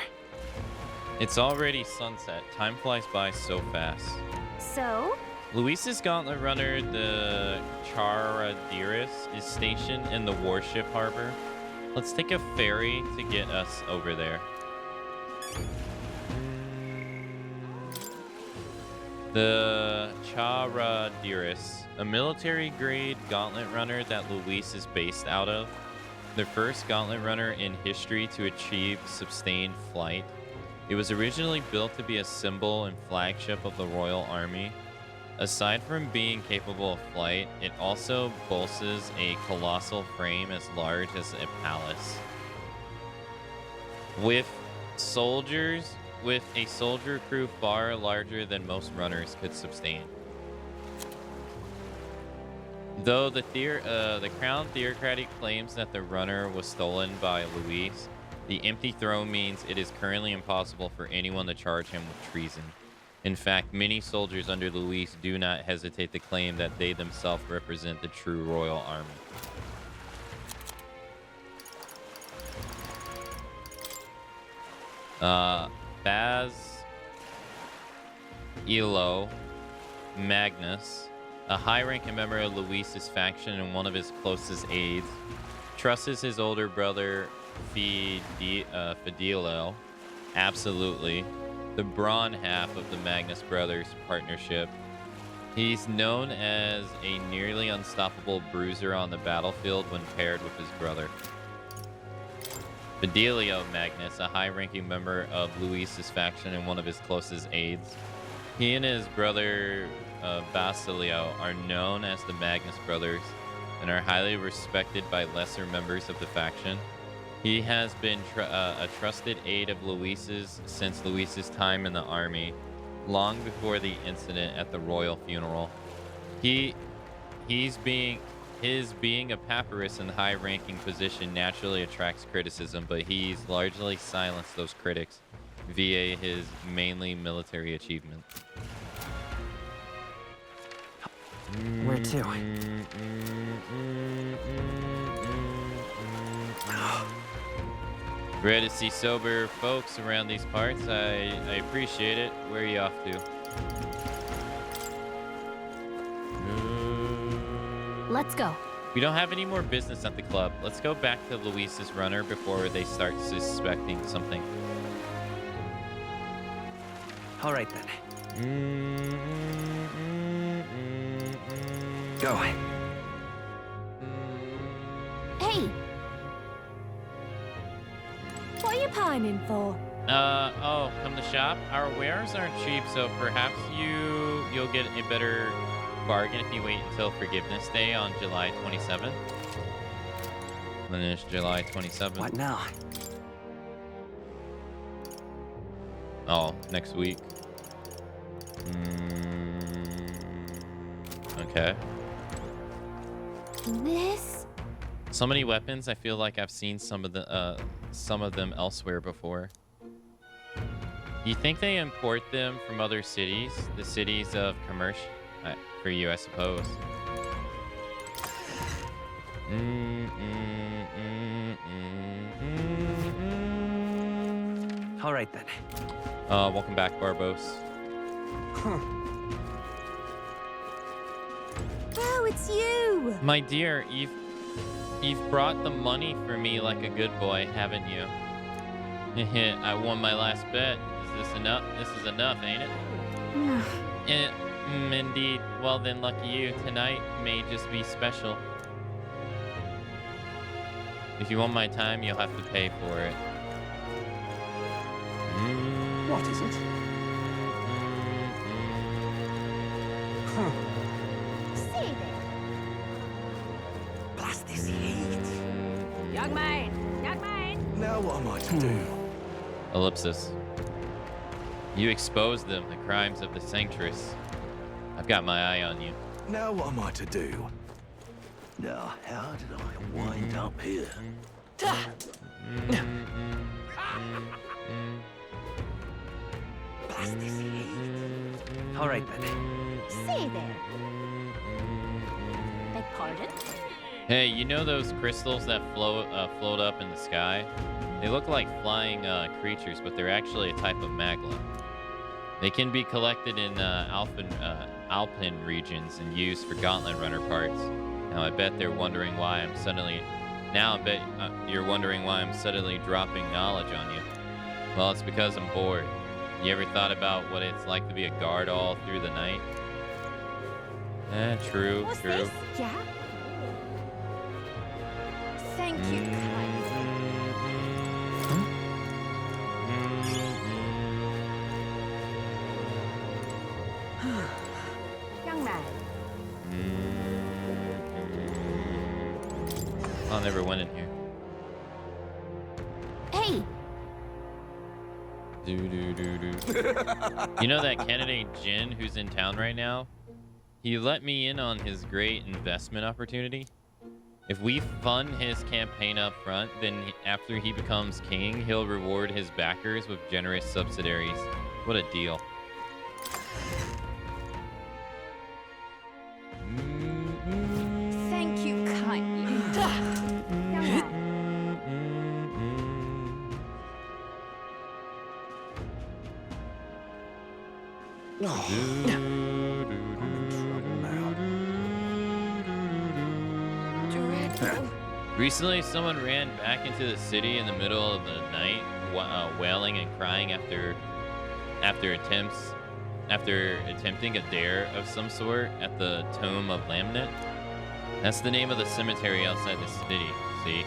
[SPEAKER 1] It's already sunset. Time flies by so fast.
[SPEAKER 8] So?
[SPEAKER 1] Luis's gauntlet runner, the Charadiris, is stationed in the warship harbor. Let's take a ferry to get us over there. The Charadiris, a military-grade gauntlet runner that Luis is based out of. The first gauntlet runner in history to achieve sustained flight. It was originally built to be a symbol and flagship of the Royal Army. Aside from being capable of flight, it also boasts a colossal frame as large as a palace. With a soldier crew far larger than most runners could sustain. Though the Crown theocratic claims that the runner was stolen by Luis, the empty throne means it is currently impossible for anyone to charge him with treason. In fact, many soldiers under Luis do not hesitate to claim that they themselves represent the true royal army. Baz Elo Magnus, a high-ranking member of Luis's faction and one of his closest aides, trusts his older brother Fidelio, absolutely, the brawn half of the Magnus brothers partnership. He's known as a nearly unstoppable bruiser on the battlefield when paired with his brother. Fidelio Magnus, a high-ranking member of Luis's faction and one of his closest aides. He and his brother Basilio are known as the Magnus brothers and are highly respected by lesser members of the faction. He has been a trusted aide of Luis's since Luis's time in the army, long before the incident at the royal funeral. His being a papyrus in the high-ranking position naturally attracts criticism, but he's largely silenced those critics via his mainly military achievement.
[SPEAKER 20] Where to?
[SPEAKER 1] Rare to see sober folks around these parts. I appreciate it. Where are you off to?
[SPEAKER 8] Let's go.
[SPEAKER 1] We don't have any more business at the club. Let's go back to Luis's runner before they start suspecting something.
[SPEAKER 20] All right then. Go.
[SPEAKER 8] Hey. What are you pining for?
[SPEAKER 1] Come to shop. Our wares aren't cheap, so perhaps you'll get a better bargain if you wait until Forgiveness Day on July 27th. Then it's July 27th.
[SPEAKER 20] What now?
[SPEAKER 1] Oh, next week. Okay.
[SPEAKER 8] This?
[SPEAKER 1] So many weapons. I feel like I've seen some of them elsewhere before. You think they import them from other cities? The cities of commerce for you, I suppose.
[SPEAKER 20] All right then.
[SPEAKER 1] Welcome back, Barbos.
[SPEAKER 4] it's you!
[SPEAKER 1] My dear, you've brought the money for me like a good boy, haven't you? I won my last bet. Is this enough? This is enough, ain't it? Indeed. Well then, lucky you. Tonight may just be special. If you want my time, you'll have to pay for it.
[SPEAKER 6] What is it?
[SPEAKER 4] See there.
[SPEAKER 3] Blast this heat.
[SPEAKER 4] Young man! Young man!
[SPEAKER 3] Now what am I to do?
[SPEAKER 1] Ellipsis. You exposed them, the crimes of the Sanctress. I've got my eye on you.
[SPEAKER 3] Now what am I to do? Now, how did I wind up here? Blast this heat.
[SPEAKER 20] All right, then.
[SPEAKER 4] See there. Beg pardon?
[SPEAKER 1] Hey, you know those crystals that float up in the sky? They look like flying creatures, but they're actually a type of magma. They can be collected in Alpine regions and used for gauntlet runner parts. Now I bet they're wondering why I'm suddenly... Now I bet you're wondering why I'm suddenly dropping knowledge on you. Well, it's because I'm bored. You ever thought about what it's like to be a guard all through the night? True,
[SPEAKER 4] What's
[SPEAKER 1] true.
[SPEAKER 4] this? Yeah? Thank you, Young man.
[SPEAKER 1] I never went in here.
[SPEAKER 4] Hey!
[SPEAKER 1] You know that candidate Jin who's in town right now? He let me in on his great investment opportunity. If we fund his campaign up front, then after he becomes king, he'll reward his backers with generous subsidiaries. What a deal.
[SPEAKER 4] Thank you kindly. Young man. Dreadful.
[SPEAKER 1] Recently, someone ran back into the city in the middle of the night, wailing and crying after attempting a dare of some sort at the Tomb of Lamnet. That's the name of the cemetery outside the city. See,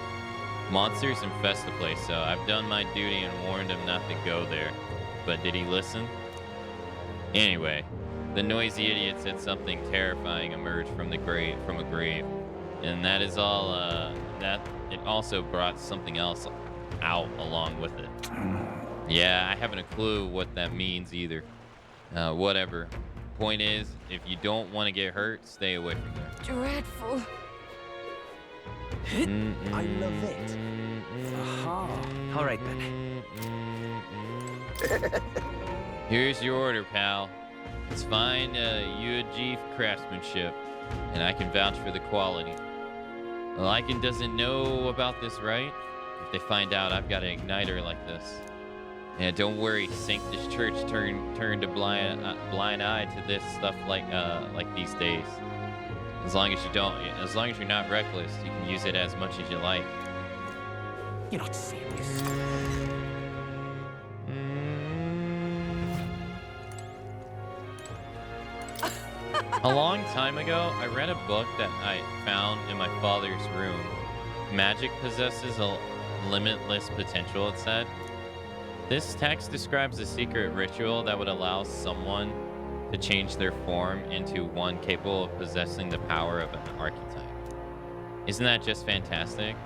[SPEAKER 1] monsters infest the place, so I've done my duty and warned him not to go there. But did he listen? Anyway, the noisy idiot said something terrifying emerged from a grave, and that is all. That it also brought something else out along with it. Yeah, I haven't a clue what that means either. Whatever. Point is, if you don't want to get hurt, stay away from there.
[SPEAKER 4] Dreadful.
[SPEAKER 3] I love it.
[SPEAKER 20] Aha. All right, then.
[SPEAKER 1] Here's your order, pal. It's fine UG craftsmanship, and I can vouch for the quality. Lycan doesn't know about this, right? If they find out I've got an igniter like this. Yeah, don't worry, Sanctus Church turned a blind eye to this stuff like these days. As long as you're not reckless, you can use it as much as you like.
[SPEAKER 3] You're not serious.
[SPEAKER 1] A long time ago, I read a book that I found in my father's room. Magic possesses a limitless potential, it said. This text describes a secret ritual that would allow someone to change their form into one capable of possessing the power of an archetype. Isn't that just fantastic?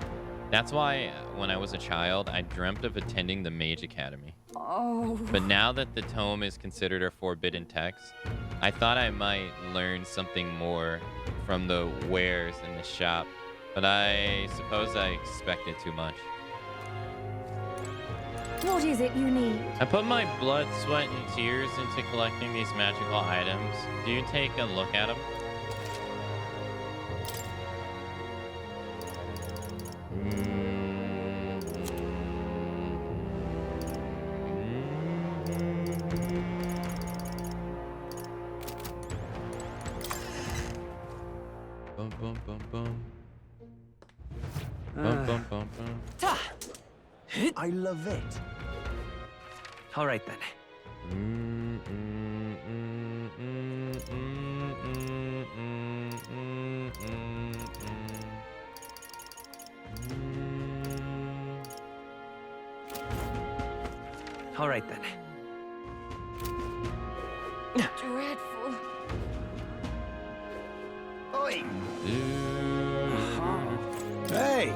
[SPEAKER 1] That's why, when I was a child, I dreamt of attending the Mage Academy.
[SPEAKER 7] Oh.
[SPEAKER 1] But now that the tome is considered a forbidden text, I thought I might learn something more from the wares in the shop, but I suppose I expected too much.
[SPEAKER 4] What is it you need?
[SPEAKER 1] I put my blood, sweat, and tears into collecting these magical items. Do you take a look at them?
[SPEAKER 3] I love it.
[SPEAKER 20] All right then. All right then.
[SPEAKER 4] Dreadful.
[SPEAKER 3] Oi! Hey!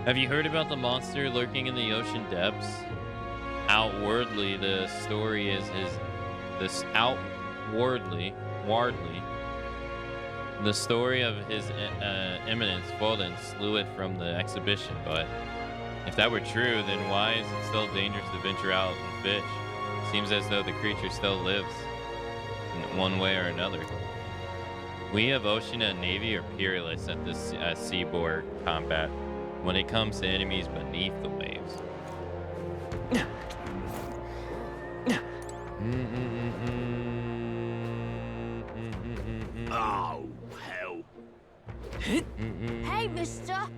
[SPEAKER 1] Have you heard about the monster lurking in the ocean depths? Outwardly, the story is the story of his Eminence Foden slew it from the exhibition, but if that were true, then why is it still dangerous to venture out and fish? Seems as though the creature still lives in one way or another. We of Oceania Navy are peerless at this seaboard combat when it comes to enemies beneath the waves.
[SPEAKER 3] Oh, hell.
[SPEAKER 4] Hey, mister.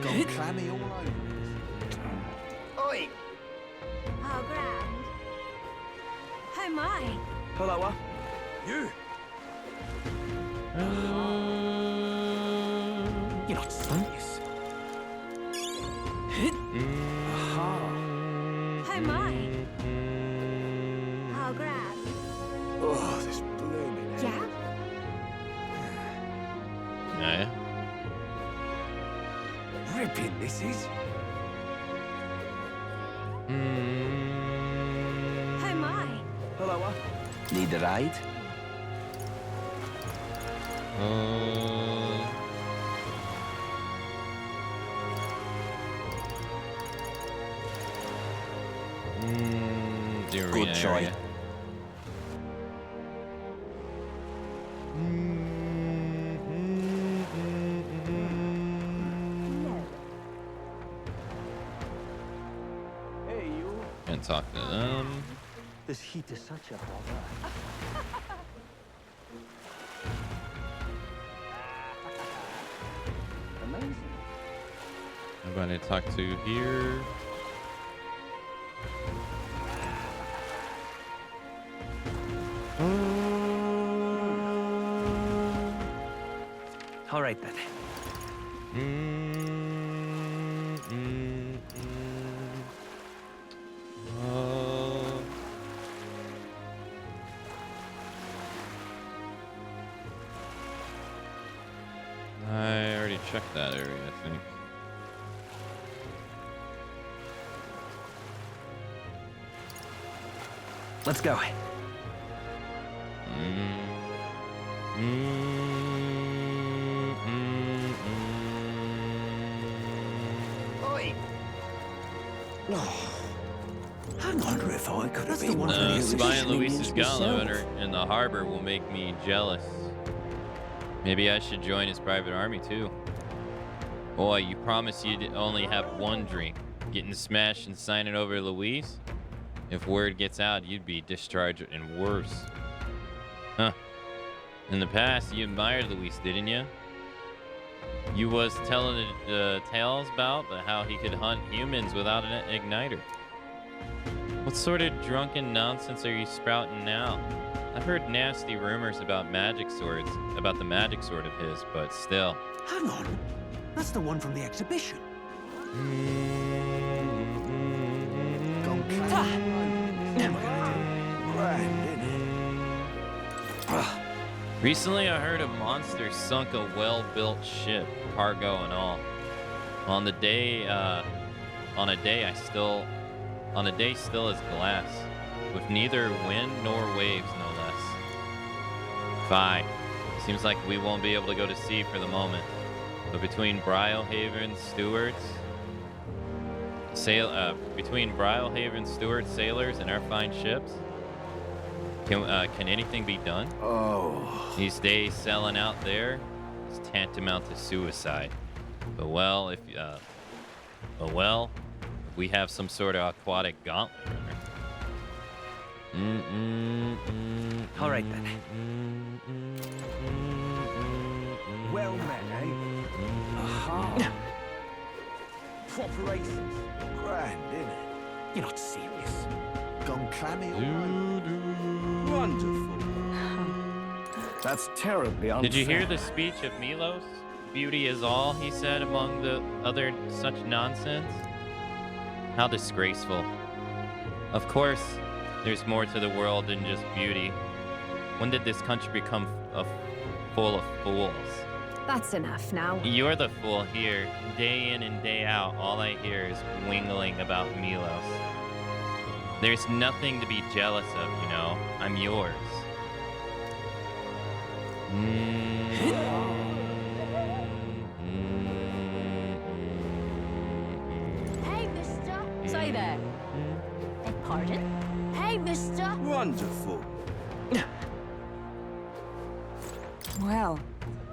[SPEAKER 3] Gone clammy all over it. Oi!
[SPEAKER 4] Oh, grand. Oh, my.
[SPEAKER 10] Hello,
[SPEAKER 3] You!
[SPEAKER 20] You're not serious.
[SPEAKER 4] Oh, my. Oh, grand.
[SPEAKER 3] Oh, this blooming head.
[SPEAKER 4] Yeah?
[SPEAKER 1] Yeah.
[SPEAKER 3] Ripping this is.
[SPEAKER 4] Oh, my.
[SPEAKER 10] Hello,
[SPEAKER 13] Need a ride?
[SPEAKER 1] Good choice.
[SPEAKER 3] Hey, you.
[SPEAKER 1] And talk to them.
[SPEAKER 3] This heat is such a bother. Amazing.
[SPEAKER 1] I'm going to talk to here.
[SPEAKER 20] All right then.
[SPEAKER 1] I already checked that area, I think.
[SPEAKER 20] Let's go.
[SPEAKER 3] Oi! I wonder if I could have been one of the
[SPEAKER 1] Spying
[SPEAKER 3] original
[SPEAKER 1] Luis's
[SPEAKER 3] myself.
[SPEAKER 1] gauntlet in the harbor will make me jealous. Maybe I should join his private army too. Boy, you promised you'd only have one drink. Getting smashed and signing over Luis? If word gets out, you'd be discharged and worse. Huh. In the past, you admired Luis, didn't you? You was telling tales about how he could hunt humans without an igniter. What sort of drunken nonsense are you sprouting now? I've heard nasty rumors about magic swords, about the magic sword of his, but still.
[SPEAKER 3] Hang on. That's the one from the exhibition. Gone clammy.
[SPEAKER 1] Recently, I heard a monster sunk a well-built ship, cargo and all. On a day still as glass, with neither wind nor waves, no less. Fine. Seems like we won't be able to go to sea for the moment. But between Brylehaven stewards, sailors and our fine ships, can anything be done?
[SPEAKER 3] Oh.
[SPEAKER 1] These days, selling out there is tantamount to suicide. But if we have some sort of aquatic gauntlet runner.
[SPEAKER 20] All right then.
[SPEAKER 11] Well met, eh? Aha. Proper aces.
[SPEAKER 3] Grand, innit?
[SPEAKER 11] You're not serious.
[SPEAKER 3] Gone clammy all over.
[SPEAKER 11] Wonderful.
[SPEAKER 6] That's terribly unfair.
[SPEAKER 1] Did you hear the speech of Milos? Beauty is all, he said, among the other such nonsense. How disgraceful. Of course, there's more to the world than just beauty. When did this country become full of fools?
[SPEAKER 8] That's enough now.
[SPEAKER 1] You're the fool here. Day in and day out, all I hear is wingling about Milos. There's nothing to be jealous of, you know. I'm yours.
[SPEAKER 4] Hey, mister. Say there. Beg pardon? Hey, mister.
[SPEAKER 10] Wonderful.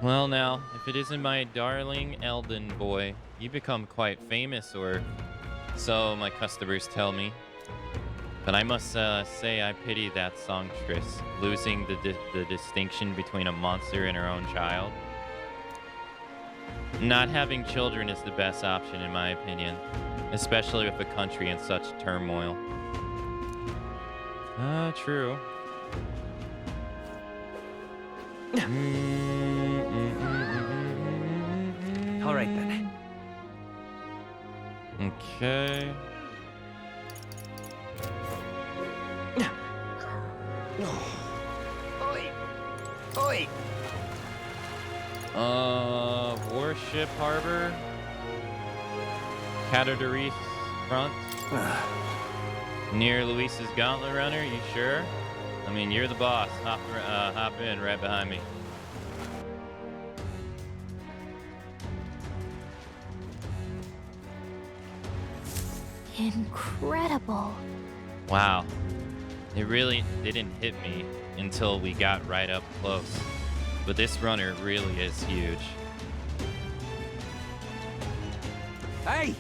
[SPEAKER 1] Well now, if it isn't my darling Eldon boy, you become quite famous, or so my customers tell me. But I must say I pity that songstress, losing the distinction between a monster and her own child. Not having children is the best option in my opinion, especially with a country in such turmoil. True.
[SPEAKER 20] All right then.
[SPEAKER 1] Okay.
[SPEAKER 20] Oi! Oi!
[SPEAKER 1] Warship Harbor. Catadoris front. Near Luis's Gauntlet Runner, you sure? I mean, you're the boss. Hop in right behind me.
[SPEAKER 8] Incredible.
[SPEAKER 1] Wow. It really didn't hit me until we got right up close. But this runner really is huge.
[SPEAKER 10] Hey!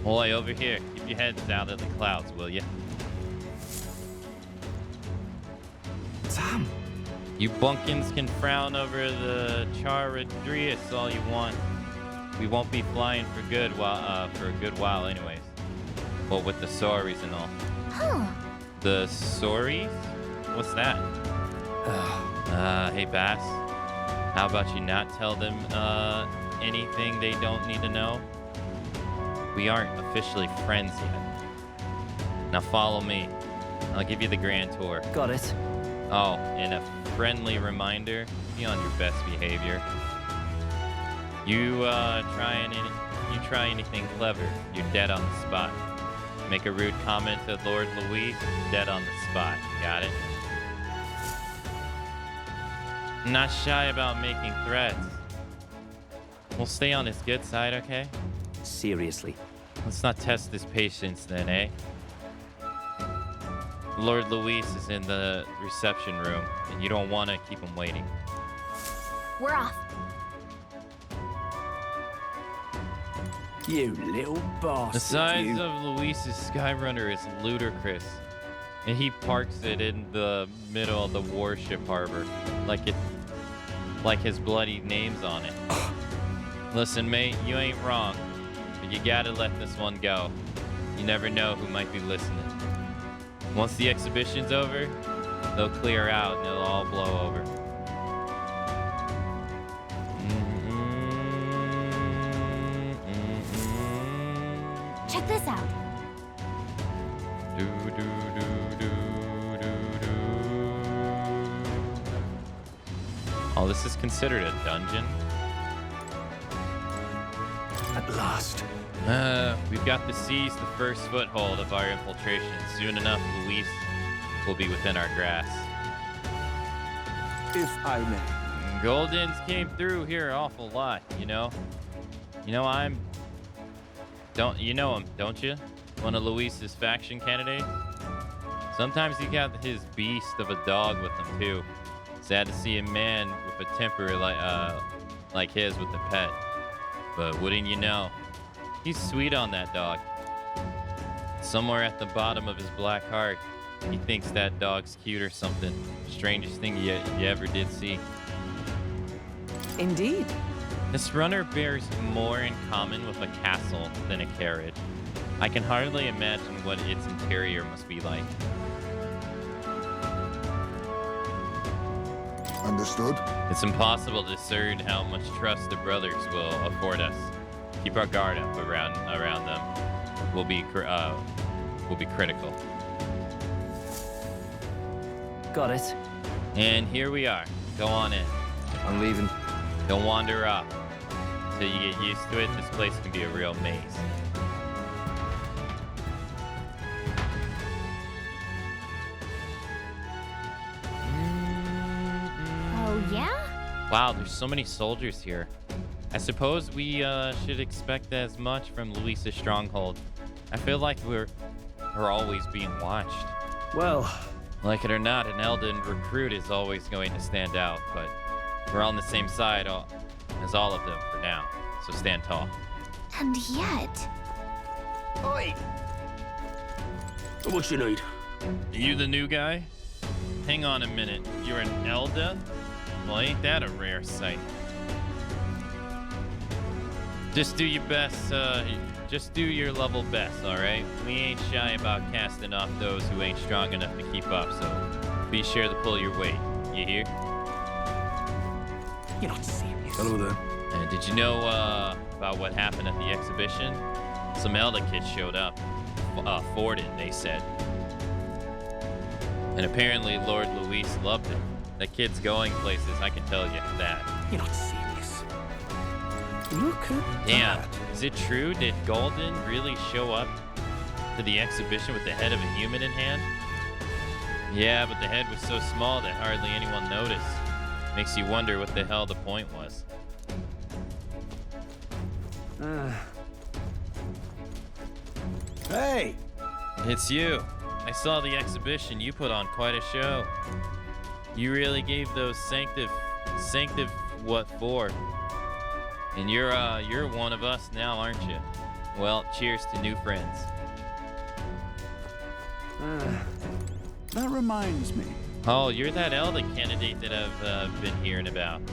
[SPEAKER 1] Boy, over here. Keep your heads out of the clouds, will ya?
[SPEAKER 20] Sam!
[SPEAKER 1] You bunkins can frown over the Charadrius all you want. We won't be flying for a good while anyways. Well, with the Sauries and all.
[SPEAKER 8] Huh.
[SPEAKER 1] The Sauries? What's that? Hey Bass. How about you not tell them anything they don't need to know? We aren't officially friends yet. Now follow me. I'll give you the grand tour.
[SPEAKER 20] Got it.
[SPEAKER 1] Oh, and a friendly reminder, be on your best behavior. You try anything clever, you're dead on the spot. Make a rude comment to Lord Louis, dead on the spot. Got it? Not shy about making threats. We'll stay on his good side, okay?
[SPEAKER 20] Seriously.
[SPEAKER 1] Let's not test his patience then, eh? Lord Luis is in the reception room, and you don't want to keep him waiting.
[SPEAKER 8] We're off.
[SPEAKER 11] You little bastard.
[SPEAKER 1] The size
[SPEAKER 11] you.
[SPEAKER 1] of Luis's Skyrunner is ludicrous, and he parks it in the middle of the warship harbor, like his bloody name's on it. Listen, mate, you ain't wrong, but you gotta let this one go. You never know who might be listening. Once the exhibition's over, they'll clear out and it'll all blow over.
[SPEAKER 8] Check this out.
[SPEAKER 1] Oh, this is considered a dungeon?
[SPEAKER 6] At last.
[SPEAKER 1] We've got to seize the first foothold of our infiltration. Soon enough, Luis will be within our grasp.
[SPEAKER 10] If I may.
[SPEAKER 1] Goldens came through here an awful lot, you know? You know you know him, don't you? One of Luis's faction candidates? Sometimes he got his beast of a dog with him too. Sad to see a man with a temper like his with a pet. But wouldn't you know, he's sweet on that dog. Somewhere at the bottom of his black heart, he thinks that dog's cute or something. Strangest thing you ever did see.
[SPEAKER 7] Indeed.
[SPEAKER 1] This runner bears more in common with a castle than a carriage. I can hardly imagine what its interior must be like.
[SPEAKER 9] Understood.
[SPEAKER 1] It's impossible to discern how much trust the brothers will afford us. Keep our guard up around them. Will be critical.
[SPEAKER 12] Got it.
[SPEAKER 1] And here we are. Go on in.
[SPEAKER 22] I'm leaving.
[SPEAKER 1] Don't wander off. Until you get used to it, this place can be a real maze.
[SPEAKER 4] Oh, yeah?
[SPEAKER 1] Wow, there's so many soldiers here. I suppose we should expect as much from Luis's stronghold. I feel like we're always being watched.
[SPEAKER 6] Well,
[SPEAKER 1] like it or not, an Elden recruit is always going to stand out, but we're on the same side as all of them for now, so stand tall.
[SPEAKER 4] And yet...
[SPEAKER 13] Oi! What you need?
[SPEAKER 1] You the new guy? Hang on a minute. You're an Elda? Well, ain't that a rare sight? Just do your best, just do your level best, alright? We ain't shy about casting off those who ain't strong enough to keep up, so be sure to pull your weight. You hear?
[SPEAKER 19] You're not serious.
[SPEAKER 18] Hello there.
[SPEAKER 1] Did you know about what happened at the exhibition? Some Elda kids showed up. Forden, they said. And apparently Lord Luis loved it. That kid's going places, I can tell you that.
[SPEAKER 19] You're not serious. Look at
[SPEAKER 1] Damn,
[SPEAKER 19] that.
[SPEAKER 1] is it true? Did Golden really show up to the exhibition with the head of a human in hand? Yeah, but the head was so small that hardly anyone noticed. Makes you wonder what the hell the point was.
[SPEAKER 18] Hey!
[SPEAKER 1] It's you. I saw the exhibition. You put on quite a show. You really gave those sanctive what for? And you're one of us now, aren't you? Well, cheers to new friends.
[SPEAKER 18] That reminds me.
[SPEAKER 1] Oh, you're that Elda candidate that I've been hearing about.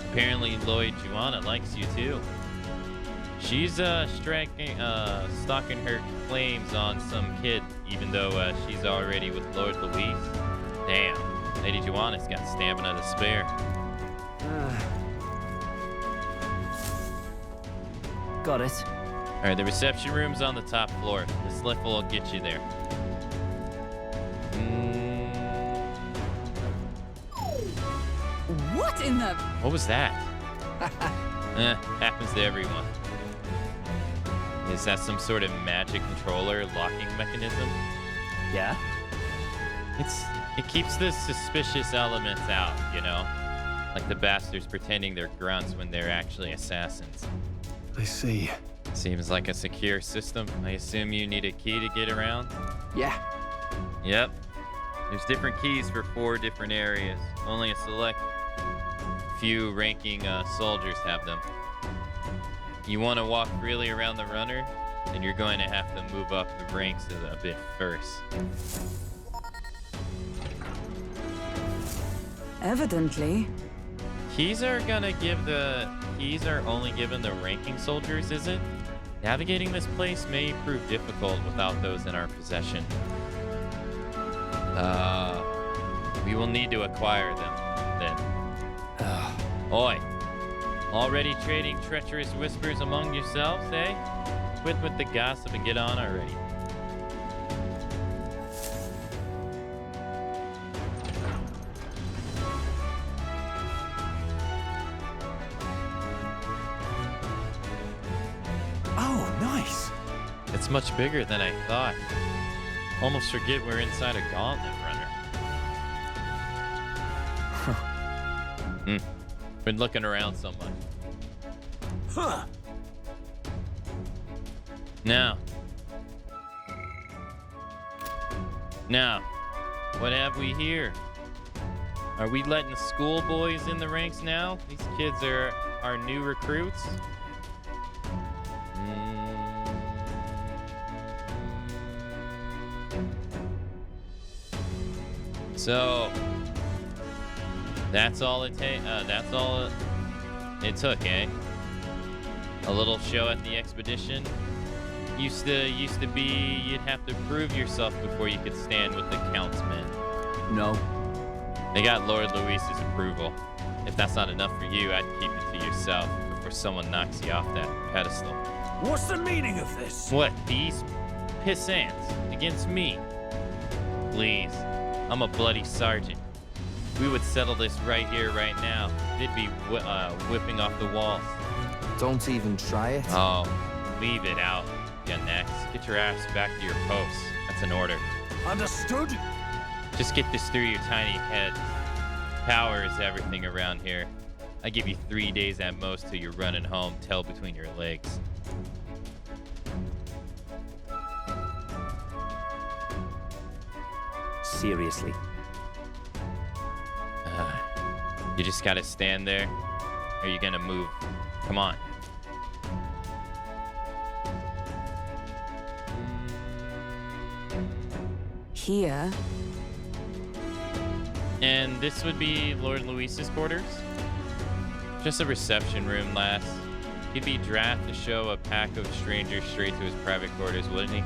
[SPEAKER 1] Apparently Lloyd Joanna likes you too. She's stalking her claims on some kid, even though she's already with Lord Luis. Damn, Lady Joanna's got stamina to spare.
[SPEAKER 12] Got it.
[SPEAKER 1] All right, the reception room's on the top floor. This lift will get you there.
[SPEAKER 7] What in the...
[SPEAKER 1] What was that? Happens to everyone. Is that some sort of magic controller locking mechanism?
[SPEAKER 12] Yeah.
[SPEAKER 1] It keeps the suspicious elements out, you know? Like the bastards pretending they're grunts when they're actually assassins.
[SPEAKER 6] I see.
[SPEAKER 1] Seems like a secure system. I assume you need a key to get around?
[SPEAKER 22] Yeah.
[SPEAKER 1] Yep. There's different keys for 4 different areas. Only a select few ranking soldiers have them. You want to walk freely around the runner, then you're going to have to move up the ranks a bit first.
[SPEAKER 7] Evidently.
[SPEAKER 1] Keys are only given the ranking soldiers, is it? Navigating this place may prove difficult without those in our possession. We will need to acquire them, then. Oi! Already trading treacherous whispers among yourselves, eh? Quit with the gossip and get on already.
[SPEAKER 18] Oh, nice.
[SPEAKER 1] It's much bigger than I thought. Almost forget we're inside a gauntlet runner. Been looking around so much.
[SPEAKER 13] Huh.
[SPEAKER 1] Now, what have we here? Are we letting schoolboys in the ranks now? These kids are our new recruits? So, that's all it took, eh? A little show at the expedition. Used to be you'd have to prove yourself before you could stand with the Count's men.
[SPEAKER 12] No.
[SPEAKER 1] They got Lord Luis's approval. If that's not enough for you, I'd keep it to yourself before someone knocks you off that pedestal.
[SPEAKER 2] What's the meaning of this?
[SPEAKER 1] What, these pissants against me? Please, I'm a bloody sergeant. We would settle this right here, right now. They'd be whipping off the walls.
[SPEAKER 22] Don't even try it.
[SPEAKER 1] Oh, leave it out, you next. Get your ass back to your posts. That's an order.
[SPEAKER 2] Understood?
[SPEAKER 1] Just get this through your tiny head. Power is everything around here. I give you 3 days at most till you're running home, tail between your legs.
[SPEAKER 20] Seriously.
[SPEAKER 1] You just gotta stand there, or you're gonna move. Come on.
[SPEAKER 7] Here.
[SPEAKER 1] And this would be Lord Luis's quarters. Just a reception room, lass. He'd be draft to show a pack of strangers straight to his private quarters, wouldn't he?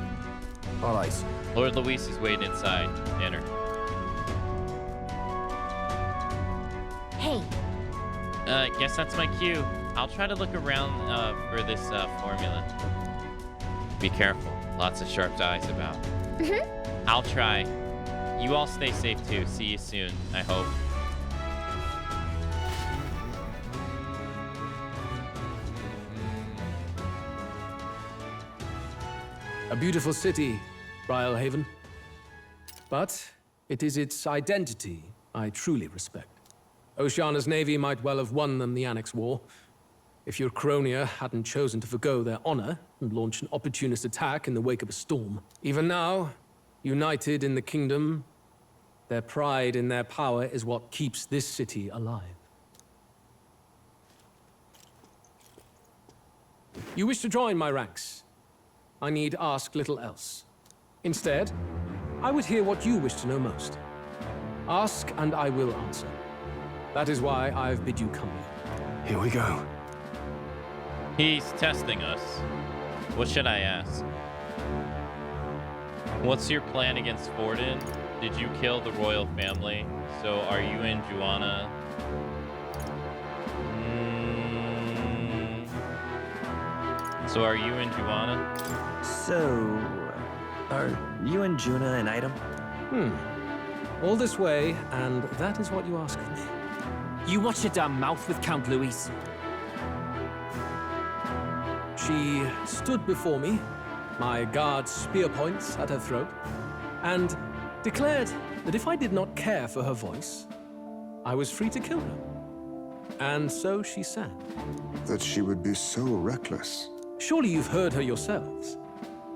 [SPEAKER 22] All right.
[SPEAKER 1] Lord Luis is waiting inside. Enter.
[SPEAKER 4] Hey.
[SPEAKER 1] Guess that's my cue. I'll try to look around for this formula. Be careful. Lots of sharp eyes about. I'll try. You all stay safe too. See you soon, I hope.
[SPEAKER 11] A beautiful city, Brialhaven. But it is its identity I truly respect. Oceana's navy might well have won them the Annex War. If your Cronia hadn't chosen to forgo their honor and launch an opportunist attack in the wake of a storm. Even now, united in the kingdom, their pride in their power is what keeps this city alive. You wish to join my ranks. I need ask little else. Instead, I would hear what you wish to know most. Ask and I will answer. That is why I've bid you come here.
[SPEAKER 6] Here we go.
[SPEAKER 1] He's testing us. What should I ask? What's your plan against Forden? Did you kill the royal family? So are you and Joanna? So are you and Joanna?
[SPEAKER 20] So, are you and Juna an item?
[SPEAKER 11] All this way, and that is what you ask of me.
[SPEAKER 12] You watch your damn mouth with Count Luis.
[SPEAKER 11] She stood before me, my guard spear points at her throat, and declared that if I did not care for her voice, I was free to kill her. And so she sang.
[SPEAKER 9] That she would be so reckless.
[SPEAKER 11] Surely you've heard her yourselves.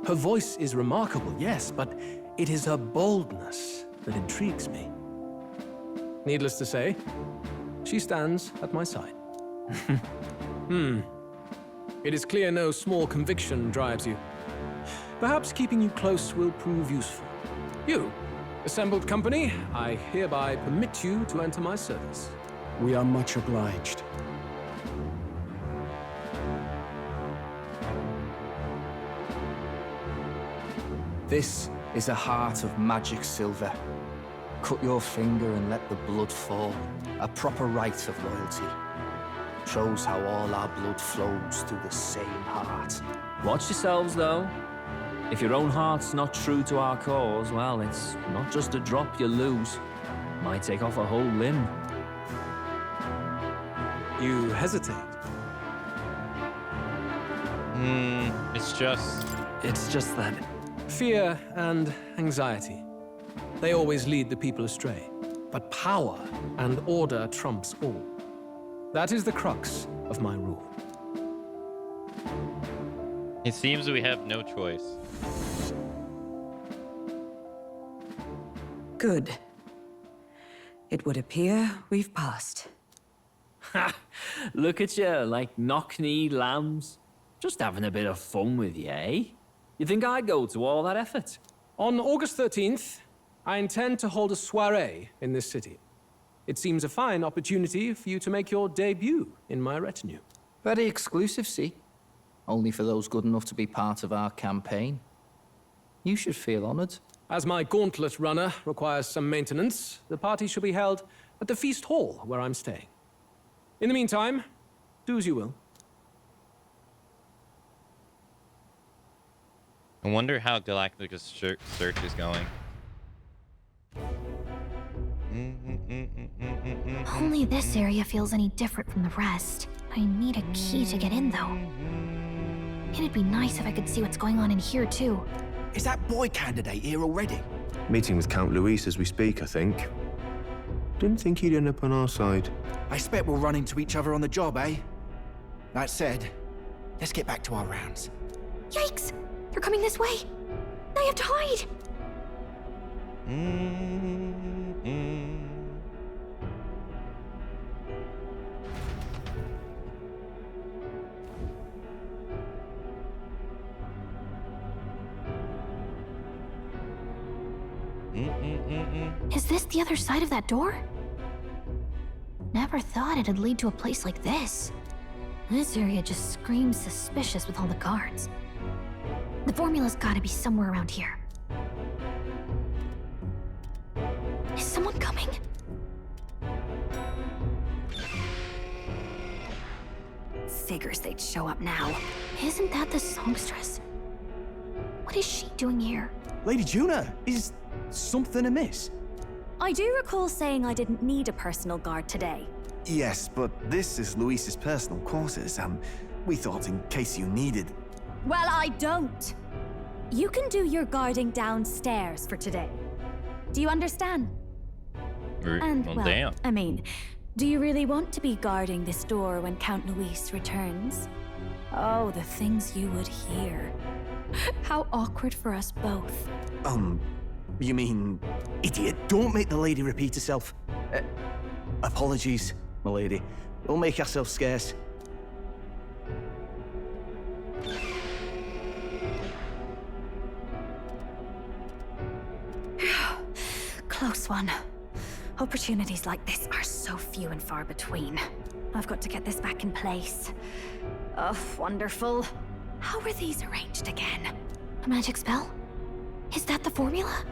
[SPEAKER 11] Her voice is remarkable, yes, but it is her boldness that intrigues me. Needless to say, she stands at my side. It is clear no small conviction drives you. Perhaps keeping you close will prove useful. You, assembled company, I hereby permit you to enter my service.
[SPEAKER 6] We are much obliged.
[SPEAKER 22] This is a heart of magic silver. Cut your finger and let the blood fall. A proper rite of loyalty. Shows how all our blood flows through the same heart.
[SPEAKER 12] Watch yourselves, though. If your own heart's not true to our cause, well, it's not just a drop you lose. Might take off a whole limb.
[SPEAKER 11] You hesitate.
[SPEAKER 20] It's just that...
[SPEAKER 11] Fear and anxiety. They always lead the people astray. But power and order trumps all. That is the crux of my rule.
[SPEAKER 1] It seems we have no choice.
[SPEAKER 7] Good. It would appear we've passed.
[SPEAKER 12] Ha! Look at you, like knock-kneed lambs. Just having a bit of fun with you, eh? You think I'd go to all that effort?
[SPEAKER 11] On August 13th, I intend to hold a soiree in this city. It seems a fine opportunity for you to make your debut in my retinue.
[SPEAKER 22] Very exclusive, see? only for those good enough to be part of our campaign. You should feel honored.
[SPEAKER 15] As my gauntlet runner requires some maintenance, the party shall be held at the feast hall where I'm staying. In the meantime, do as you will.
[SPEAKER 1] I wonder how Galactica's search is going.
[SPEAKER 8] Only this area feels any different from the rest. I need a key to get in, though. It'd be nice if I could see what's going on in here, too.
[SPEAKER 3] Is that boy candidate here already?
[SPEAKER 16] Meeting with Count Luis as we speak, I think. Didn't think he'd end up on our side.
[SPEAKER 3] I expect we'll run into each other on the job, eh? That said, let's get back to our rounds.
[SPEAKER 8] Yikes! They're coming this way! I have to hide! Is this the other side of that door? Never thought it'd lead to a place like this. This area just screams suspicious with all the guards. The formula's gotta be somewhere around here. Is someone coming? Figures they'd show up now. Isn't that the songstress? What is she doing here?
[SPEAKER 3] Lady Juna, is something amiss?
[SPEAKER 8] I do recall saying I didn't need a personal guard today.
[SPEAKER 3] Yes, but this is Luis's personal quarters, and we thought in case you needed...
[SPEAKER 8] Well, I don't. You can do your guarding downstairs for today. Do you understand? And, well,
[SPEAKER 1] damn.
[SPEAKER 8] I mean, do you really want to be guarding this door when Count Luis returns? Oh, the things you would hear. How awkward for us both.
[SPEAKER 3] You mean... Idiot, don't make the lady repeat herself. Apologies, my lady. We'll make ourselves scarce.
[SPEAKER 8] Close one. Opportunities like this are so few and far between. I've got to get this back in place. Oh, wonderful. How were these arranged again? A magic spell? Is that the formula?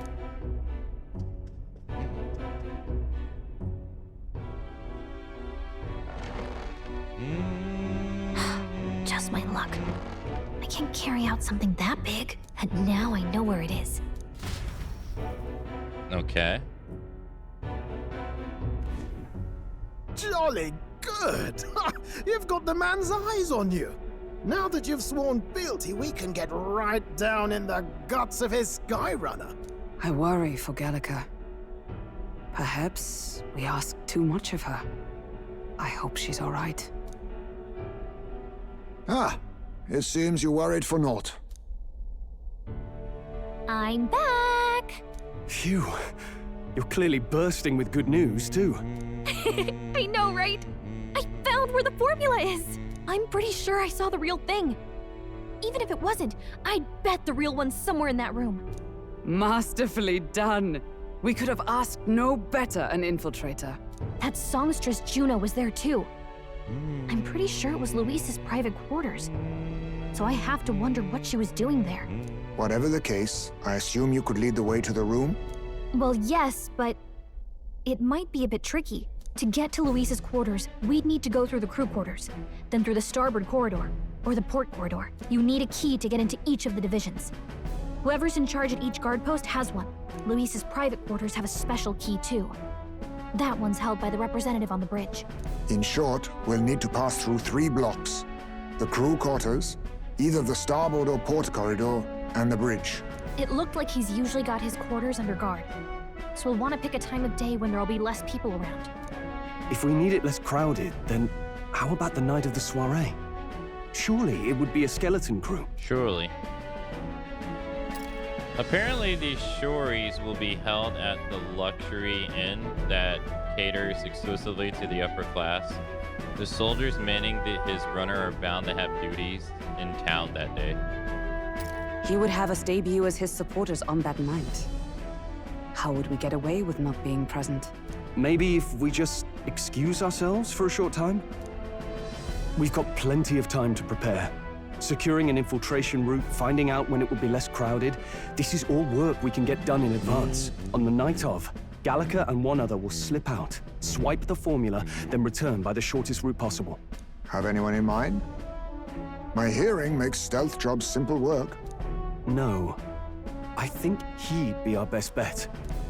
[SPEAKER 8] Just my luck. I can't carry out something that big, and now I know where it is.
[SPEAKER 1] Okay.
[SPEAKER 19] Jolly good! You've got the man's eyes on you. Now that you've sworn fealty, we can get right down in the guts of his Skyrunner.
[SPEAKER 7] I worry for Gallica. Perhaps we ask too much of her. I hope she's all right.
[SPEAKER 9] Ah, it seems you worried for naught.
[SPEAKER 8] I'm back!
[SPEAKER 6] Phew. You're clearly bursting with good news, too.
[SPEAKER 8] I know, right? I found where the formula is! I'm pretty sure I saw the real thing. Even if it wasn't, I'd bet the real one's somewhere in that room.
[SPEAKER 7] Masterfully done. We could have asked no better an infiltrator.
[SPEAKER 8] That songstress Juno was there too. I'm pretty sure it was Luis's private quarters. So I have to wonder what she was doing there.
[SPEAKER 9] Whatever the case, I assume you could lead the way to the room?
[SPEAKER 8] Well, yes, but it might be a bit tricky. To get to Luis's quarters, we'd need to go through the crew quarters, then through the starboard corridor, or the port corridor. You need a key to get into each of the divisions. Whoever's in charge at each guard post has one. Luis's private quarters have a special key too. That one's held by the representative on the bridge.
[SPEAKER 9] In short, we'll need to pass through 3 blocks. The crew quarters, either the starboard or port corridor, and the bridge.
[SPEAKER 8] It looked like he's usually got his quarters under guard. So we'll want to pick a time of day when there'll be less people around.
[SPEAKER 6] If we need it less crowded, then how about the night of the soiree? Surely it would be a skeleton crew.
[SPEAKER 1] Surely. Apparently these shories will be held at the luxury inn that caters exclusively to the upper class. The soldiers manning his runner are bound to have duties in town that day.
[SPEAKER 7] He would have us debut as his supporters on that night. How would we get away with not being present?
[SPEAKER 6] Maybe if we just excuse ourselves for a short time? We've got plenty of time to prepare. Securing an infiltration route, finding out when it will be less crowded. This is all work we can get done in advance. On the night of, Gallica and one other will slip out, swipe the formula, then return by the shortest route possible.
[SPEAKER 9] Have anyone in mind? My hearing makes stealth jobs simple work.
[SPEAKER 6] No. I think he'd be our best bet.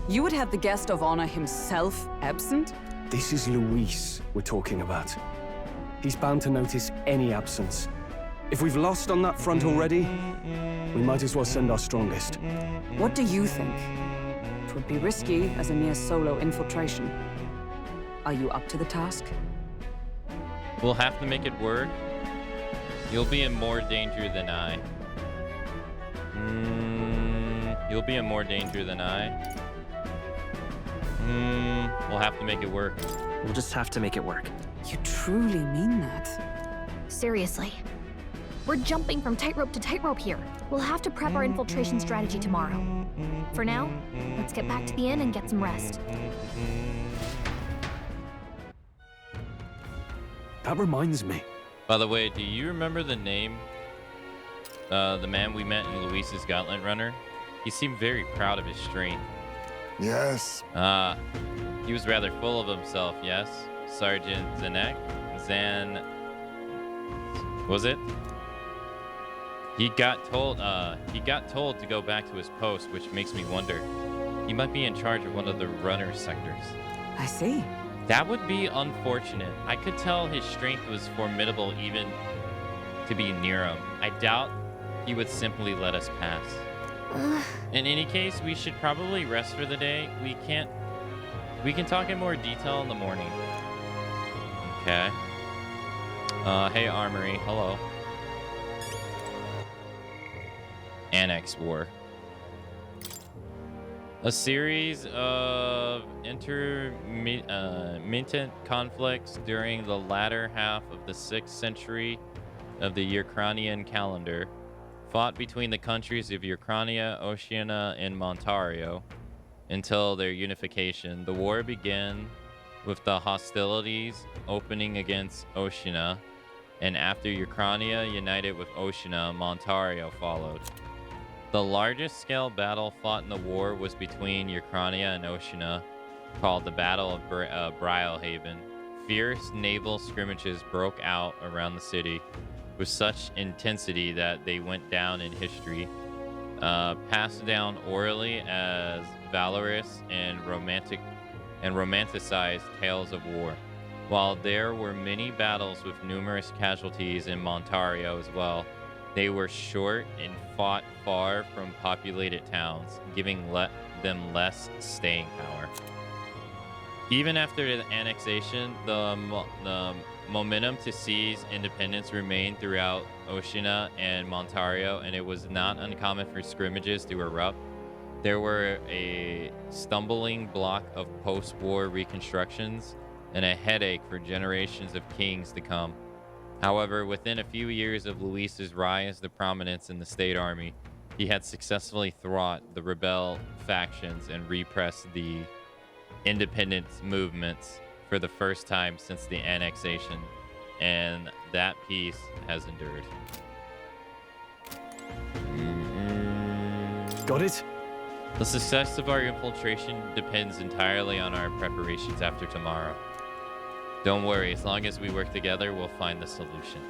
[SPEAKER 7] You would have the guest of honor himself absent?
[SPEAKER 6] This is Luis we're talking about. He's bound to notice any absence. If we've lost on that front already, we might as well send our strongest.
[SPEAKER 7] What do you think? It would be risky as a mere solo infiltration. Are you up to the task?
[SPEAKER 1] We'll have to make it work. You'll be in more danger than I. You'll be in more danger than I. We'll have to make it work.
[SPEAKER 20] We'll just have to make it work.
[SPEAKER 7] You truly mean that?
[SPEAKER 17] Seriously. We're jumping from tightrope to tightrope here. We'll have to prep our infiltration strategy tomorrow. For now, let's get back to the inn and get some rest.
[SPEAKER 6] That reminds me.
[SPEAKER 1] By the way, do you remember the name? The man we met in Luis's Gauntlet Runner? He seemed very proud of his strength.
[SPEAKER 9] Yes.
[SPEAKER 1] He was rather full of himself, yes? Sergeant was it? He got told to go back to his post, which makes me wonder. He might be in charge of one of the runner sectors.
[SPEAKER 7] I see.
[SPEAKER 1] That would be unfortunate. I could tell his strength was formidable even to be near him. I doubt he would simply let us pass. In any case, we should probably rest for the day. We can talk in more detail in the morning. Okay. Hey, Armory. Hello. Annex War. A series of intermittent conflicts during the latter half of the 6th century of the Ukrainian calendar fought between the countries of Ukraine, Oceania, and Montario until their unification. The war began with the hostilities opening against Oceania, and after Ukraine united with Oceania, Montario followed. The largest scale battle fought in the war was between Ukraine and Oceania, called the Battle of Brylehaven. Fierce naval scrimmages broke out around the city with such intensity that they went down in history, passed down orally as valorous and romanticized tales of war. While there were many battles with numerous casualties in Montario as well, they were short and fought far from populated towns, giving them less staying power. Even after the annexation, the momentum to seize independence remained throughout Oceania and Montario, and it was not uncommon for scrimmages to erupt. There were a stumbling block of post-war reconstructions and a headache for generations of kings to come. However, within a few years of Luis's rise to prominence in the state army, he had successfully thwart the rebel factions and repressed the independence movements for the first time since the annexation, and that peace has endured.
[SPEAKER 6] Got it?
[SPEAKER 1] The success of our infiltration depends entirely on our preparations after tomorrow. Don't worry, as long as we work together, we'll find the solution.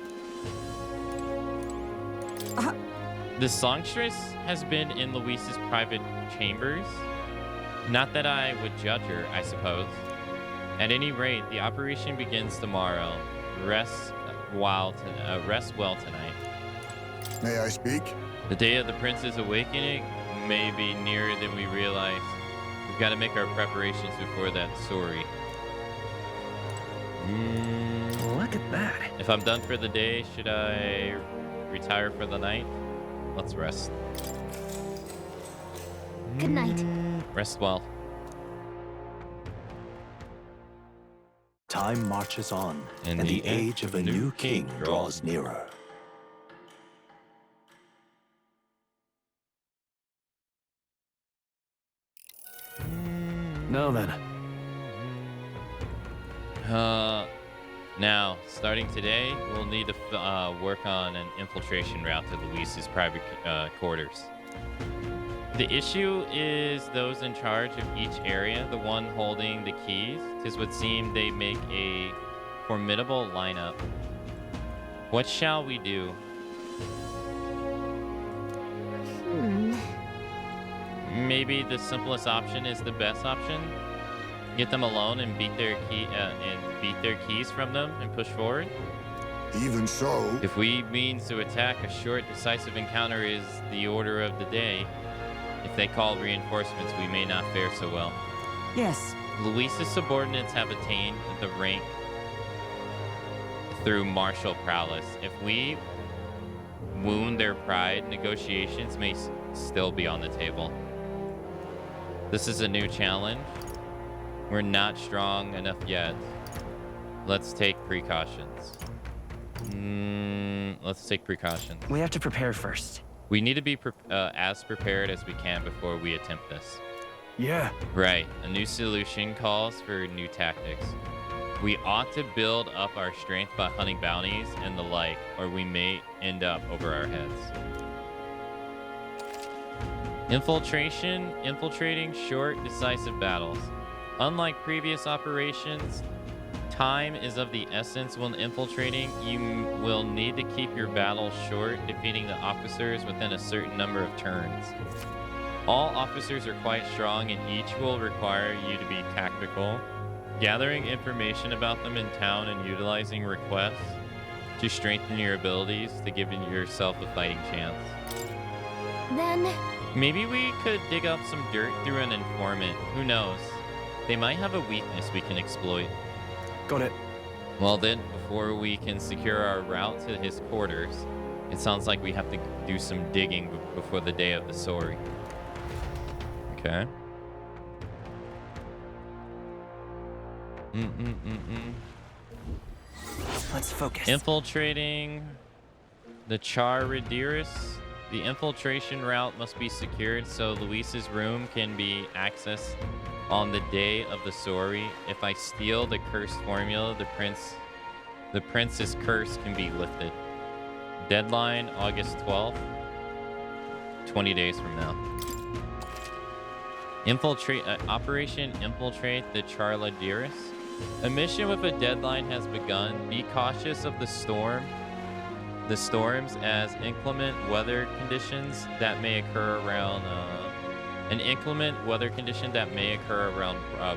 [SPEAKER 1] The songstress has been in Luis's private chambers. Not that I would judge her, I suppose. At any rate, the operation begins tomorrow. Rest well tonight.
[SPEAKER 9] May I speak?
[SPEAKER 1] The day of the prince's awakening may be nearer than we realize. We've got to make our preparations before that story.
[SPEAKER 20] Look at that.
[SPEAKER 1] If I'm done for the day, should I retire for the night? Let's rest.
[SPEAKER 17] Good night.
[SPEAKER 1] Rest well.
[SPEAKER 21] Time marches on, and the age of a new king draws nearer.
[SPEAKER 6] Now then.
[SPEAKER 1] Now, starting today, we'll need to work on an infiltration route to Luis's private quarters. The issue is those in charge of each area, the one holding the keys. 'Tis would seem they make a formidable lineup. What shall we do? Maybe the simplest option is the best option. Get them alone and beat their keys from them and push forward.
[SPEAKER 9] Even so,
[SPEAKER 1] if we mean to attack, a short, decisive encounter is the order of the day. If they call reinforcements, we may not fare so well.
[SPEAKER 7] Yes.
[SPEAKER 1] Luis's subordinates have attained the rank through martial prowess. If we wound their pride, negotiations may still be on the table. This is a new challenge. We're not strong enough yet. Let's take precautions. Let's take precautions.
[SPEAKER 20] We have to prepare first.
[SPEAKER 1] We need to be as prepared as we can before we attempt this.
[SPEAKER 6] Yeah.
[SPEAKER 1] Right. A new solution calls for new tactics. We ought to build up our strength by hunting bounties and the like, or we may end up over our heads. Infiltrating short, decisive battles. Unlike previous operations, time is of the essence when infiltrating. You will need to keep your battles short, defeating the officers within a certain number of turns. All officers are quite strong and each will require you to be tactical, gathering information about them in town and utilizing requests to strengthen your abilities to give yourself a fighting chance.
[SPEAKER 17] Then
[SPEAKER 1] maybe we could dig up some dirt through an informant. Who knows? They might have a weakness we can exploit.
[SPEAKER 6] Got it.
[SPEAKER 1] Well then, before we can secure our route to his quarters, it sounds like we have to do some digging before the day of the sorry. Okay.
[SPEAKER 20] Let's focus.
[SPEAKER 1] Infiltrating the Charadiris. The infiltration route must be secured so Luis's room can be accessed on the day of the sorry. If I steal the cursed formula, the prince's curse can be lifted. Deadline August 12th, 20 days from now. Operation Infiltrate the Charladiris. A mission with a deadline has begun. Be cautious of the storms as inclement weather conditions that may occur around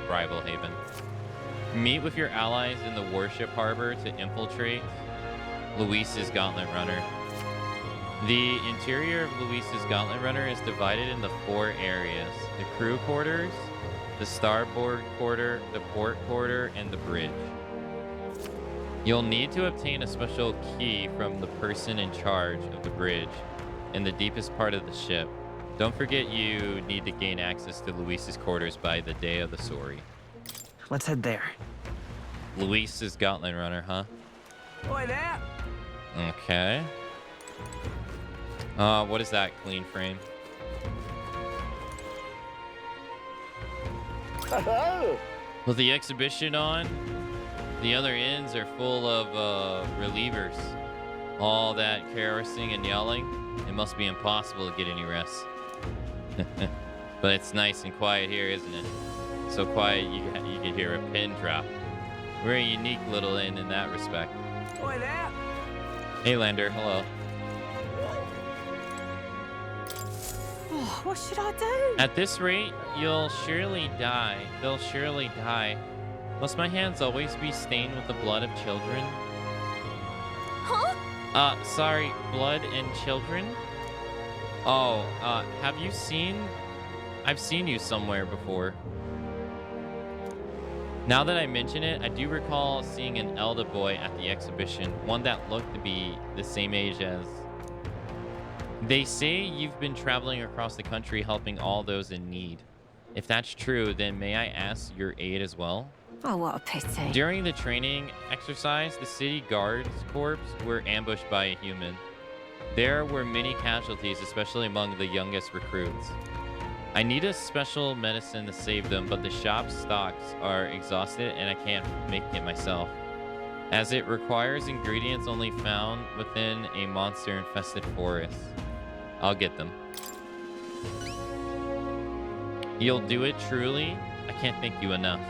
[SPEAKER 1] Bridal Haven. Meet with your allies in the Warship Harbor to infiltrate Luis's Gauntlet Runner. The interior of Luis's Gauntlet Runner is divided into 4 areas: the crew quarters, the starboard quarter, the port quarter, and the bridge. You'll need to obtain a special key from the person in charge of the bridge in the deepest part of the ship. Don't forget you need to gain access to Luis's quarters by the day of the sorry.
[SPEAKER 20] Let's head there.
[SPEAKER 1] Luis's Gauntlet Runner, huh?
[SPEAKER 15] Oi there!
[SPEAKER 1] Okay. What is that, clean frame? With the exhibition on, the other inns are full of relievers. All that caressing and yelling, it must be impossible to get any rest. But it's nice and quiet here, isn't it? So quiet you can hear a pin drop. We're a unique little inn in that respect.
[SPEAKER 15] Oi there!
[SPEAKER 1] Hey Lander, hello.
[SPEAKER 7] Oh, what should I do?
[SPEAKER 1] At this rate, you'll surely die. They'll surely die. Must my hands always be stained with the blood of children?
[SPEAKER 17] Huh?
[SPEAKER 1] Sorry, blood and children? Oh, have you seen... I've seen you somewhere before. Now that I mention it, I do recall seeing an elder boy at the exhibition, one that looked to be the same age as... They say you've been traveling across the country helping all those in need. If that's true, then may I ask your aid as well?
[SPEAKER 7] Oh, what a pity.
[SPEAKER 1] During the training exercise, the city guards corps were ambushed by a human. There were many casualties, especially among the youngest recruits. I need a special medicine to save them, but the shop stocks are exhausted and I can't make it myself. as it requires ingredients only found within a monster-infested forest. I'll get them. You'll do it truly? I can't thank you enough.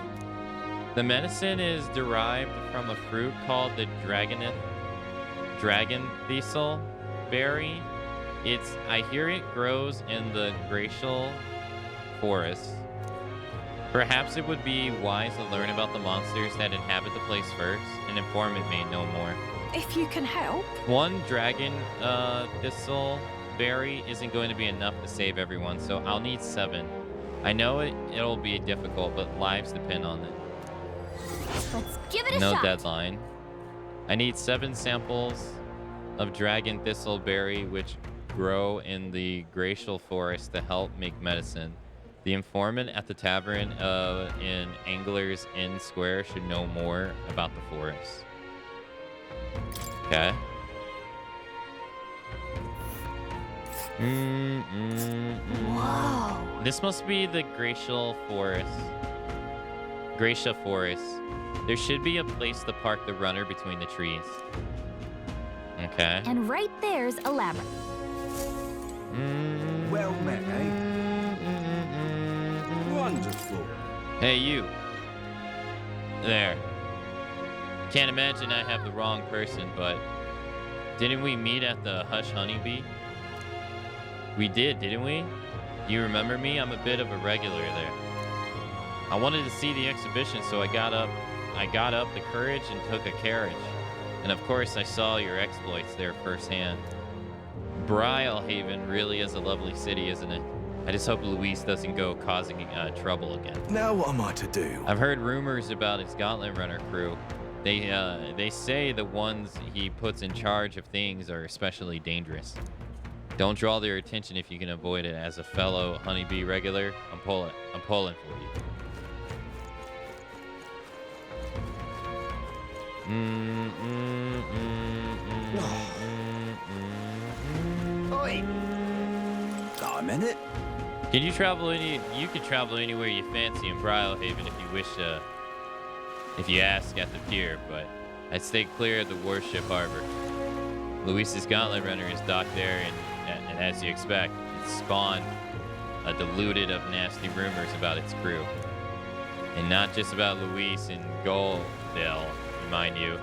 [SPEAKER 1] The medicine is derived from a fruit called the dragon thistle berry. I hear it grows in the glacial forest. Perhaps it would be wise to learn about the monsters that inhabit the place first. An informant may know more.
[SPEAKER 7] If you can help.
[SPEAKER 1] One dragon thistle berry isn't going to be enough to save everyone, so I'll need 7. I know it'll be difficult, but lives depend on it.
[SPEAKER 17] Let's give it a
[SPEAKER 1] No
[SPEAKER 17] shot.
[SPEAKER 1] deadline. I need 7 samples of dragon thistle berry, which grow in the glacial forest to help make medicine. The informant at the tavern in Angler's Inn Square should know more about the forest. Okay.
[SPEAKER 17] Whoa.
[SPEAKER 1] This must be the glacial forest. Glacia forest. There should be a place to park the runner between the trees. Okay.
[SPEAKER 17] And right there's a labyrinth.
[SPEAKER 10] Well met, eh? Wonderful.
[SPEAKER 1] Hey, you. There. Can't imagine I have the wrong person, but didn't we meet at the Hush Honeybee? We did, didn't we? You remember me? I'm a bit of a regular there. I wanted to see the exhibition, so I got up the courage and took a carriage. And of course, I saw your exploits there firsthand. Brilehaven really is a lovely city, isn't it? I just hope Luis doesn't go causing trouble again.
[SPEAKER 5] Now what am I to do?
[SPEAKER 1] I've heard rumors about his Gauntlet Runner crew. They say the ones he puts in charge of things are especially dangerous. Don't draw their attention if you can avoid it. As a fellow Honeybee regular, I'm pulling for you.
[SPEAKER 5] Oi! Got a minute?
[SPEAKER 1] Can you travel you can travel anywhere you fancy in Brilehaven if you wish if you ask at the pier, but I'd stay clear of the warship harbor. Luis's Gauntlet Runner is docked there, and as you expect, it's spawned a diluted of nasty rumors about its crew. And not just about Luis and Goldale, mind you.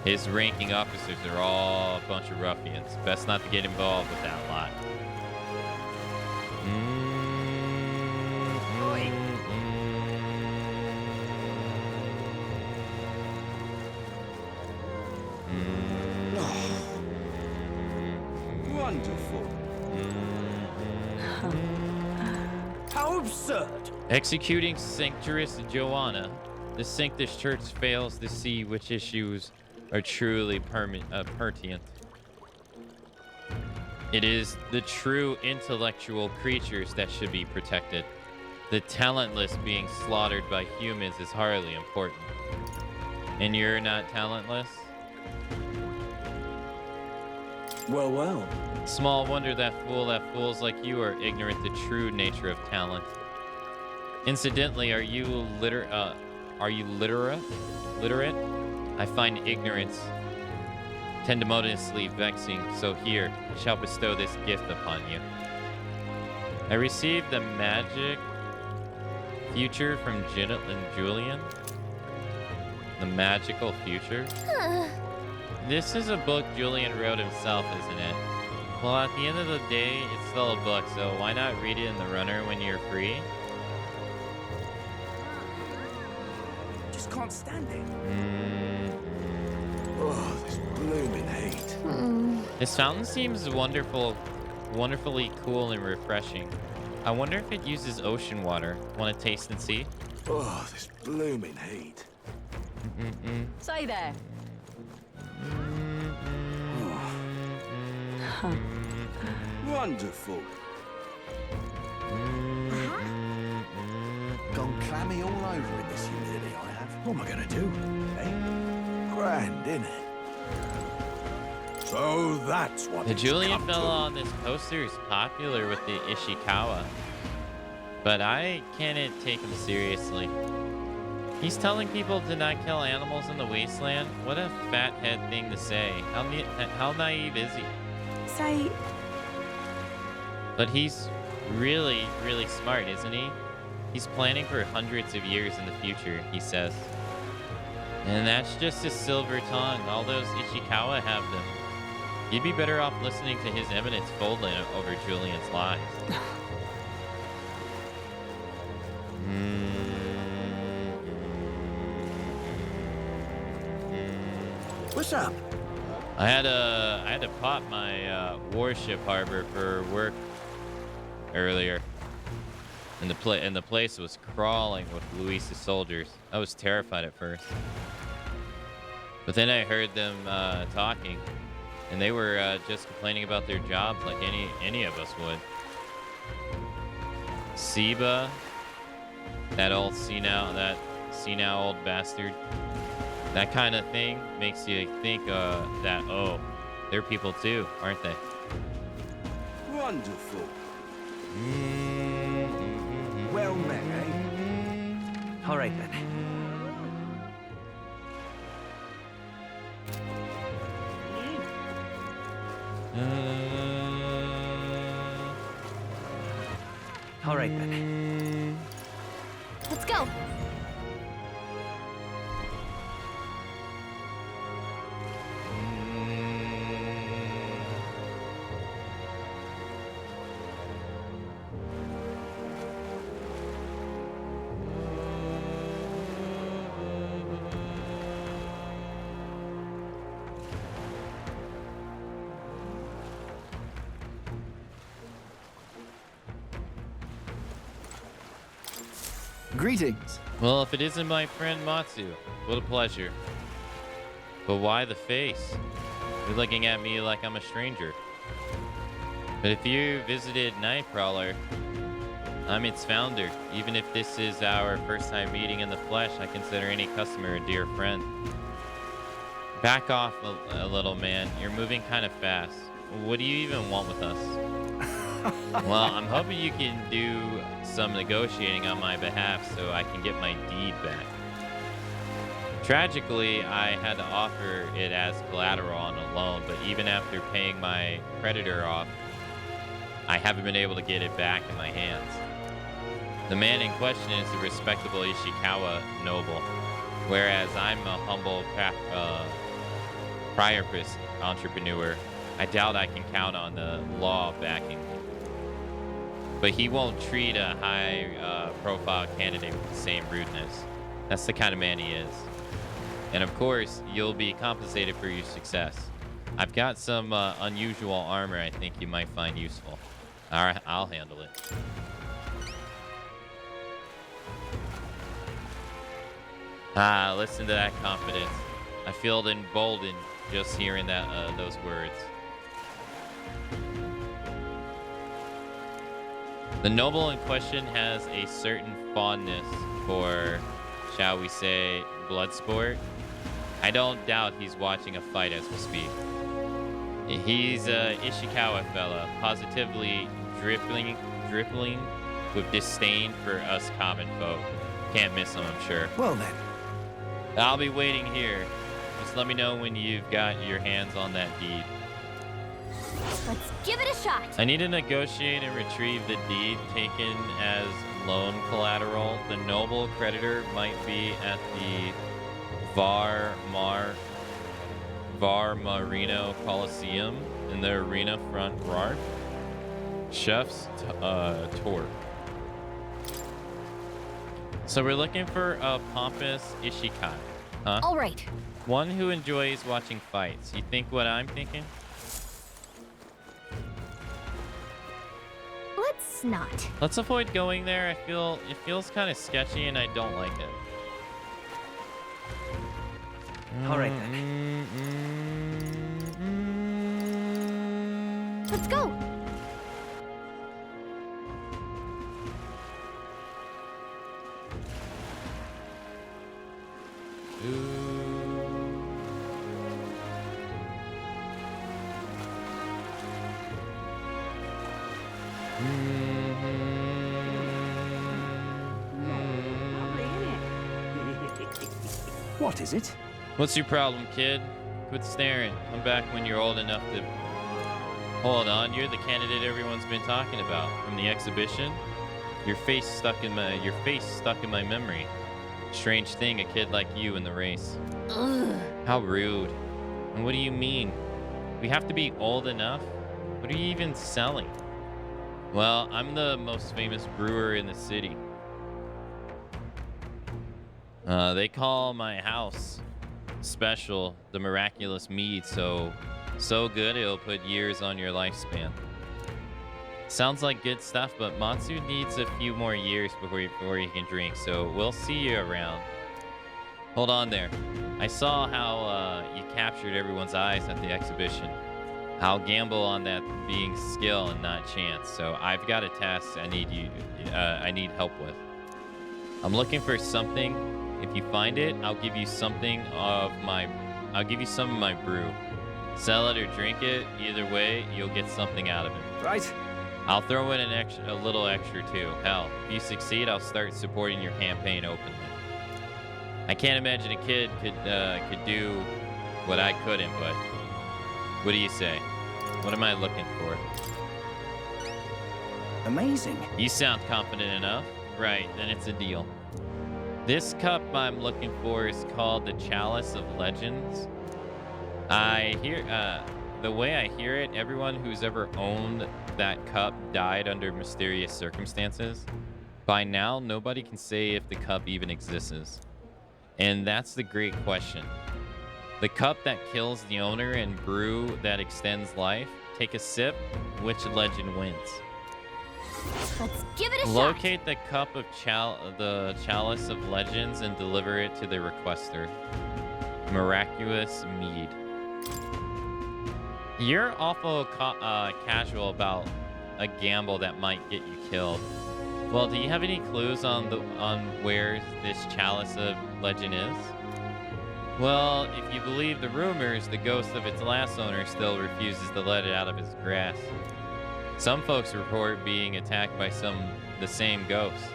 [SPEAKER 1] His ranking officers are all a bunch of ruffians. Best not to get involved with that lot.
[SPEAKER 10] Wonderful. How absurd.
[SPEAKER 1] Executing Sanctuaress Joanna, the Sanctus Church fails to see which issues are truly pertinent. It is the true intellectual creatures that should be protected. The talentless being slaughtered by humans is hardly important. And you're not talentless?
[SPEAKER 5] Well, well.
[SPEAKER 1] Small wonder that fools like you are ignorant the true nature of talent. Incidentally, are you literate? I find ignorance tendemously vexing, so here, I shall bestow this gift upon you. I received the magic future from Jill and Julian. The magical future? This is a book Julian wrote himself, isn't it? Well, at the end of the day, it's still a book, so why not read it in the runner when you're free?
[SPEAKER 5] Just can't stand it. Oh, this blooming heat.
[SPEAKER 1] This fountain seems wonderfully cool and refreshing. I wonder if it uses ocean water. Want to taste and see?
[SPEAKER 5] Oh, this blooming heat.
[SPEAKER 7] Say there.
[SPEAKER 10] Wonderful.
[SPEAKER 5] Gone clammy all over in this humidity I have. What am I gonna do? Eh? Grand, innit? So that's what
[SPEAKER 1] The
[SPEAKER 5] it's
[SPEAKER 1] Julian
[SPEAKER 5] come
[SPEAKER 1] fella
[SPEAKER 5] to.
[SPEAKER 1] on this poster is popular with the Ishikawa, but I can't take him seriously. He's telling people to not kill animals in the wasteland? What a fathead thing to say. How naive is he?
[SPEAKER 7] Say...
[SPEAKER 1] But he's really, really smart, isn't he? He's planning for hundreds of years in the future, he says. And that's just a silver tongue. All those Ishikawa have them. You'd be better off listening to His Eminence Foldlin over Julian's lies.
[SPEAKER 5] What's up?
[SPEAKER 1] I had to pop my warship harbor for work earlier, and the place was crawling with Luis's soldiers. I was terrified at first, but then I heard them talking, and they were just complaining about their jobs like any of us would. Siba, that senile old bastard. That kind of thing makes you think that, oh, they're people too, aren't they?
[SPEAKER 10] Wonderful.
[SPEAKER 5] Well met, eh?
[SPEAKER 20] All right, then. All right, then.
[SPEAKER 17] Let's go.
[SPEAKER 3] Greetings.
[SPEAKER 1] Well, if it isn't my friend Matsu, what a pleasure. But why the face? You're looking at me like I'm a stranger. But if you visited Nightcrawler, I'm its founder. Even if this is our first time meeting in the flesh, I consider any customer a dear friend. Back off a little, man. You're moving kind of fast. What do you even want with us? Well, I'm hoping you can do some negotiating on my behalf so I can get my deed back. Tragically, I had to offer it as collateral on a loan, but even after paying my creditor off, I haven't been able to get it back in my hands. The man in question is a respectable Ishikawa noble, whereas I'm a humble prioress entrepreneur. I doubt I can count on the law backing me. But he won't treat a high-profile candidate with the same rudeness. That's the kind of man he is. And of course, you'll be compensated for your success. I've got some unusual armor I think you might find useful. All right, I'll handle it. Ah, listen to that confidence. I feel emboldened just hearing that those words. The noble in question has a certain fondness for, shall we say, blood sport. I don't doubt he's watching a fight as we speak. He's a Ishikawa fella, positively dripping with disdain for us common folk. Can't miss him, I'm sure.
[SPEAKER 5] Well then.
[SPEAKER 1] I'll be waiting here. Just let me know when you've got your hands on that deed.
[SPEAKER 17] Let's give it a shot.
[SPEAKER 1] I need to negotiate and retrieve the deed taken as loan collateral. The noble creditor might be at the Var Marino Coliseum in the arena front yard. Chef's tour. So we're looking for a pompous Ishikai, huh?
[SPEAKER 17] All right.
[SPEAKER 1] One who enjoys watching fights. You think what I'm thinking?
[SPEAKER 17] Let's not.
[SPEAKER 1] Let's avoid going there. I feel it feels kind of sketchy and I don't like it.
[SPEAKER 20] All right then.
[SPEAKER 17] Let's go.
[SPEAKER 3] What is it?
[SPEAKER 1] What's your problem, kid? Quit staring. Come back when you're old enough to... Hold on, you're the candidate everyone's been talking about from the exhibition. Your face stuck in my memory. Strange thing, a kid like you in the race.
[SPEAKER 4] Ugh.
[SPEAKER 1] How rude. And what do you mean? We have to be old enough? What are you even selling? Well, I'm the most famous brewer in the city. They call my house special, the miraculous mead, so good it'll put years on your lifespan. Sounds like good stuff, but Matsu needs a few more years before he can drink, so we'll see you around. Hold on there. I saw how you captured everyone's eyes at the exhibition. I'll gamble on that being skill and not chance, so I've got a task I need help with. I'm looking for something. If you find it, I'll give you some of my brew. Sell it or drink it, either way, you'll get something out of it.
[SPEAKER 3] Right.
[SPEAKER 1] I'll throw in a little extra too. Hell, if you succeed, I'll start supporting your campaign openly. I can't imagine a kid could do what I couldn't, but what do you say? What am I looking for?
[SPEAKER 3] Amazing.
[SPEAKER 1] You sound confident enough. Right, then it's a deal. This cup I'm looking for is called the Chalice of Legends. I hear, the way I hear it, everyone who's ever owned that cup died under mysterious circumstances. By now, nobody can say if the cup even exists. And that's the great question. The cup that kills the owner and brew that extends life, take a sip, which legend wins?
[SPEAKER 4] Let's give it a
[SPEAKER 1] Locate the cup of the Chalice of Legends and deliver it to the requester. Miraculous mead. You're awful casual about a gamble that might get you killed. Well, do you have any clues on where this Chalice of Legend is? Well, if you believe the rumors, the ghost of its last owner still refuses to let it out of his grasp. Some folks report being attacked by the same ghosts.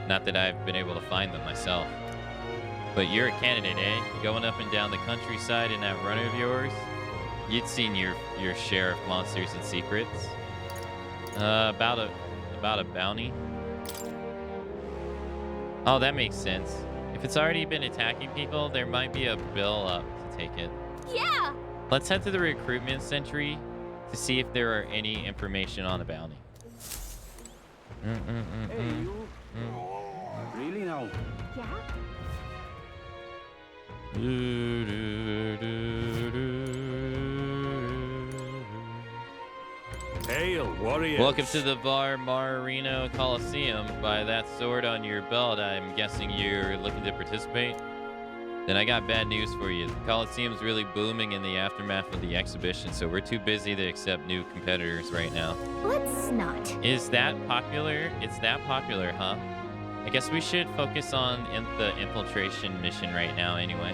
[SPEAKER 1] Not that I've been able to find them myself. But you're a candidate, eh? Going up and down the countryside in that runner of yours? You'd seen your share of monsters and secrets. About a bounty. Oh, that makes sense. If it's already been attacking people, there might be a bill up to take it.
[SPEAKER 4] Yeah!
[SPEAKER 1] Let's head to the recruitment century to see if there are any information on the bounty.
[SPEAKER 5] Hey, you. Really now?
[SPEAKER 4] Yeah?
[SPEAKER 2] Hail, warriors.
[SPEAKER 1] Welcome to the Var Marino Coliseum. By that sword on your belt, I'm guessing you're looking to participate? Then I got bad news for you. The Coliseum's really booming in the aftermath of the exhibition, so we're too busy to accept new competitors right now.
[SPEAKER 4] Let's not.
[SPEAKER 1] Is that popular? It's that popular, huh? I guess we should focus on the infiltration mission right now anyway.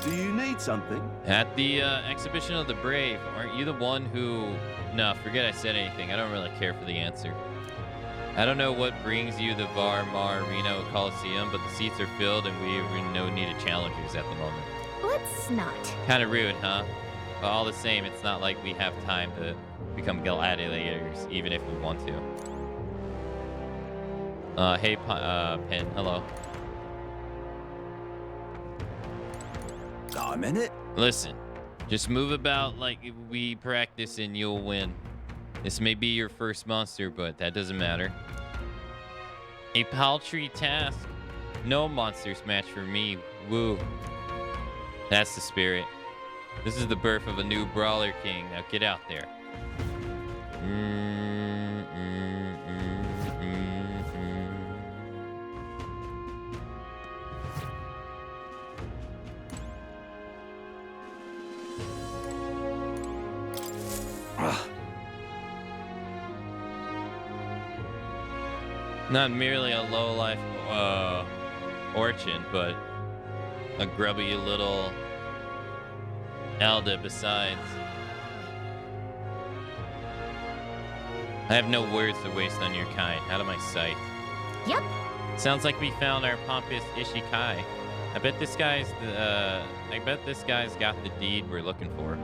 [SPEAKER 10] Do you need something?
[SPEAKER 1] At the Exhibition of the Brave, aren't you the one who... No, forget I said anything. I don't really care for the answer. I don't know what brings you the Var Marino Coliseum, but the seats are filled and we have no needed challengers at the moment.
[SPEAKER 4] Let's not.
[SPEAKER 1] Kind of rude, huh? But all the same, it's not like we have time to become gladiators, even if we want to. Hey, Pen, hello.
[SPEAKER 5] Got a minute?
[SPEAKER 1] Listen, just move about like we practice and you'll win. This may be your first monster, but that doesn't matter. A paltry task. No monsters match for me. Woo. That's the spirit. This is the birth of a new brawler king. Now get out there. Not merely a low-life urchin, but a grubby little Elda besides. I have no words to waste on your kind. Out of my sight.
[SPEAKER 4] Yep.
[SPEAKER 1] Sounds like we found our pompous Ishikai. I bet this guy's got the deed we're looking for.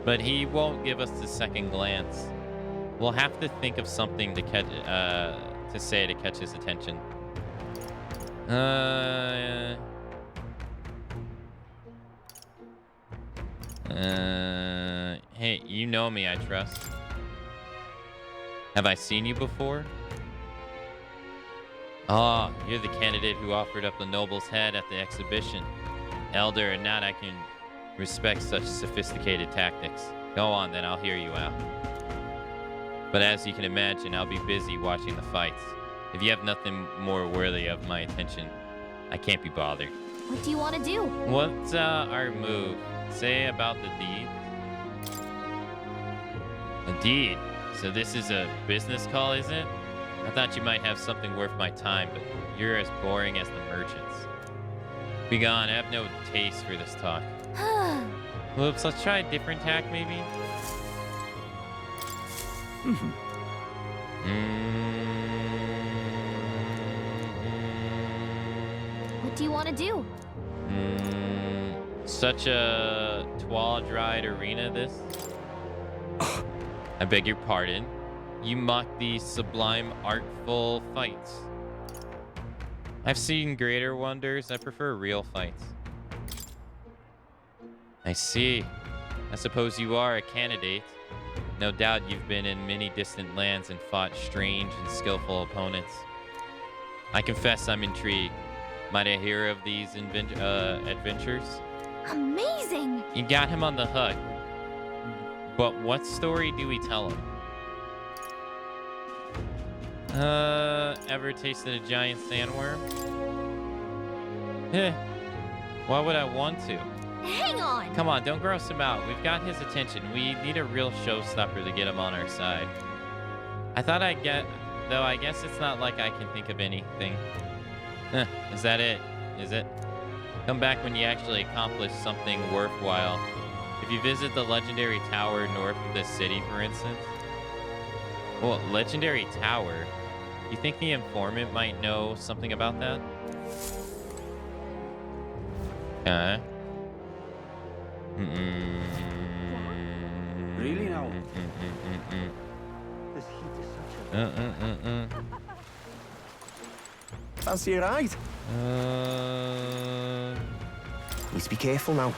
[SPEAKER 1] But he won't give us the second glance. We'll have to think of something to catch to say to catch his attention. Hey, you know me, I trust. Have I seen you before? Ah, you're the candidate who offered up the noble's head at the exhibition. Elder or not, I can respect such sophisticated tactics. Go on, then I'll hear you out. But as you can imagine, I'll be busy watching the fights. If you have nothing more worthy of my attention, I can't be bothered.
[SPEAKER 17] What do you want to do?
[SPEAKER 1] What's our move? Say about the deed? A deed? So this is a business call, is it? I thought you might have something worth my time, but you're as boring as the merchants. Be gone, I have no taste for this talk. Whoops, let's try a different tack, maybe?
[SPEAKER 17] What do you want to do?
[SPEAKER 1] Such a twa-dried arena, this? I beg your pardon. You mock these sublime, artful fights. I've seen greater wonders. I prefer real fights. I see. I suppose you are a candidate. No doubt you've been in many distant lands and fought strange and skillful opponents. I confess I'm intrigued. Might I hear of these adventures?
[SPEAKER 17] Amazing!
[SPEAKER 1] You got him on the hook. But what story do we tell him? Ever tasted a giant sandworm? Why would I want to?
[SPEAKER 17] Hang on!
[SPEAKER 1] Come on, don't gross him out. We've got his attention. We need a real showstopper to get him on our side. I guess it's not like I can think of anything. Is that it? Is it? Come back when you actually accomplish something worthwhile. If you visit the legendary tower north of this city, for instance. Well, legendary tower? You think the informant might know something about that?
[SPEAKER 5] Really now?
[SPEAKER 20] Fancy a ride? Please be careful now.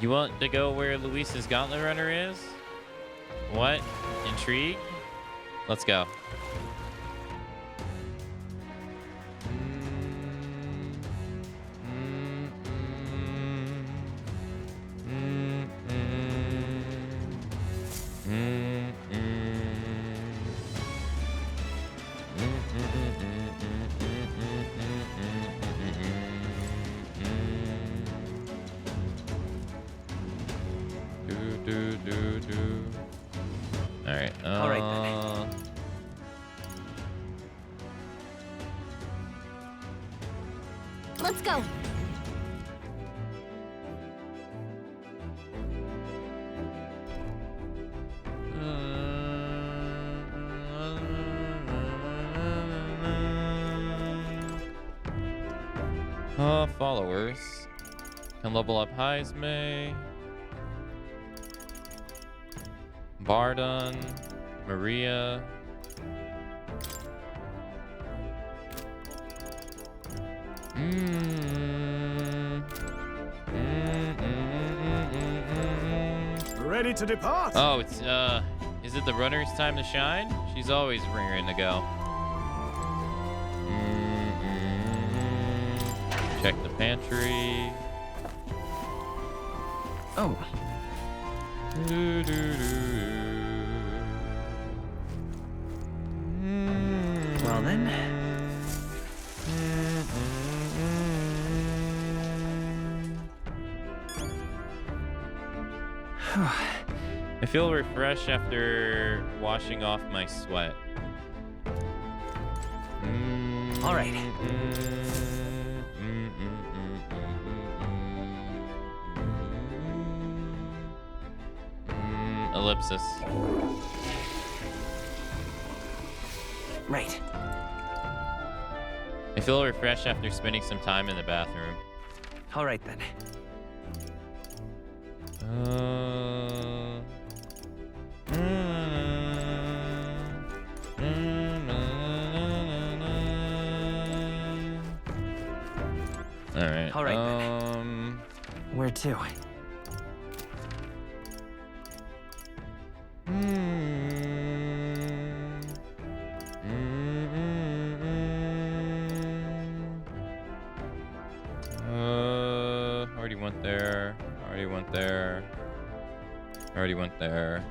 [SPEAKER 1] You want to go where Luis's Gauntlet Runner is? What? Intrigue? Let's go. All right.
[SPEAKER 17] Let's go.
[SPEAKER 1] Followers can level up Heisme, Bardon, Maria.
[SPEAKER 2] Ready to depart?
[SPEAKER 1] Oh, it's is it the runner's time to shine? She's always raring to go. Check the pantry.
[SPEAKER 6] Oh.
[SPEAKER 20] Well then.
[SPEAKER 1] I feel refreshed after washing off my sweat.
[SPEAKER 20] All right.
[SPEAKER 1] Ellipsis.
[SPEAKER 20] Right.
[SPEAKER 1] feel refreshed after spending some time in the bathroom.
[SPEAKER 20] All right then.
[SPEAKER 1] All right.
[SPEAKER 20] Where to?
[SPEAKER 1] Already went there. Already went there. Already went there.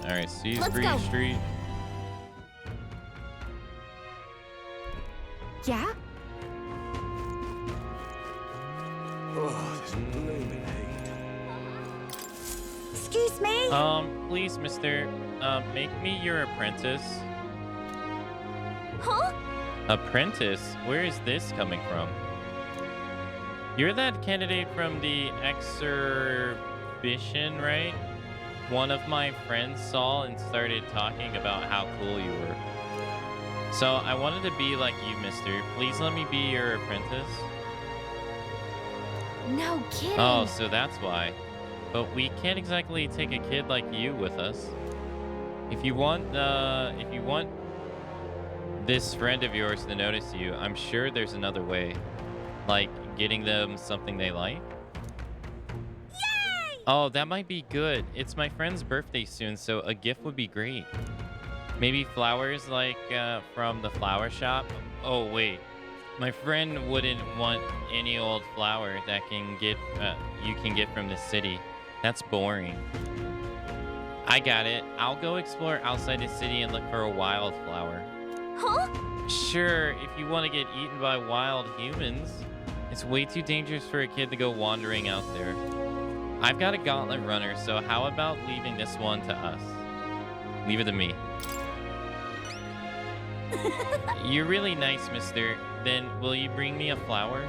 [SPEAKER 1] All right, Seasbury Street.
[SPEAKER 17] Yeah?
[SPEAKER 5] Oh, this blooming heat.
[SPEAKER 4] Excuse me?
[SPEAKER 1] Please, mister, make me your apprentice.
[SPEAKER 4] Huh?
[SPEAKER 1] Apprentice? Where is this coming from? You're that candidate from the exhibition, right? One of my friends saw and started talking about how cool you were. So I wanted to be like you, mister. Please let me be your apprentice.
[SPEAKER 17] No kidding.
[SPEAKER 1] Oh, so that's why. But we can't exactly take a kid like you with us. If you want this friend of yours to notice you, I'm sure there's another way. Like getting them something they like.
[SPEAKER 4] Yay!
[SPEAKER 1] Oh, that might be good. It's my friend's birthday soon, so a gift would be great. Maybe flowers like from the flower shop. Oh wait, my friend wouldn't want any old flower that you can get from the city. That's boring. I got it. I'll go explore outside the city and look for a wildflower.
[SPEAKER 4] Huh?
[SPEAKER 1] Sure, if you want to get eaten by wild humans. It's way too dangerous for a kid to go wandering out there. I've got a gauntlet runner, so how about leaving this one to us? Leave it to me. You're really nice, mister. Then will you bring me a flower?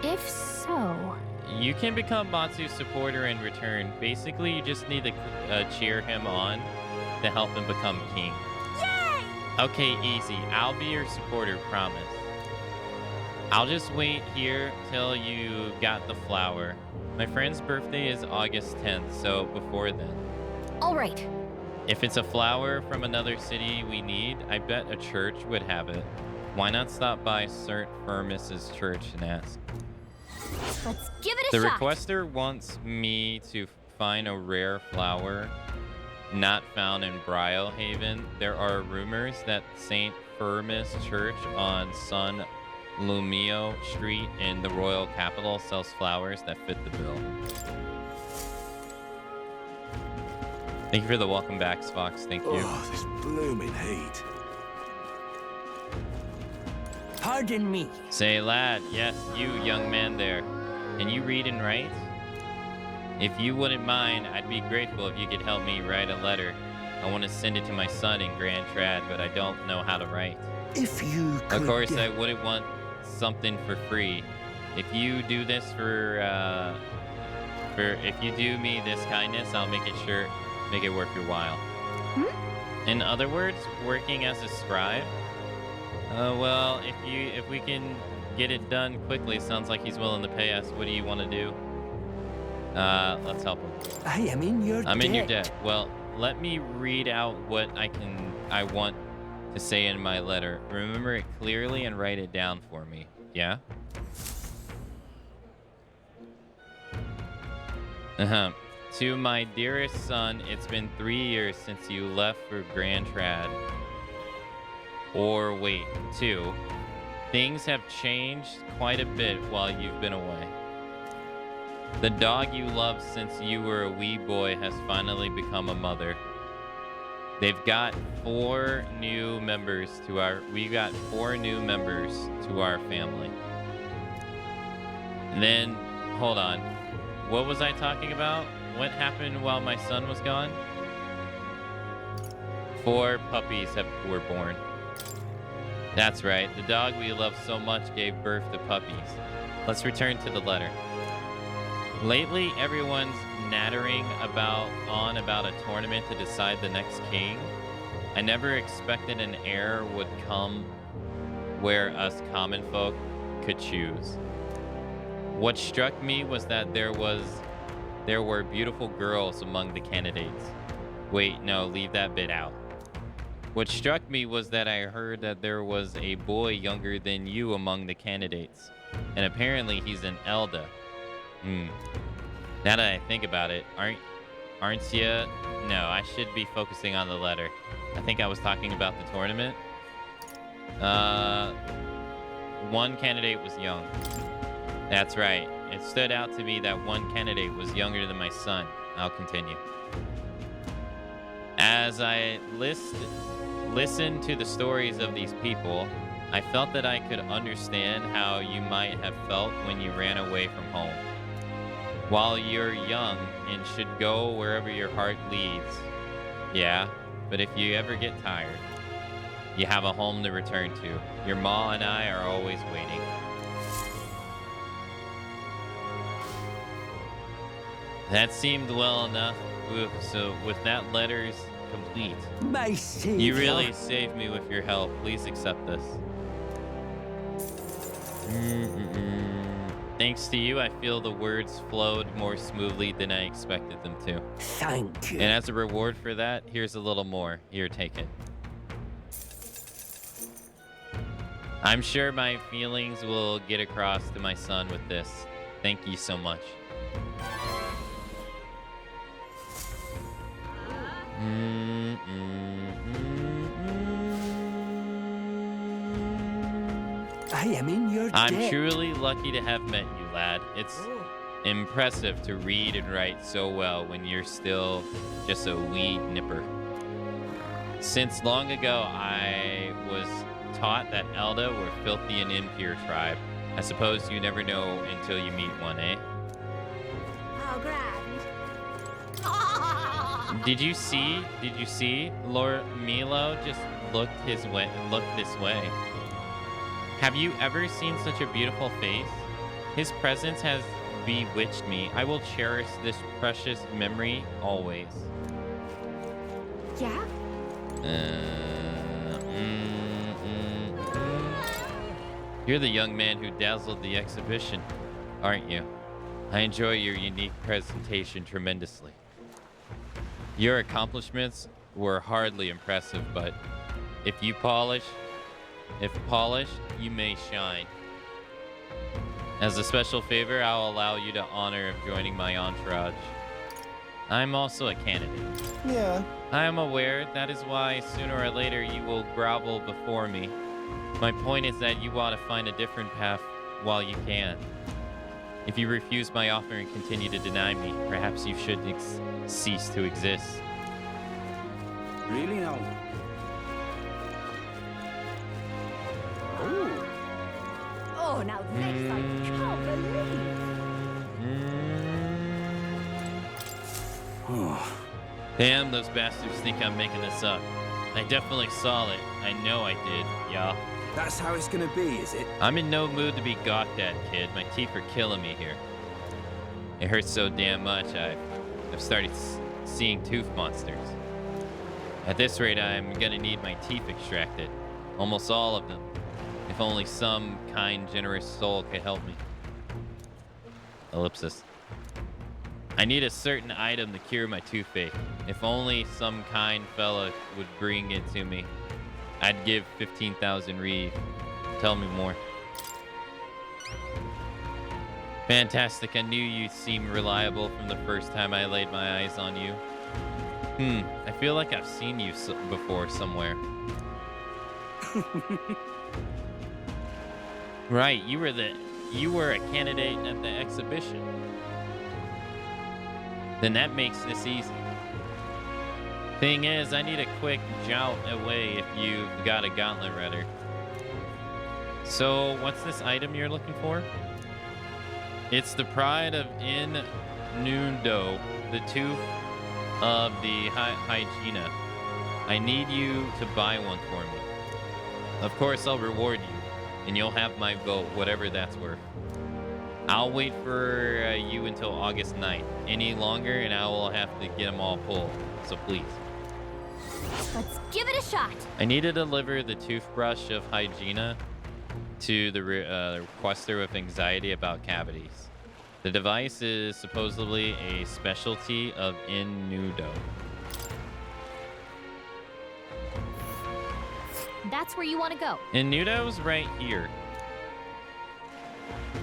[SPEAKER 17] If so...
[SPEAKER 1] You can become Matsu's supporter in return. Basically, you just need to cheer him on to help him become king.
[SPEAKER 4] Yay!
[SPEAKER 1] Okay, easy. I'll be your supporter, promise. I'll just wait here till you got the flower. My friend's birthday is August 10th, so before then.
[SPEAKER 17] All right.
[SPEAKER 1] If it's a flower from another city we need, I bet a church would have it. Why not stop by St. Firmus's church and ask?
[SPEAKER 4] Let's give it a
[SPEAKER 1] The
[SPEAKER 4] shot.
[SPEAKER 1] requester wants me to find a rare flower not found in Briohaven. There are rumors that St. Firmus Church on San Lumio Street in the royal capital sells flowers that fit the bill. Thank you for the welcome back, Fox. Thank you.
[SPEAKER 5] Oh, this blooming heat.
[SPEAKER 20] Pardon me.
[SPEAKER 1] Say, lad, yes, you, young man there. Can you read and write? If you wouldn't mind, I'd be grateful if you could help me write a letter. I want to send it to my son in Grand Trad, but I don't know how to write.
[SPEAKER 19] If you could...
[SPEAKER 1] Of course, I wouldn't want something for free. If you do this if you do me this kindness, I'll make it worth your while. In other words, working as a scribe. Well, if we can get it done quickly, sounds like he's willing to pay us. What do you want to do? Let's help him.
[SPEAKER 20] I am in your debt.
[SPEAKER 1] I'm in your debt. Well, let me read out what I want to say in my letter. Remember it clearly and write it down for me. Yeah? To my dearest son, it's been 3 years since you left for Grand Trad. Or wait, 2. Things have changed quite a bit while you've been away. The dog you loved since you were a wee boy has finally become a mother. We got 4 new members to our family. And then, hold on. What was I talking about? What happened while my son was gone? 4 puppies were born. That's right. The dog we loved so much gave birth to puppies. Let's return to the letter. Lately, everyone's nattering about a tournament to decide the next king. I never expected an era would come where us common folk could choose. What struck me was that there were beautiful girls among the candidates. Wait, no, leave that bit out. What struck me was that I heard that there was a boy younger than you among the candidates, and apparently he's an elder. Now that I think about it, aren't you? No, I should be focusing on the letter. I think I was talking about the tournament. One candidate was young. That's right. It stood out to me that one candidate was younger than my son. I'll continue. As I listened to the stories of these people, I felt that I could understand how you might have felt when you ran away from home. While you're young and should go wherever your heart leads. Yeah, but if you ever get tired, you have a home to return to. Your ma and I are always waiting. That seemed well enough. So with that letter's complete. You really saved me with your help. Please accept this. Thanks to you, I feel the words flowed more smoothly than I expected them to.
[SPEAKER 3] Thank you.
[SPEAKER 1] And as a reward for that, here's a little more. Here, take it. I'm sure my feelings will get across to my son with this. Thank you so much.
[SPEAKER 3] I am in your debt.
[SPEAKER 1] I'm truly lucky to have met you, lad. It's impressive to read and write so well when you're still just a wee nipper. Since long ago, I was taught that Elda were filthy and impure tribe. I suppose you never know until you meet one, eh?
[SPEAKER 4] Oh, grand.
[SPEAKER 1] Did you see? Lord Milo just looked this way. Have you ever seen such a beautiful face? His presence has bewitched me. I will cherish this precious memory always.
[SPEAKER 4] Yeah?
[SPEAKER 1] You're the young man who dazzled the exhibition, aren't you? I enjoy your unique presentation tremendously. Your accomplishments were hardly impressive, but if polished, you may shine. As a special favor, I'll allow you the honor of joining my entourage. I'm also a candidate.
[SPEAKER 3] Yeah.
[SPEAKER 1] I am aware that is why sooner or later you will grovel before me. My point is that you ought to find a different path while you can. If you refuse my offer and continue to deny me, perhaps you should cease to exist.
[SPEAKER 3] Really now? Oh.
[SPEAKER 4] Oh, now this I can't believe.
[SPEAKER 1] Damn, those bastards think I'm making this up. I definitely saw it. I know I did, yeah.
[SPEAKER 10] That's how it's gonna be, is it?
[SPEAKER 1] I'm in no mood to be gawked at, kid. My teeth are killing me here. It hurts so damn much, I've started seeing tooth monsters. At this rate, I'm gonna need my teeth extracted. Almost all of them. If only some kind, generous soul could help me. Ellipsis. I need a certain item to cure my toothache. If only some kind fella would bring it to me. I'd give 15,000 reeve. Tell me more. Fantastic. I knew you seemed reliable from the first time I laid my eyes on you. I feel like I've seen you before somewhere. Right, you were a candidate at the exhibition. Then that makes this easy. Thing is, I need a quick jout away if you've got a gauntlet redder. So, what's this item you're looking for? It's the pride of Nundo, the tooth of the hyena. I need you to buy one for me. Of course, I'll reward you, and you'll have my vote, whatever that's worth. I'll wait for you until August 9th. Any longer, and I will have to get them all pulled. So please.
[SPEAKER 17] Let's give it a shot.
[SPEAKER 1] I need to deliver the toothbrush of Hygiena to the requester with anxiety about cavities. The device is supposedly a specialty of Innudo.
[SPEAKER 17] That's where you want to go.
[SPEAKER 1] Innudo's right here.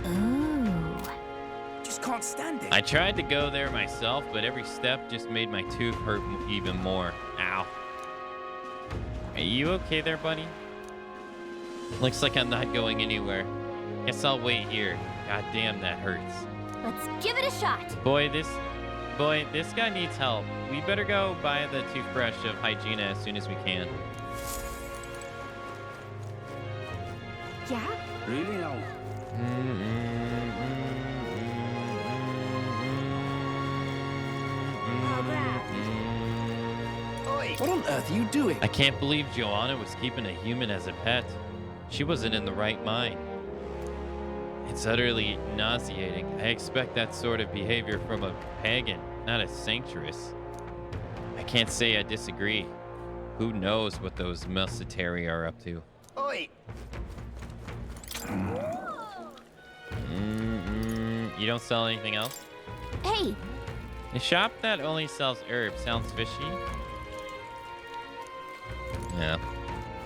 [SPEAKER 17] Ooh.
[SPEAKER 15] Just can't stand it.
[SPEAKER 1] I tried to go there myself, but every step just made my tooth hurt even more. Ow. Are you okay there, buddy? Looks like I'm not going anywhere. Guess I'll wait here. God damn, that hurts.
[SPEAKER 17] Let's give it a shot.
[SPEAKER 1] Boy, this guy needs help. We better go buy the toothbrush of Hygiena as soon as we can.
[SPEAKER 17] Yeah?
[SPEAKER 5] Really now?
[SPEAKER 15] What on earth are you doing?
[SPEAKER 1] I can't believe Joanna was keeping a human as a pet. She wasn't in the right mind. It's utterly nauseating. I expect that sort of behavior from a pagan, not a sanctuarist. I can't say I disagree. Who knows what those Musitari are up to?
[SPEAKER 15] Oi!
[SPEAKER 1] You don't sell anything else?
[SPEAKER 17] Hey!
[SPEAKER 1] A shop that only sells herbs sounds fishy. Yeah.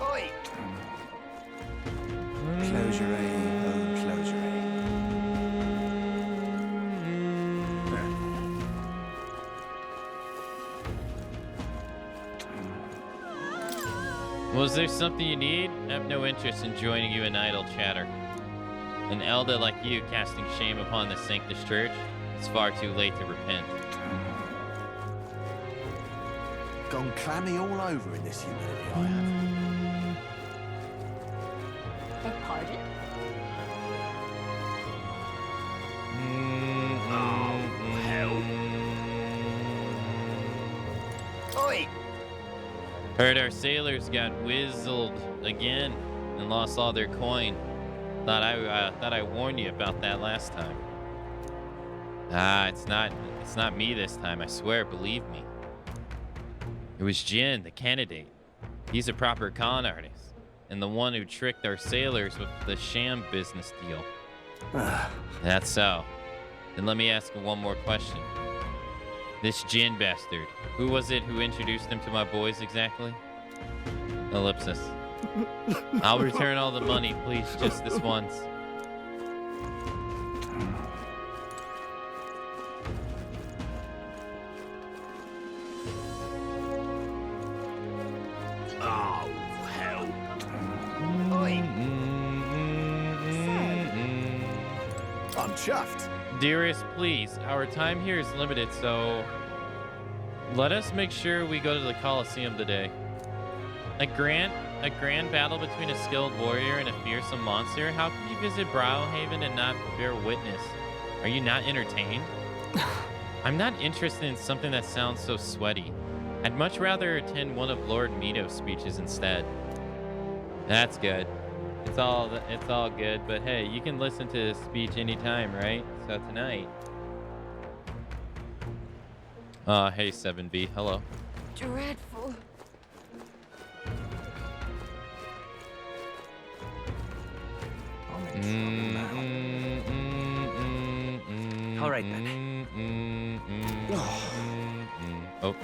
[SPEAKER 15] Oi!
[SPEAKER 5] Closure, oh, closure.
[SPEAKER 1] Was there something you need? I have no interest in joining you in idle chatter. An elder like you casting shame upon the Sanctus Church, it's far too late to repent.
[SPEAKER 5] Gone clammy all over in this humidity I have.
[SPEAKER 17] Pardon?
[SPEAKER 15] Oi!
[SPEAKER 1] Heard our sailors got whizzled again and lost all their coin. Thought I warned you about that last time. It's not me this time. I swear, believe me. It was Jin, the candidate. He's a proper con artist, and the one who tricked our sailors with the sham business deal. That's so. Then let me ask one more question. This Jin bastard, who was it who introduced him to my boys exactly? Ellipsis. I'll return all the money, please, just this once.
[SPEAKER 15] Oh, hell. Oi!
[SPEAKER 5] I'm chuffed.
[SPEAKER 1] Dearest, please, our time here is limited, so let us make sure we go to the Colosseum today. A grand battle between a skilled warrior and a fearsome monster? How can you visit Browhaven and not bear witness? Are you not entertained? I'm not interested in something that sounds so sweaty. I'd much rather attend one of Lord Mito's speeches instead. That's good. It's all good, but hey, you can listen to his speech anytime, right? So tonight. Hey 7B, hello.
[SPEAKER 7] Dreadful.
[SPEAKER 20] All right then.
[SPEAKER 1] Oh.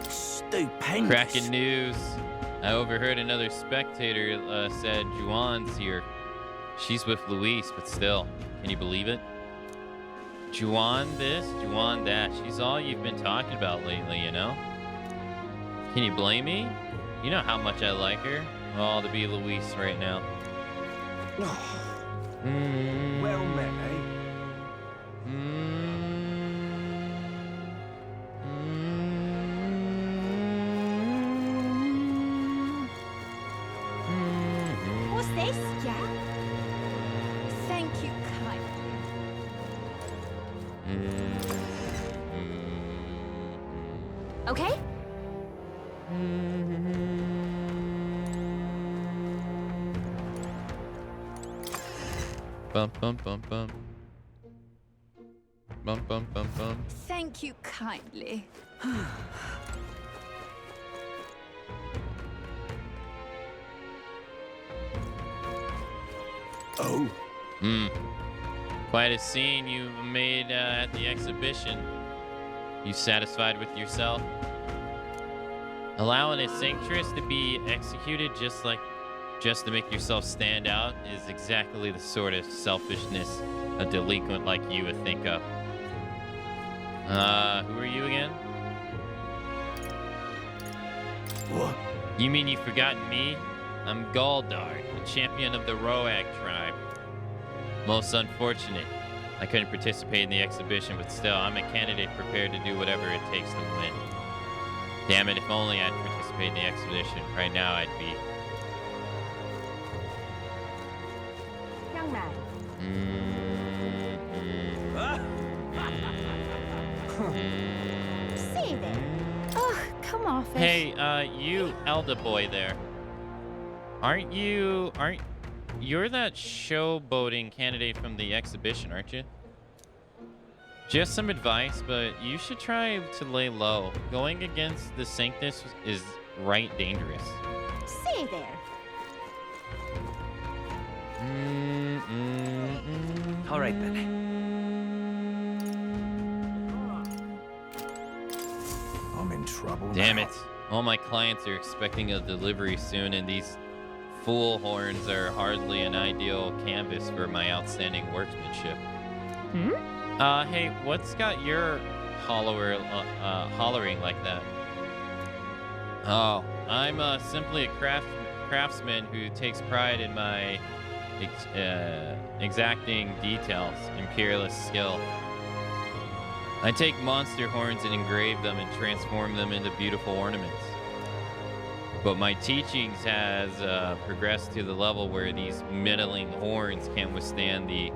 [SPEAKER 13] Stupendous.
[SPEAKER 1] Cracking news. I overheard another spectator said Juan's here. She's with Luis, but still. Can you believe it? Juan this, Juan that. She's all you've been talking about lately, you know? Can you blame me? You know how much I like her. All to be Luis right now.
[SPEAKER 5] Well met, eh?
[SPEAKER 4] What's this? Yeah? Thank you kindly.
[SPEAKER 17] Okay?
[SPEAKER 1] Bum bum bum bum. Bum bum bum bum.
[SPEAKER 7] Thank you kindly.
[SPEAKER 5] Oh.
[SPEAKER 1] Quite a scene you made at the exhibition. You satisfied with yourself? Allowing a sanctress to be executed just to make yourself stand out is exactly the sort of selfishness a delinquent like you would think of. Who are you again?
[SPEAKER 5] What?
[SPEAKER 1] You mean you've forgotten me? I'm Galdar, the champion of the Roag tribe. Most unfortunate. I couldn't participate in the exhibition, but still, I'm a candidate prepared to do whatever it takes to win. Damn it, if only I'd participate in the expedition. Right now, I'd be...
[SPEAKER 4] Young man. See there.
[SPEAKER 8] Oh, come off it.
[SPEAKER 1] Hey, you elder boy there. You're that showboating candidate from the exhibition, aren't you? Just some advice, but you should try to lay low. Going against the Sanctus is right dangerous.
[SPEAKER 4] See there.
[SPEAKER 20] All right, then.
[SPEAKER 5] I'm in trouble.
[SPEAKER 1] Damn
[SPEAKER 5] now.
[SPEAKER 1] it. All my clients are expecting a delivery soon, and these fool horns are hardly an ideal canvas for my outstanding workmanship. Hey, what's got your hollering like that? Oh, I'm simply a craftsman who takes pride in my exacting details, imperialist skill. I take monster horns and engrave them and transform them into beautiful ornaments. But my teachings has progressed to the level where these middling horns can't withstand the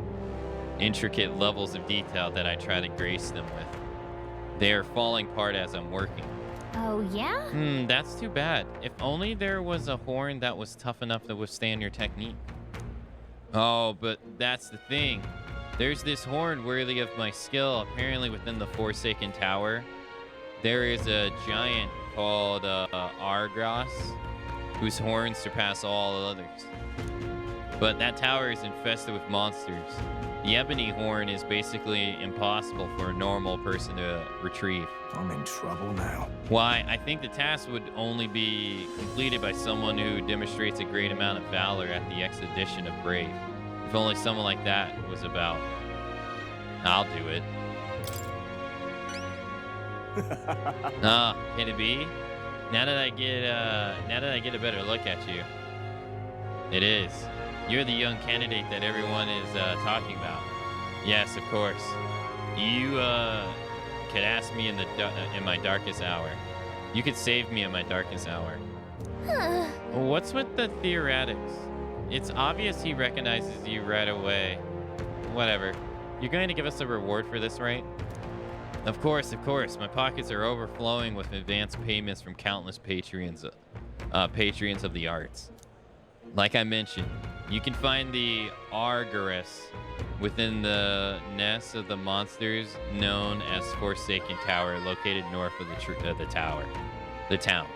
[SPEAKER 1] intricate levels of detail that I try to grace them with. They are falling apart as I'm working.
[SPEAKER 17] Oh, yeah?
[SPEAKER 1] That's too bad. If only there was a horn that was tough enough to withstand your technique. Oh, but that's the thing. There's this horn worthy of my skill, apparently within the Forsaken Tower. There is a giant called Argos, whose horns surpass all others. But that tower is infested with monsters. The ebony horn is basically impossible for a normal person to retrieve.
[SPEAKER 5] I'm in trouble now.
[SPEAKER 1] Why, I think the task would only be completed by someone who demonstrates a great amount of valor at the expedition of Brave. If only someone like that was about. I'll do it. Can it be? Now that I get a better look at you. It is. You're the young candidate that everyone is talking about. Yes, of course. You could ask me in my darkest hour. You could save me in my darkest hour. What's with the theoretics? It's obvious he recognizes you right away. Whatever. You're going to give us a reward for this, right? Of course, of course. My pockets are overflowing with advance payments from countless patrons of the arts. Like I mentioned, you can find the Argorus within the nest of the monsters known as Forsaken Tower, located north of the town.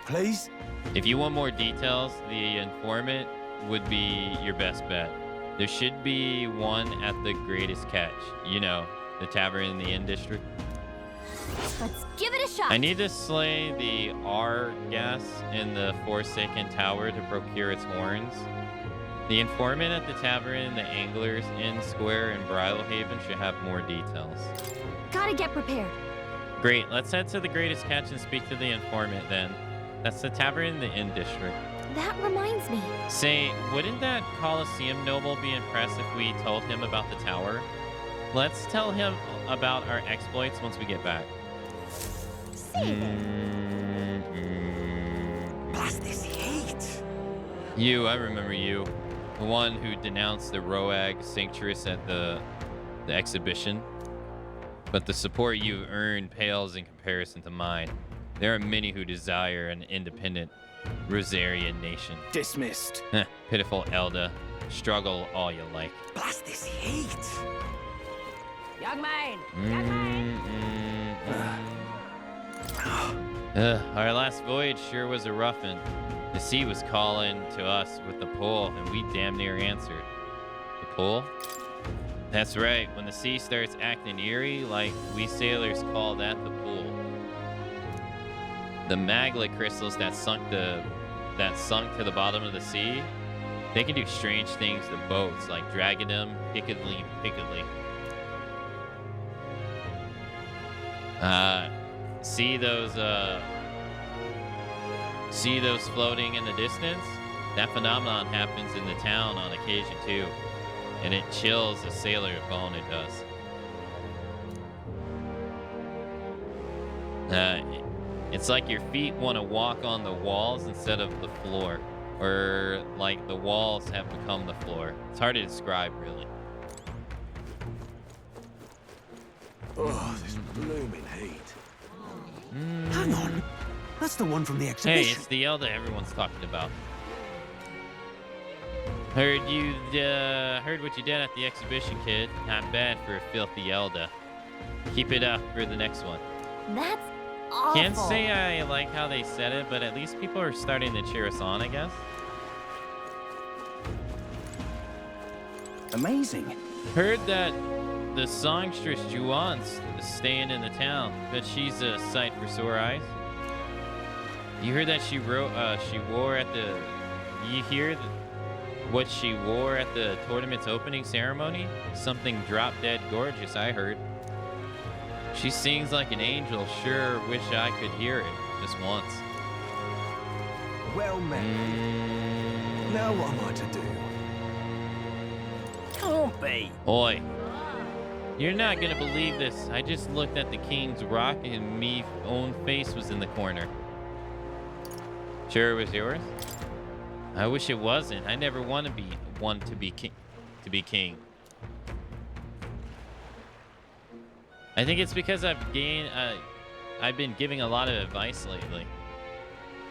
[SPEAKER 5] Please?
[SPEAKER 1] If you want more details, the informant would be your best bet. There should be one at the Greatest Catch. You know, the tavern in the Inn District.
[SPEAKER 4] Let's give it a shot.
[SPEAKER 1] I need to slay the Argas in the Forsaken Tower to procure its horns. The informant at the tavern in the Anglers Inn Square in Bridlehaven should have more details.
[SPEAKER 17] Gotta get prepared.
[SPEAKER 1] Great, let's head to the Greatest Catch and speak to the informant then. That's the tavern in the Inn District.
[SPEAKER 17] That reminds me.
[SPEAKER 1] Say, wouldn't that Colosseum noble be impressed if we told him about the tower? Let's tell him about our exploits once we get back.
[SPEAKER 5] Blast this heat!
[SPEAKER 1] You, I remember you. The one who denounced the Roag Sanctuary at the exhibition. But the support you've earned pales in comparison to mine. There are many who desire an independent Rosarian nation.
[SPEAKER 5] Dismissed.
[SPEAKER 1] Pitiful Elda. struggle all you like.
[SPEAKER 3] Blast this heat!
[SPEAKER 4] Young man!
[SPEAKER 1] Our last voyage sure was a rough one. The sea was calling to us with the pull, and we damn near answered. The pull? That's right. When the sea starts acting eerie, like we sailors call that the pull. The magma crystals that sunk to the bottom of the sea, they can do strange things to boats, like dragging them pickedly. See those floating in the distance? That phenomenon happens in the town on occasion too, and it chills a sailor bone, it does. It's like your feet want to walk on the walls instead of the floor, or like the walls have become the floor. It's hard to describe, really.
[SPEAKER 5] Oh, this blooming heat.
[SPEAKER 3] Hang on. That's the one from the
[SPEAKER 1] Hey,
[SPEAKER 3] exhibition.
[SPEAKER 1] it's the elder everyone's talking about. Heard what you did at the exhibition, kid. Not bad for a filthy elder. Keep it up for the next one.
[SPEAKER 17] That's awful.
[SPEAKER 1] Can't say I like how they said it, but at least people are starting to cheer us on, I guess.
[SPEAKER 3] Amazing.
[SPEAKER 1] Heard that the songstress Juan's staying in the town, but she's a sight for sore eyes. You heard that she wore at the... You hear what she wore at the tournament's opening ceremony? Something drop-dead gorgeous, I heard. She sings like an angel. Sure wish I could hear it just once.
[SPEAKER 5] Well met. Now what am I to do?
[SPEAKER 3] Can't be.
[SPEAKER 1] Oi. You're not gonna believe this. I just looked at the King's Rock and me own face was in the corner. Sure it was yours? I wish it wasn't. I never want to be one to be king. I think it's because I've been giving a lot of advice lately.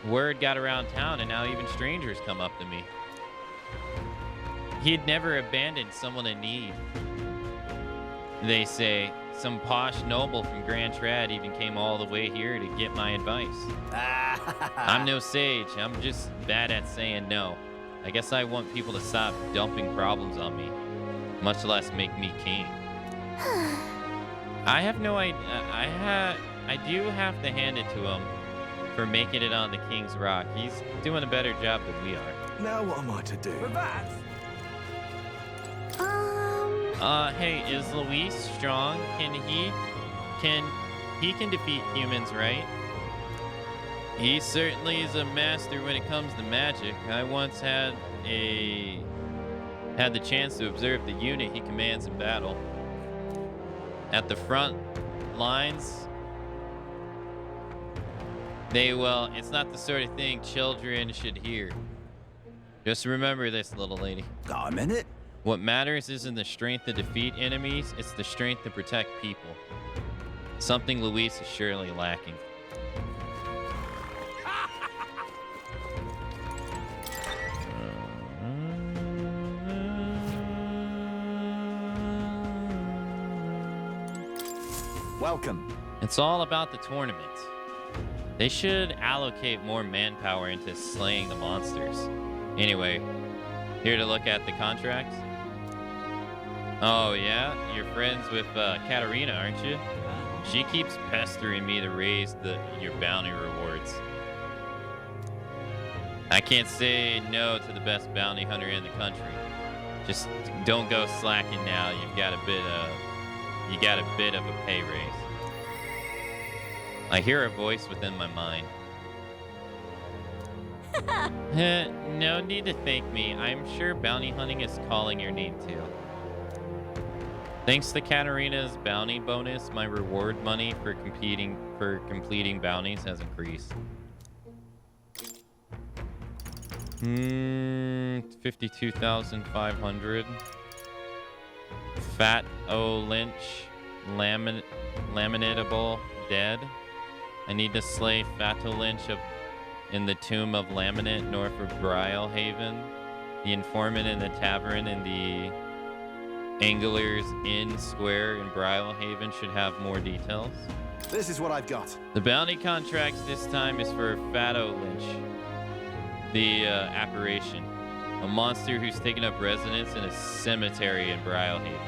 [SPEAKER 1] Word got around town, and now even strangers come up to me. He'd never abandoned someone in need. They say some posh noble from Grand Trad even came all the way here to get my advice. I'm no sage. I'm just bad at saying no. I guess I want people to stop dumping problems on me, much less make me king. I have no idea. I do have to hand it to him for making it on the King's Rock. He's doing a better job than we are.
[SPEAKER 5] Now what am I to do?
[SPEAKER 1] Hey, is Luis strong? Can he defeat humans, right? He certainly is a master when it comes to magic. I once had the chance to observe the unit he commands in battle. At the front lines, it's not the sort of thing children should hear. Just remember this, little lady.
[SPEAKER 3] Got a minute?
[SPEAKER 1] What matters isn't the strength to defeat enemies, it's the strength to protect people. Something Luis is surely lacking.
[SPEAKER 5] Welcome.
[SPEAKER 1] It's all about the tournament. They should allocate more manpower into slaying the monsters. Anyway, here to look at the contracts. Oh yeah? You're friends with Katarina, aren't you? She keeps pestering me to raise your bounty rewards. I can't say no to the best bounty hunter in the country. Just don't go slacking now. You got a bit of a pay raise. I hear a voice within my mind. No need to thank me. I'm sure bounty hunting is calling your name too. Thanks to Katarina's bounty bonus, my reward money for completing bounties has increased. 52,500. Fat O Lynch, laminatable dead. I need to slay Fat O Lynch in the tomb of Laminate north of Brylehaven. The informant in the tavern in the Angler's Inn Square in Brylehaven should have more details.
[SPEAKER 5] This is what I've got.
[SPEAKER 1] The bounty contracts this time is for Fado Lynch, the apparition, a monster who's taken up residence in a cemetery in Brylehaven.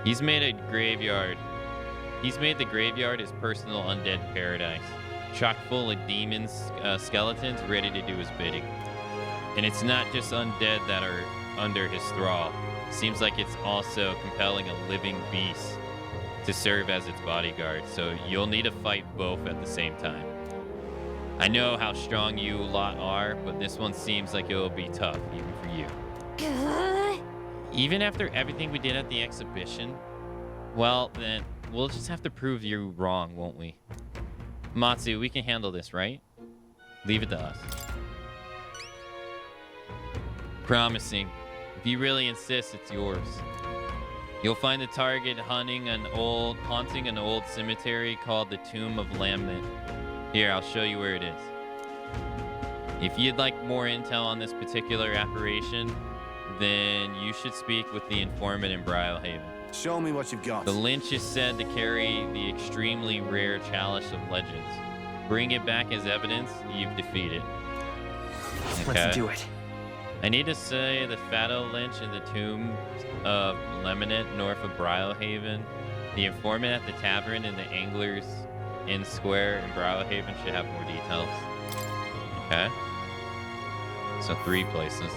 [SPEAKER 1] He's made the graveyard his personal undead paradise, chock full of demons, skeletons ready to do his bidding. And it's not just undead that are under his thrall. Seems like it's also compelling a living beast to serve as its bodyguard, so you'll need to fight both at the same time. I know how strong you lot are, but this one seems like it'll be tough, even for you. Even after everything we did at the exhibition, well, then we'll just have to prove you wrong, won't we? Matsu, we can handle this, right? Leave it to us. Promising. If you really insist, it's yours. You'll find the target haunting an old cemetery called the Tomb of Lamnet. Here, I'll show you where it is. If you'd like more intel on this particular apparition, then you should speak with the informant in Brylehaven.
[SPEAKER 5] Show me what you've got.
[SPEAKER 1] The Lynch is said to carry the extremely rare Chalice of Legends. Bring it back as evidence you've defeated. Okay.
[SPEAKER 20] Let's do it.
[SPEAKER 1] I need to say the Fado Lynch in the Tomb of Lamnet north of Brylehaven. The informant at the tavern in the Angler's Inn Square in Brylehaven should have more details. Okay. So 3 places.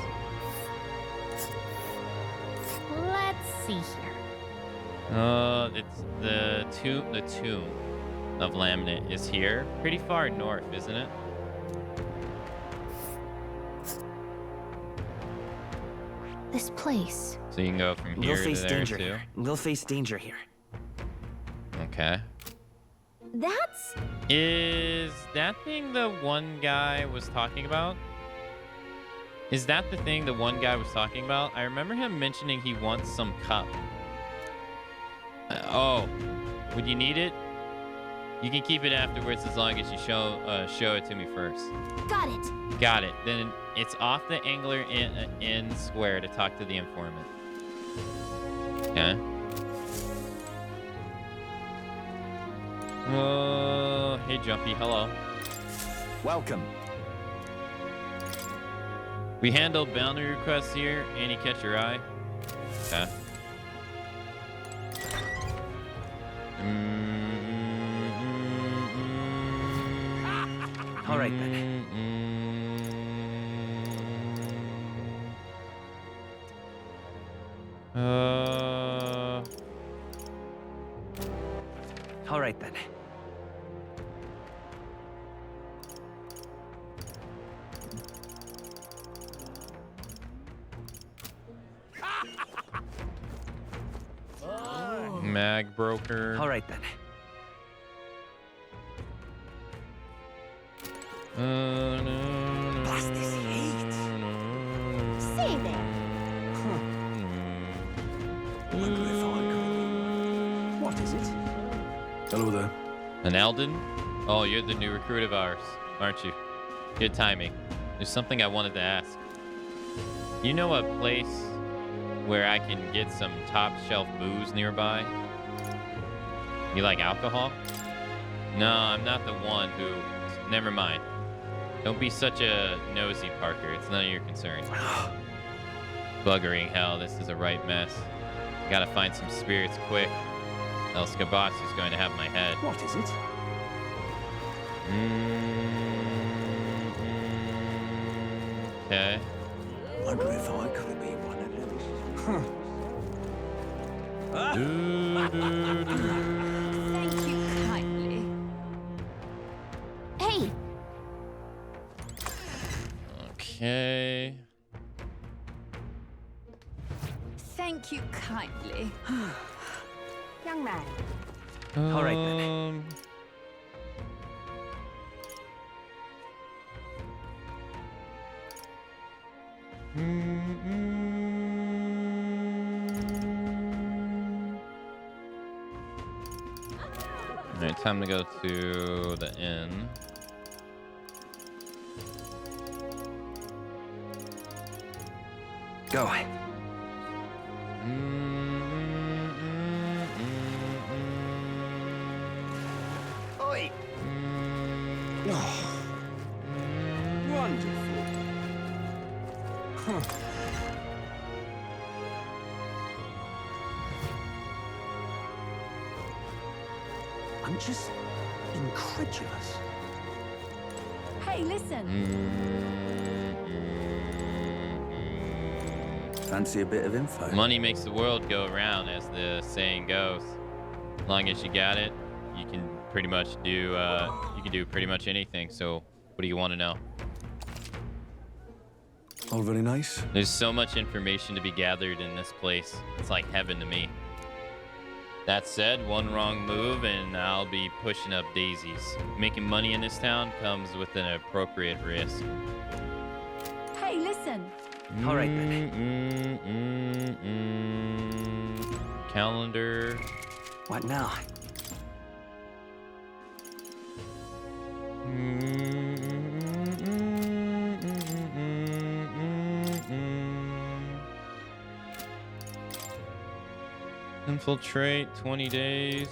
[SPEAKER 17] Let's see here.
[SPEAKER 1] It's the tomb of Lamnet is here. Pretty far north, isn't it?
[SPEAKER 17] This place.
[SPEAKER 1] So you can go from here to there too.
[SPEAKER 20] We'll face danger here.
[SPEAKER 1] Okay. Is that thing the one guy was talking about? Is that the thing the one guy was talking about? I remember him mentioning he wants some cup. Oh, would you need it? You can keep it afterwards as long as you show it to me first.
[SPEAKER 17] Got it.
[SPEAKER 1] Got it. Then it's off the Angler Inn Square to talk to the informant. Okay. Oh, hey Jumpy, hello.
[SPEAKER 5] Welcome.
[SPEAKER 1] We handled bounty requests here. Any catch your eye? Okay.
[SPEAKER 20] All right then. All right then.
[SPEAKER 1] Mag broker.
[SPEAKER 20] All right then.
[SPEAKER 19] Blast this heat.
[SPEAKER 4] See there.
[SPEAKER 5] What is it?
[SPEAKER 11] Hello there.
[SPEAKER 1] An Eldon? Oh, you're the new recruit of ours, aren't you? Good timing. There's something I wanted to ask. You know a place where I can get some top shelf booze nearby? You like alcohol? No, I'm not the one who... Never mind. Don't be such a nosy, Parker. It's none of your concern. Buggering hell, this is a right mess. Gotta find some spirits quick. Else Kabatsu's going to have my head.
[SPEAKER 5] What is it?
[SPEAKER 1] Okay.
[SPEAKER 5] Wonder if I could be one of those.
[SPEAKER 7] Thank you kindly.
[SPEAKER 17] Hey!
[SPEAKER 1] Okay.
[SPEAKER 7] Thank you kindly.
[SPEAKER 4] Young man.
[SPEAKER 20] All right then.
[SPEAKER 1] All right, time to go to the inn.
[SPEAKER 20] Go.
[SPEAKER 3] Oi!
[SPEAKER 10] Oh. Wonderful. Huh.
[SPEAKER 3] I'm just incredulous.
[SPEAKER 4] Hey, listen.
[SPEAKER 10] Fancy a bit of info?
[SPEAKER 1] Money makes the world go round, as the saying goes. As long as you got it, you can pretty much do pretty much anything. So, what do you want to know?
[SPEAKER 10] All very nice.
[SPEAKER 1] There's so much information to be gathered in this place. It's like heaven to me. That said, one wrong move and I'll be pushing up daisies. Making money in this town comes with an appropriate risk.
[SPEAKER 4] Hey, listen.
[SPEAKER 20] All right, then.
[SPEAKER 1] Calendar.
[SPEAKER 20] What now?
[SPEAKER 1] Infiltrate, 20 days.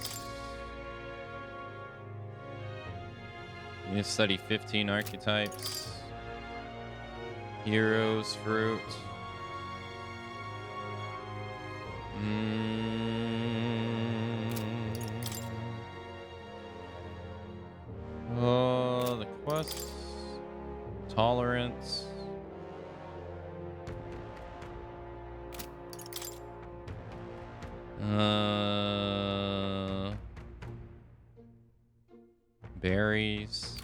[SPEAKER 1] You study 15 archetypes. Heroes, fruit. Oh, the quests. Tolerance. Berries.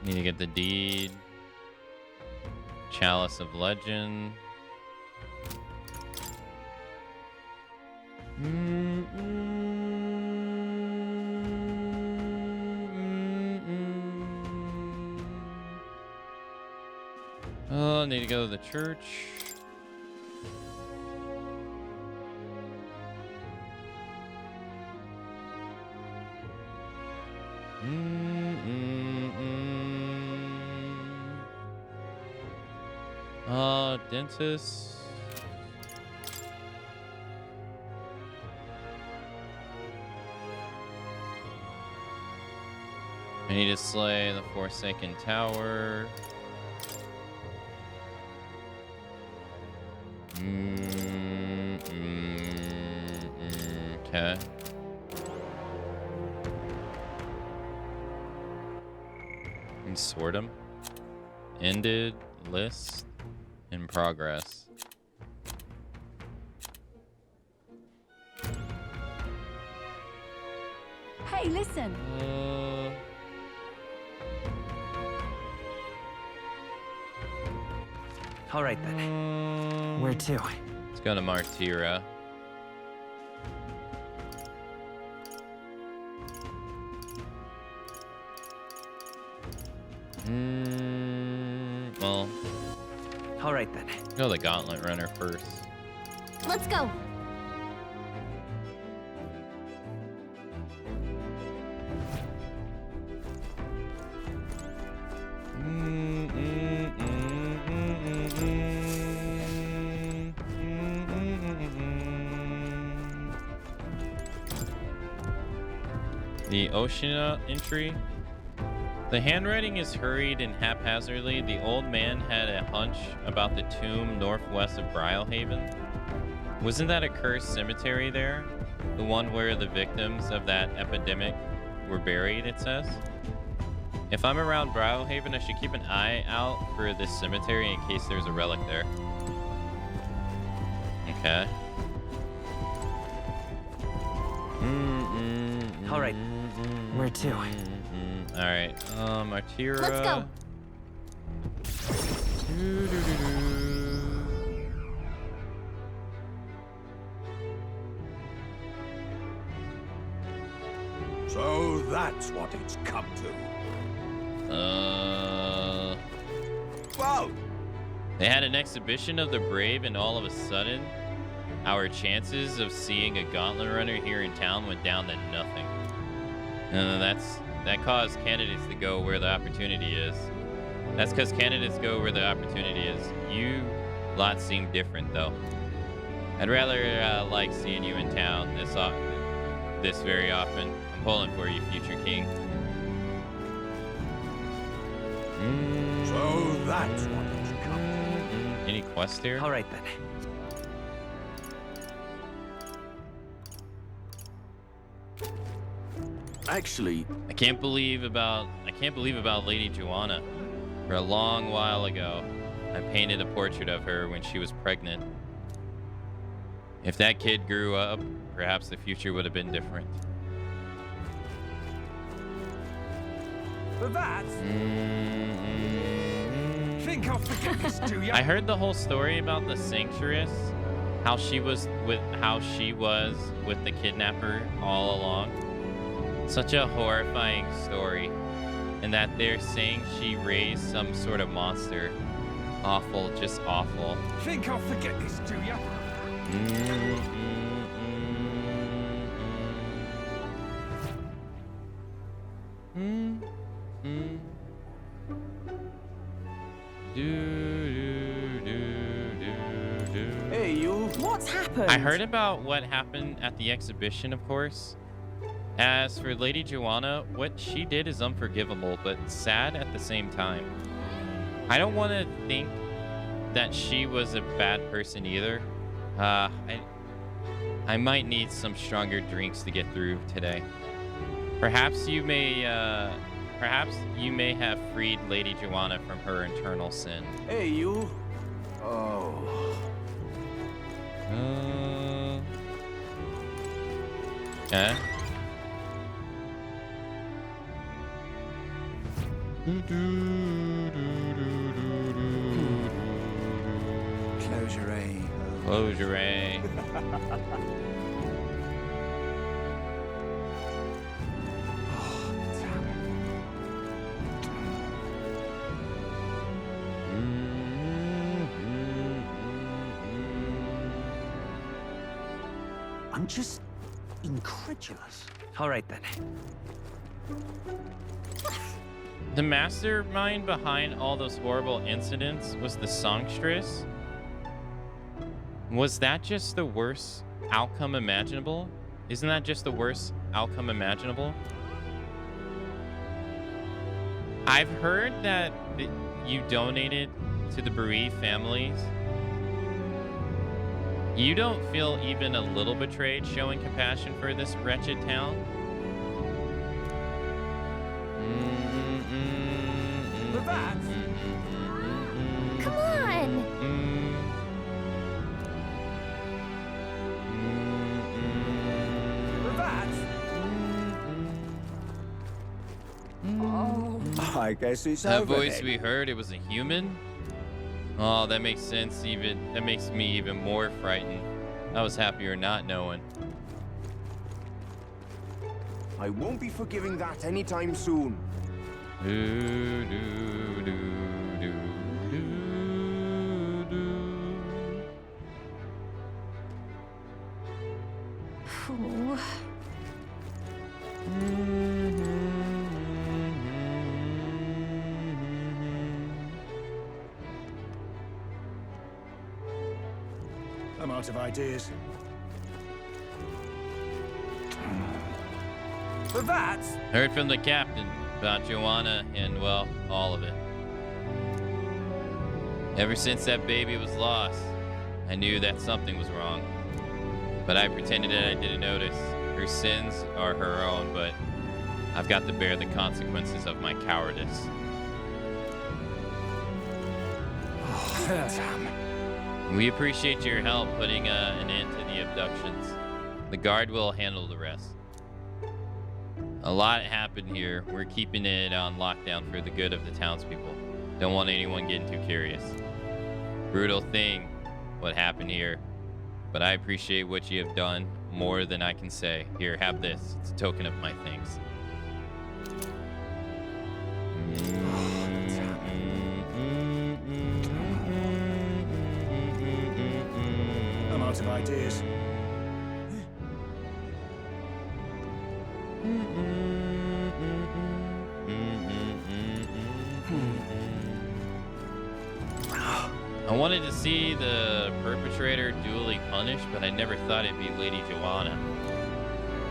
[SPEAKER 1] Need to get the deed. Chalice of Legend. Oh, need to go to the church. Dentist. I need to slay the Forsaken Tower. Okay. And sort them. Ended list in progress.
[SPEAKER 4] Hey, listen.
[SPEAKER 20] All right, then. Where to?
[SPEAKER 1] Let's go to Martira. Well.
[SPEAKER 20] All right, then.
[SPEAKER 1] Go the Gauntlet Runner first.
[SPEAKER 17] Let's go.
[SPEAKER 1] The Oceana entry. The handwriting is hurried and haphazardly. The old man had a hunch about the tomb northwest of Brylehaven. Wasn't that a cursed cemetery there? The one where the victims of that epidemic were buried, it says? If I'm around Brylehaven, I should keep an eye out for this cemetery in case there's a relic there. Okay.
[SPEAKER 20] All right. Where to?
[SPEAKER 1] All right. Martira.
[SPEAKER 17] Let's go.
[SPEAKER 2] So that's what it's come to.
[SPEAKER 1] Whoa! They had an exhibition of the brave, and all of a sudden, our chances of seeing a Gauntlet Runner here in town went down to nothing. That caused candidates to go where the opportunity is. That's because candidates go where the opportunity is. You lot seem different, though. I'd rather like seeing you in town this very often. I'm pulling for you, future king.
[SPEAKER 5] So that's what it's come to.
[SPEAKER 1] Any quest here?
[SPEAKER 20] All right then.
[SPEAKER 13] Actually,
[SPEAKER 1] I can't believe about Lady Joanna. For a long while ago, I painted a portrait of her when she was pregnant. If that kid grew up, perhaps the future would have been different.
[SPEAKER 15] For that, think I'll forget this, do ya?
[SPEAKER 1] I heard the whole story about the Sanctuaress, how she was with the kidnapper all along. Such a horrifying story, and that they're saying she raised some sort of monster. Awful, just awful.
[SPEAKER 15] Think I'll forget this, do ya?
[SPEAKER 3] Hey, you.
[SPEAKER 7] What's happened?
[SPEAKER 1] I heard about what happened at the exhibition, of course. As for Lady Joanna, what she did is unforgivable, but sad at the same time. I don't want to think that she was a bad person either. I might need some stronger drinks to get through today. Perhaps you may have freed Lady Joanna from her internal sin.
[SPEAKER 3] Hey, you. Oh.
[SPEAKER 1] Eh?
[SPEAKER 5] Closure.
[SPEAKER 1] Closure.
[SPEAKER 3] I'm just incredulous.
[SPEAKER 20] All right then.
[SPEAKER 1] The mastermind behind all those horrible incidents was the songstress. Was that just the worst outcome imaginable? Isn't that just the worst outcome imaginable? I've heard that you donated to the bereaved families. You don't feel even a little betrayed showing compassion for this wretched town?
[SPEAKER 15] For that,
[SPEAKER 17] Come on!
[SPEAKER 15] for that.
[SPEAKER 7] Oh.
[SPEAKER 5] I guess it's
[SPEAKER 1] That
[SPEAKER 5] over
[SPEAKER 1] voice
[SPEAKER 5] then.
[SPEAKER 1] we heard, it was a human? Oh, that makes sense. That makes me even more frightened. I was happier not knowing.
[SPEAKER 5] I won't be forgiving that anytime soon.
[SPEAKER 17] Ooh.
[SPEAKER 5] I'm out of ideas.
[SPEAKER 15] For that,
[SPEAKER 1] Heard from the captain about Joanna and, well, all of it. Ever since that baby was lost, I knew that something was wrong. But I pretended that I didn't notice. Her sins are her own, but I've got to bear the consequences of my cowardice. We appreciate your help putting an end to the abductions. The guard will handle the rest. A lot happened here. We're keeping it on lockdown for the good of the townspeople. Don't want anyone getting too curious. Brutal thing, what happened here. But I appreciate what you have done more than I can say. Here, have this. It's a token of my thanks.
[SPEAKER 5] I'm out of ideas.
[SPEAKER 1] see the perpetrator duly punished, but I never thought it'd be Lady Joanna.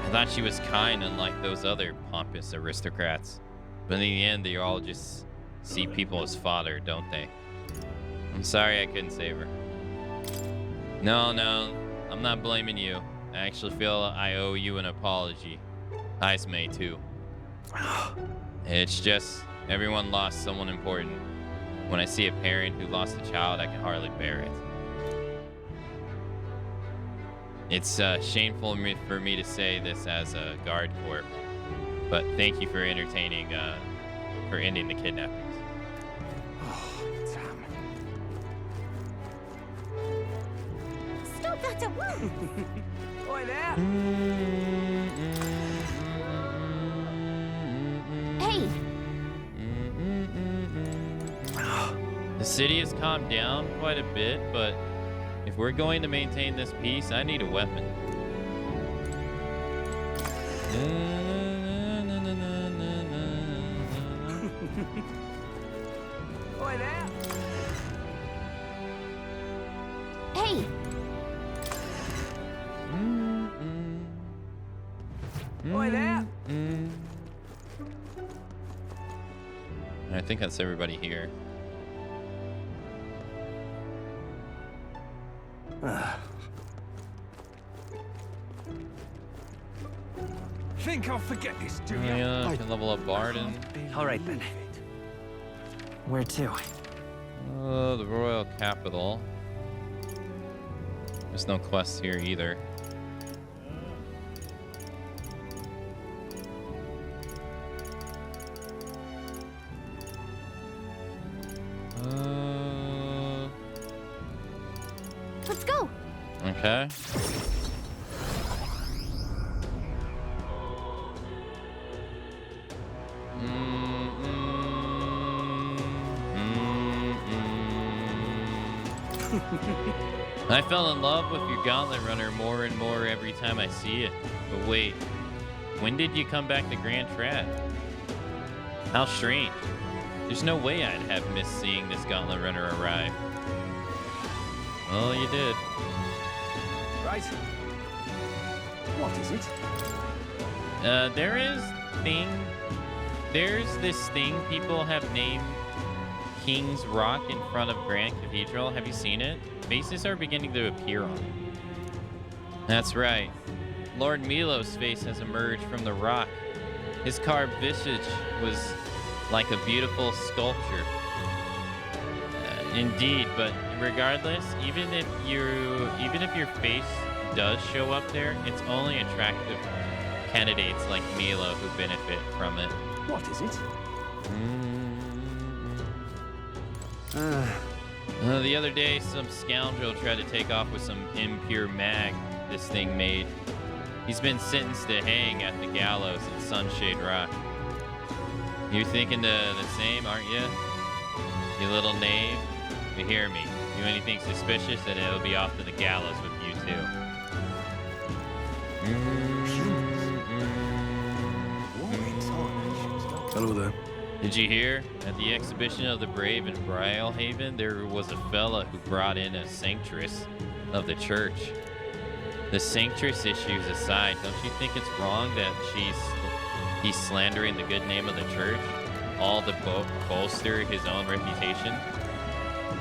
[SPEAKER 1] I thought she was kind, unlike those other pompous aristocrats. But in the end, they all just see people as fodder, don't they? I'm sorry I couldn't save her. No, I'm not blaming you. I actually feel I owe you an apology. May too. It's just, everyone lost someone important. When I see a parent who lost a child, I can hardly bear it. It's shameful for me to say this as a guard corp, but thank you for ending the kidnappings.
[SPEAKER 19] Oh, damn.
[SPEAKER 4] Stop that at once!
[SPEAKER 15] Oi there!
[SPEAKER 17] Hey!
[SPEAKER 1] The city has calmed down quite a bit, but if we're going to maintain this peace, I need a weapon.
[SPEAKER 15] Oi there!
[SPEAKER 17] Hey!
[SPEAKER 15] Oi there!
[SPEAKER 1] I think that's everybody here.
[SPEAKER 11] Think I'll forget this, do you?
[SPEAKER 1] Yeah, I can level up Barden.
[SPEAKER 20] All right, then. Where to?
[SPEAKER 1] The Royal Capital. There's no quests here either.
[SPEAKER 17] Let's go!
[SPEAKER 1] Okay. I fell in love with your Gauntlet Runner more and more every time I see it. But wait, when did you come back to Grand Trad? How strange. There's no way I'd have missed seeing this Gauntlet Runner arrive. Well, you did.
[SPEAKER 19] Right. What is it?
[SPEAKER 1] There's this thing people have named King's Rock in front of Grand Cathedral. Have you seen it? Faces are beginning to appear on it. That's right. Lord Milo's face has emerged from the rock. His carved visage was like a beautiful sculpture. Indeed, but regardless, even if your face does show up there, it's only attractive candidates like Milo who benefit from it.
[SPEAKER 19] What is it?
[SPEAKER 1] The other day, some scoundrel tried to take off with some impure mag this thing made. He's been sentenced to hang at the gallows at Sunshade Rock. You're thinking the same, aren't you? You little knave. You hear me. Do anything suspicious and it'll be off to the gallows with you too.
[SPEAKER 5] Hello there.
[SPEAKER 1] Did you hear? At the exhibition of the Brave in Brylehaven, there was a fella who brought in a sanctress of the church. The sanctress issues aside, don't you think it's wrong that he's slandering the good name of the church, all to bolster his own reputation?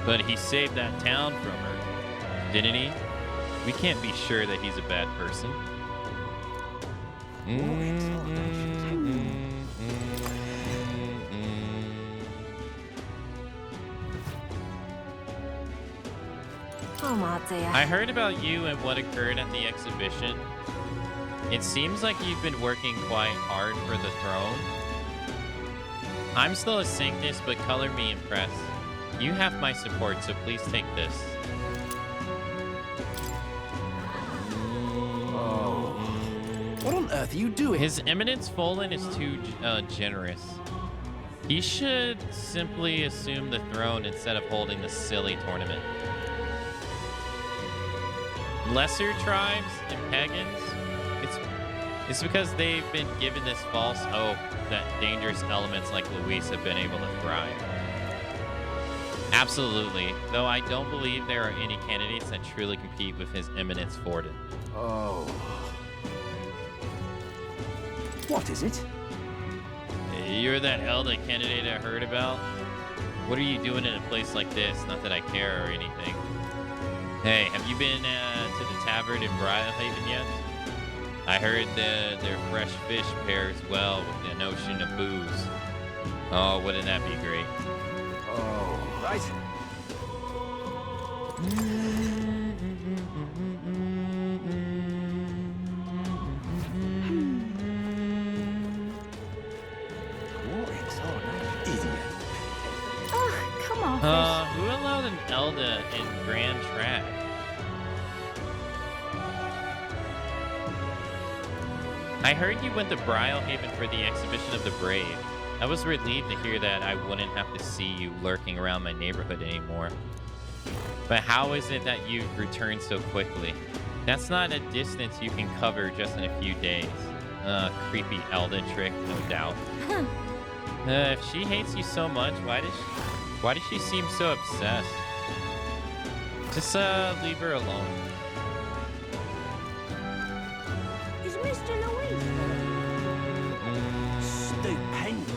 [SPEAKER 1] But he saved that town from her, didn't he? We can't be sure that he's a bad person. I heard about you and what occurred at the exhibition. It seems like you've been working quite hard for the throne. I'm still a Sanctus, but color me impressed. You have my support, so please take this.
[SPEAKER 19] What on earth are you doing?
[SPEAKER 1] His Eminence Folan is too generous. He should simply assume the throne instead of holding the silly tournament. Lesser tribes and pagans, it's because they've been given this false hope that dangerous elements like Luis have been able to thrive. Absolutely. Though I don't believe there are any candidates that truly compete with His Eminence Forden.
[SPEAKER 3] Oh. What is it?
[SPEAKER 1] You're that Elda candidate I heard about? What are you doing in a place like this? Not that I care or anything. Hey, have you been to the tavern in Briarhaven yet? I heard their fresh fish pairs well with the notion of booze. Oh, wouldn't that be great?
[SPEAKER 3] Oh, right.
[SPEAKER 8] Come on,
[SPEAKER 1] Who allowed an Elda in Grand Track? I heard you went to Briarhaven for the exhibition of the brave. I was relieved to hear that I wouldn't have to see you lurking around my neighborhood anymore. But how is it that you've returned so quickly? That's not a distance you can cover just in a few days. Creepy Elda trick, no doubt. If she hates you so much, why does she seem so obsessed? Just leave her alone.
[SPEAKER 4] Is Mr. Louise?
[SPEAKER 5] Stupendous.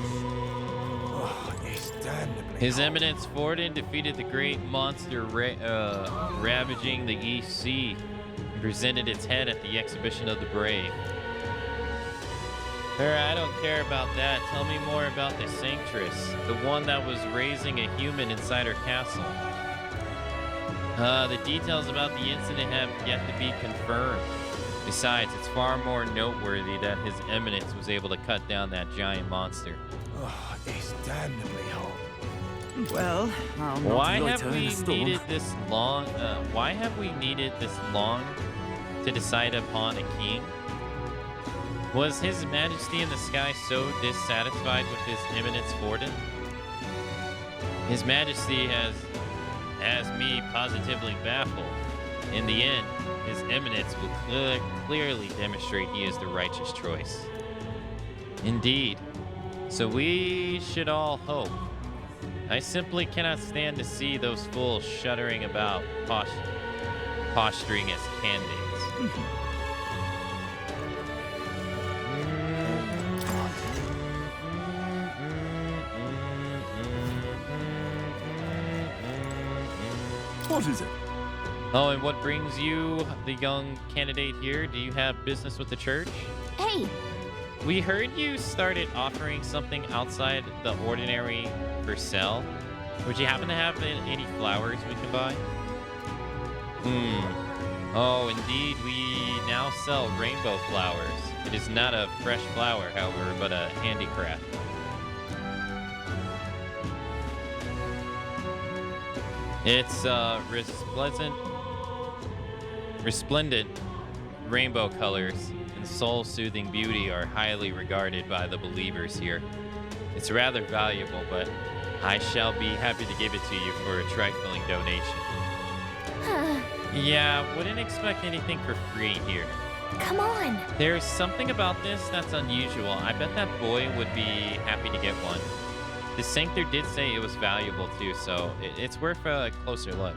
[SPEAKER 5] Oh, it's damnably
[SPEAKER 1] His Eminence Forden defeated the great monster ravaging the East Sea and presented its head at the exhibition of the brave. I don't care about that. Tell me more about the Sanctress, the one that was raising a human inside her castle. The details about the incident have yet to be confirmed. Besides, it's far more noteworthy that His Eminence was able to cut down that giant monster.
[SPEAKER 5] Oh, it's damnably hot.
[SPEAKER 3] Well, I'll not
[SPEAKER 1] Why
[SPEAKER 3] loiter
[SPEAKER 1] have
[SPEAKER 3] in
[SPEAKER 1] we
[SPEAKER 3] the storm.
[SPEAKER 1] needed this long? Why have we needed this long to decide upon a king? Was His Majesty in the sky so dissatisfied with His Eminence Forden? His Majesty has me positively baffled. In the end, His Eminence will clearly demonstrate he is the righteous choice. Indeed. So we should all hope. I simply cannot stand to see those fools shuddering about, posturing as candidates.
[SPEAKER 2] What is it?
[SPEAKER 1] Oh, and what brings you, the young candidate, here? Do you have business with the church?
[SPEAKER 17] Hey!
[SPEAKER 1] We heard you started offering something outside the ordinary for sale. Would you happen to have any flowers we can buy? Oh, indeed, we now sell rainbow flowers. It is not a fresh flower, however, but a handicraft. It's resplendent rainbow colors and soul-soothing beauty are highly regarded by the believers here. It's rather valuable, but I shall be happy to give it to you for a trifling donation. Yeah, wouldn't expect anything for free here.
[SPEAKER 17] Come on!
[SPEAKER 1] There's something about this that's unusual. I bet that boy would be happy to get one. The Sanctor did say it was valuable too, so it's worth a closer look.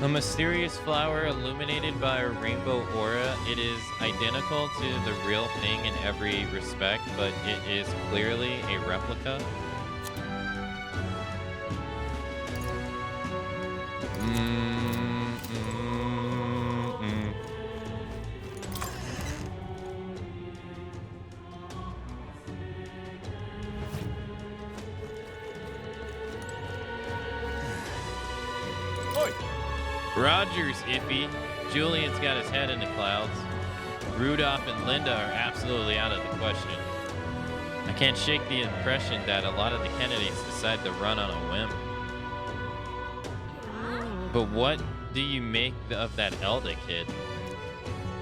[SPEAKER 1] A mysterious flower illuminated by a rainbow aura. It is identical to the real thing in every respect, but it is clearly a replica. Roger's iffy. Julian's got his head in the clouds. Rudolph and Linda are absolutely out of the question. I can't shake the impression that a lot of the candidates decide to run on a whim. But what do you make of that Elda kid?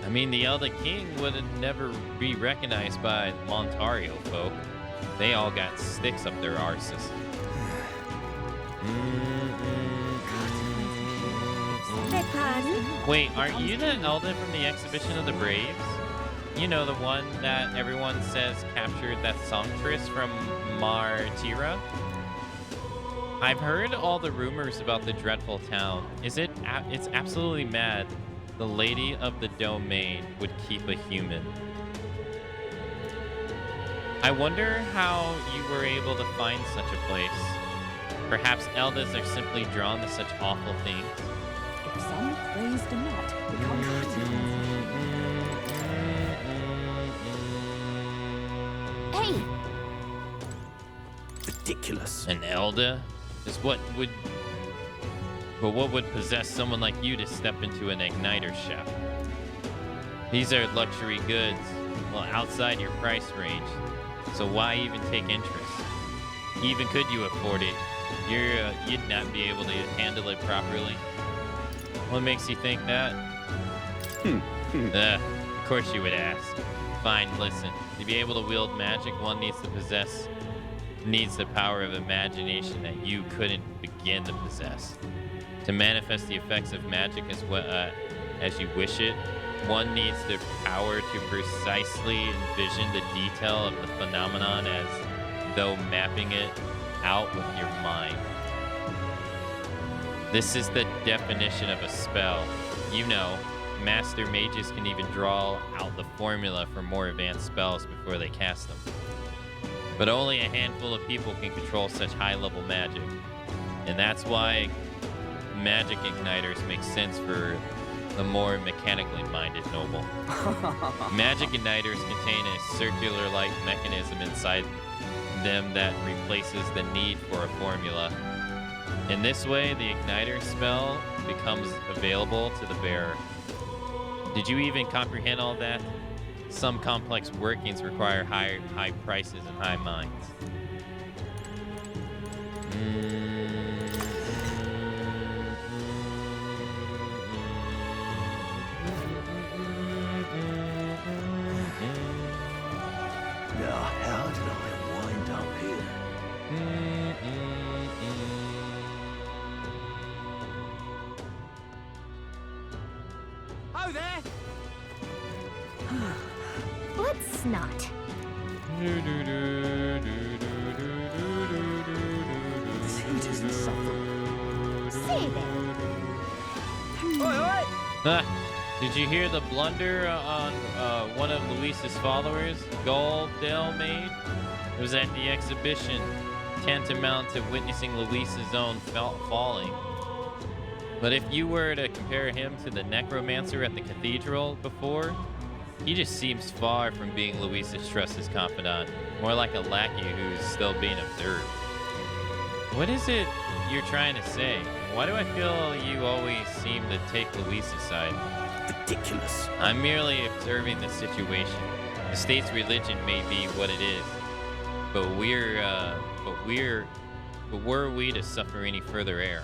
[SPEAKER 1] I mean, the Elda King would never be recognized by Montario folk. They all got sticks up their arses.
[SPEAKER 8] They're
[SPEAKER 4] fun.
[SPEAKER 1] Wait, aren't you the Elda from the Exhibition of the Braves? You know, the one that everyone says captured that songstress from Martira? I've heard all the rumors about the dreadful town. It's absolutely mad. The Lady of the Domain would keep a human. I wonder how you were able to find such a place. Perhaps Eldas are simply drawn to such awful things.
[SPEAKER 7] If some crazed knot becomes
[SPEAKER 17] Hey!
[SPEAKER 13] Ridiculous.
[SPEAKER 1] An Elda is what would possess someone like you to step into an igniter shop? These are luxury goods, well, outside your price range. So why even take interest? Even could you afford it, you'd not be able to handle it properly. What makes you think that? Of course you would ask. Fine, listen. To be able to wield magic, one needs the power of imagination that you couldn't begin to possess. To manifest the effects of magic as you wish it, one needs the power to precisely envision the detail of the phenomenon as though mapping it out with your mind. This is the definition of a spell. You know, master mages can even draw out the formula for more advanced spells before they cast them. But only a handful of people can control such high-level magic. And that's why magic igniters make sense for the more mechanically minded noble. Magic igniters contain a circular-like mechanism inside them that replaces the need for a formula. In this way, the igniter spell becomes available to the bearer. Did you even comprehend all that? Some complex workings require high prices and high minds.
[SPEAKER 13] Now, how did I wind up here?
[SPEAKER 15] Oh, there!
[SPEAKER 17] Let's not.
[SPEAKER 19] This heat is insufferable.
[SPEAKER 17] Say that.
[SPEAKER 1] Did you hear the blunder on one of Luis's followers, Goldell, made? It was at the exhibition, tantamount to witnessing Luis's own falling. But if you were to compare him to the necromancer at the cathedral before, he just seems far from being Luis's trusted confidant, more like a lackey who's still being observed. What is it you're trying to say? Why do I feel you always seem to take Luis's side?
[SPEAKER 13] Ridiculous.
[SPEAKER 1] I'm merely observing the situation. The state's religion may be what it is, but were we to suffer any further error?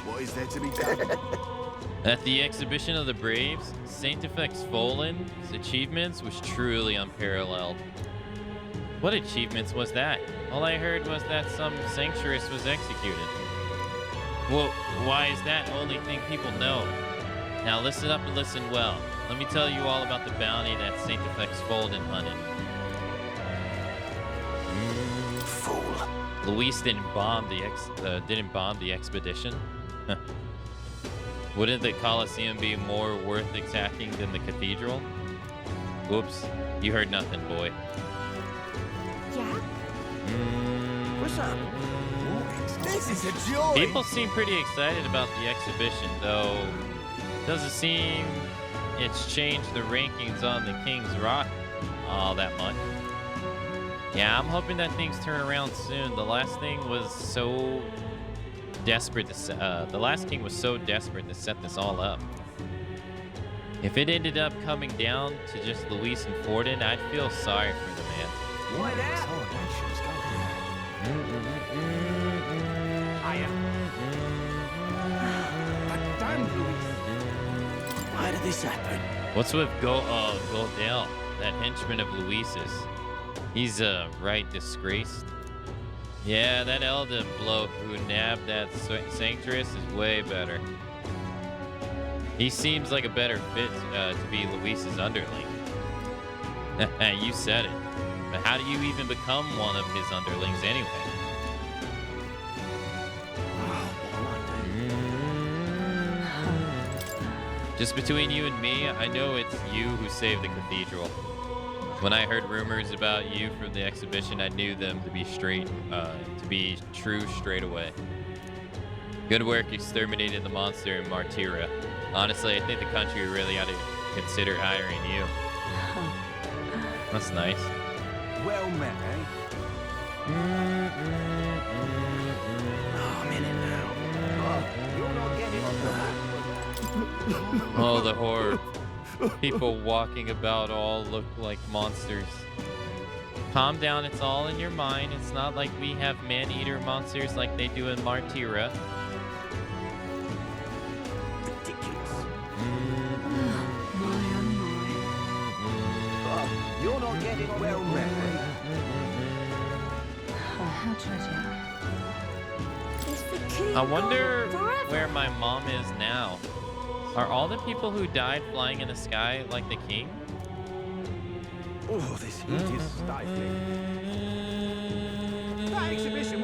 [SPEAKER 5] What is there to be done?
[SPEAKER 1] At the exhibition of the Braves, Sanctifex Folan's achievements was truly unparalleled. What achievements was that? All I heard was that some sanctuarist was executed. Well, why is that only thing people know? Now listen up and listen well. Let me tell you all about the bounty that Sanctifex Folan hunted.
[SPEAKER 13] Fool.
[SPEAKER 1] Luis didn't bomb the expedition. Wouldn't the Colosseum be more worth attacking than the cathedral? Whoops, you heard nothing, boy.
[SPEAKER 17] Yeah?
[SPEAKER 5] What's up? This is a joy.
[SPEAKER 1] People seem pretty excited about the exhibition, though doesn't seem it's changed the rankings on the King's Rock all that much. Yeah, I'm hoping that things turn around soon. The last king was so desperate to set this all up. If it ended up coming down to just Luis and Forden, I'd feel sorry for the man.
[SPEAKER 5] Why there?
[SPEAKER 13] Why did this happen?
[SPEAKER 1] What's with Goldell, that henchman of Luis's? He's right disgraced. Yeah, that elder bloke who nabbed that sanctress is way better. He seems like a better fit to be Luis's underling. You said it. But how do you even become one of his underlings anyway? Just between you and me, I know it's you who saved the cathedral. When I heard rumors about you from the exhibition, I knew them to be true straight away. Good work exterminating the monster in Martyra. Honestly, I think the country really ought to consider hiring you. That's nice.
[SPEAKER 5] Well met, eh?
[SPEAKER 13] I'm in it now.
[SPEAKER 5] You're not getting on that.
[SPEAKER 1] Oh, the horror. People walking about all look like monsters. Calm down, it's all in your mind. It's not like we have man-eater monsters like they do in Martyra.
[SPEAKER 5] You're not getting well met, eh?
[SPEAKER 1] I wonder where my mom is now. Are all the people who died flying in the sky like the king?
[SPEAKER 5] Oh, this heat is stifling. That exhibition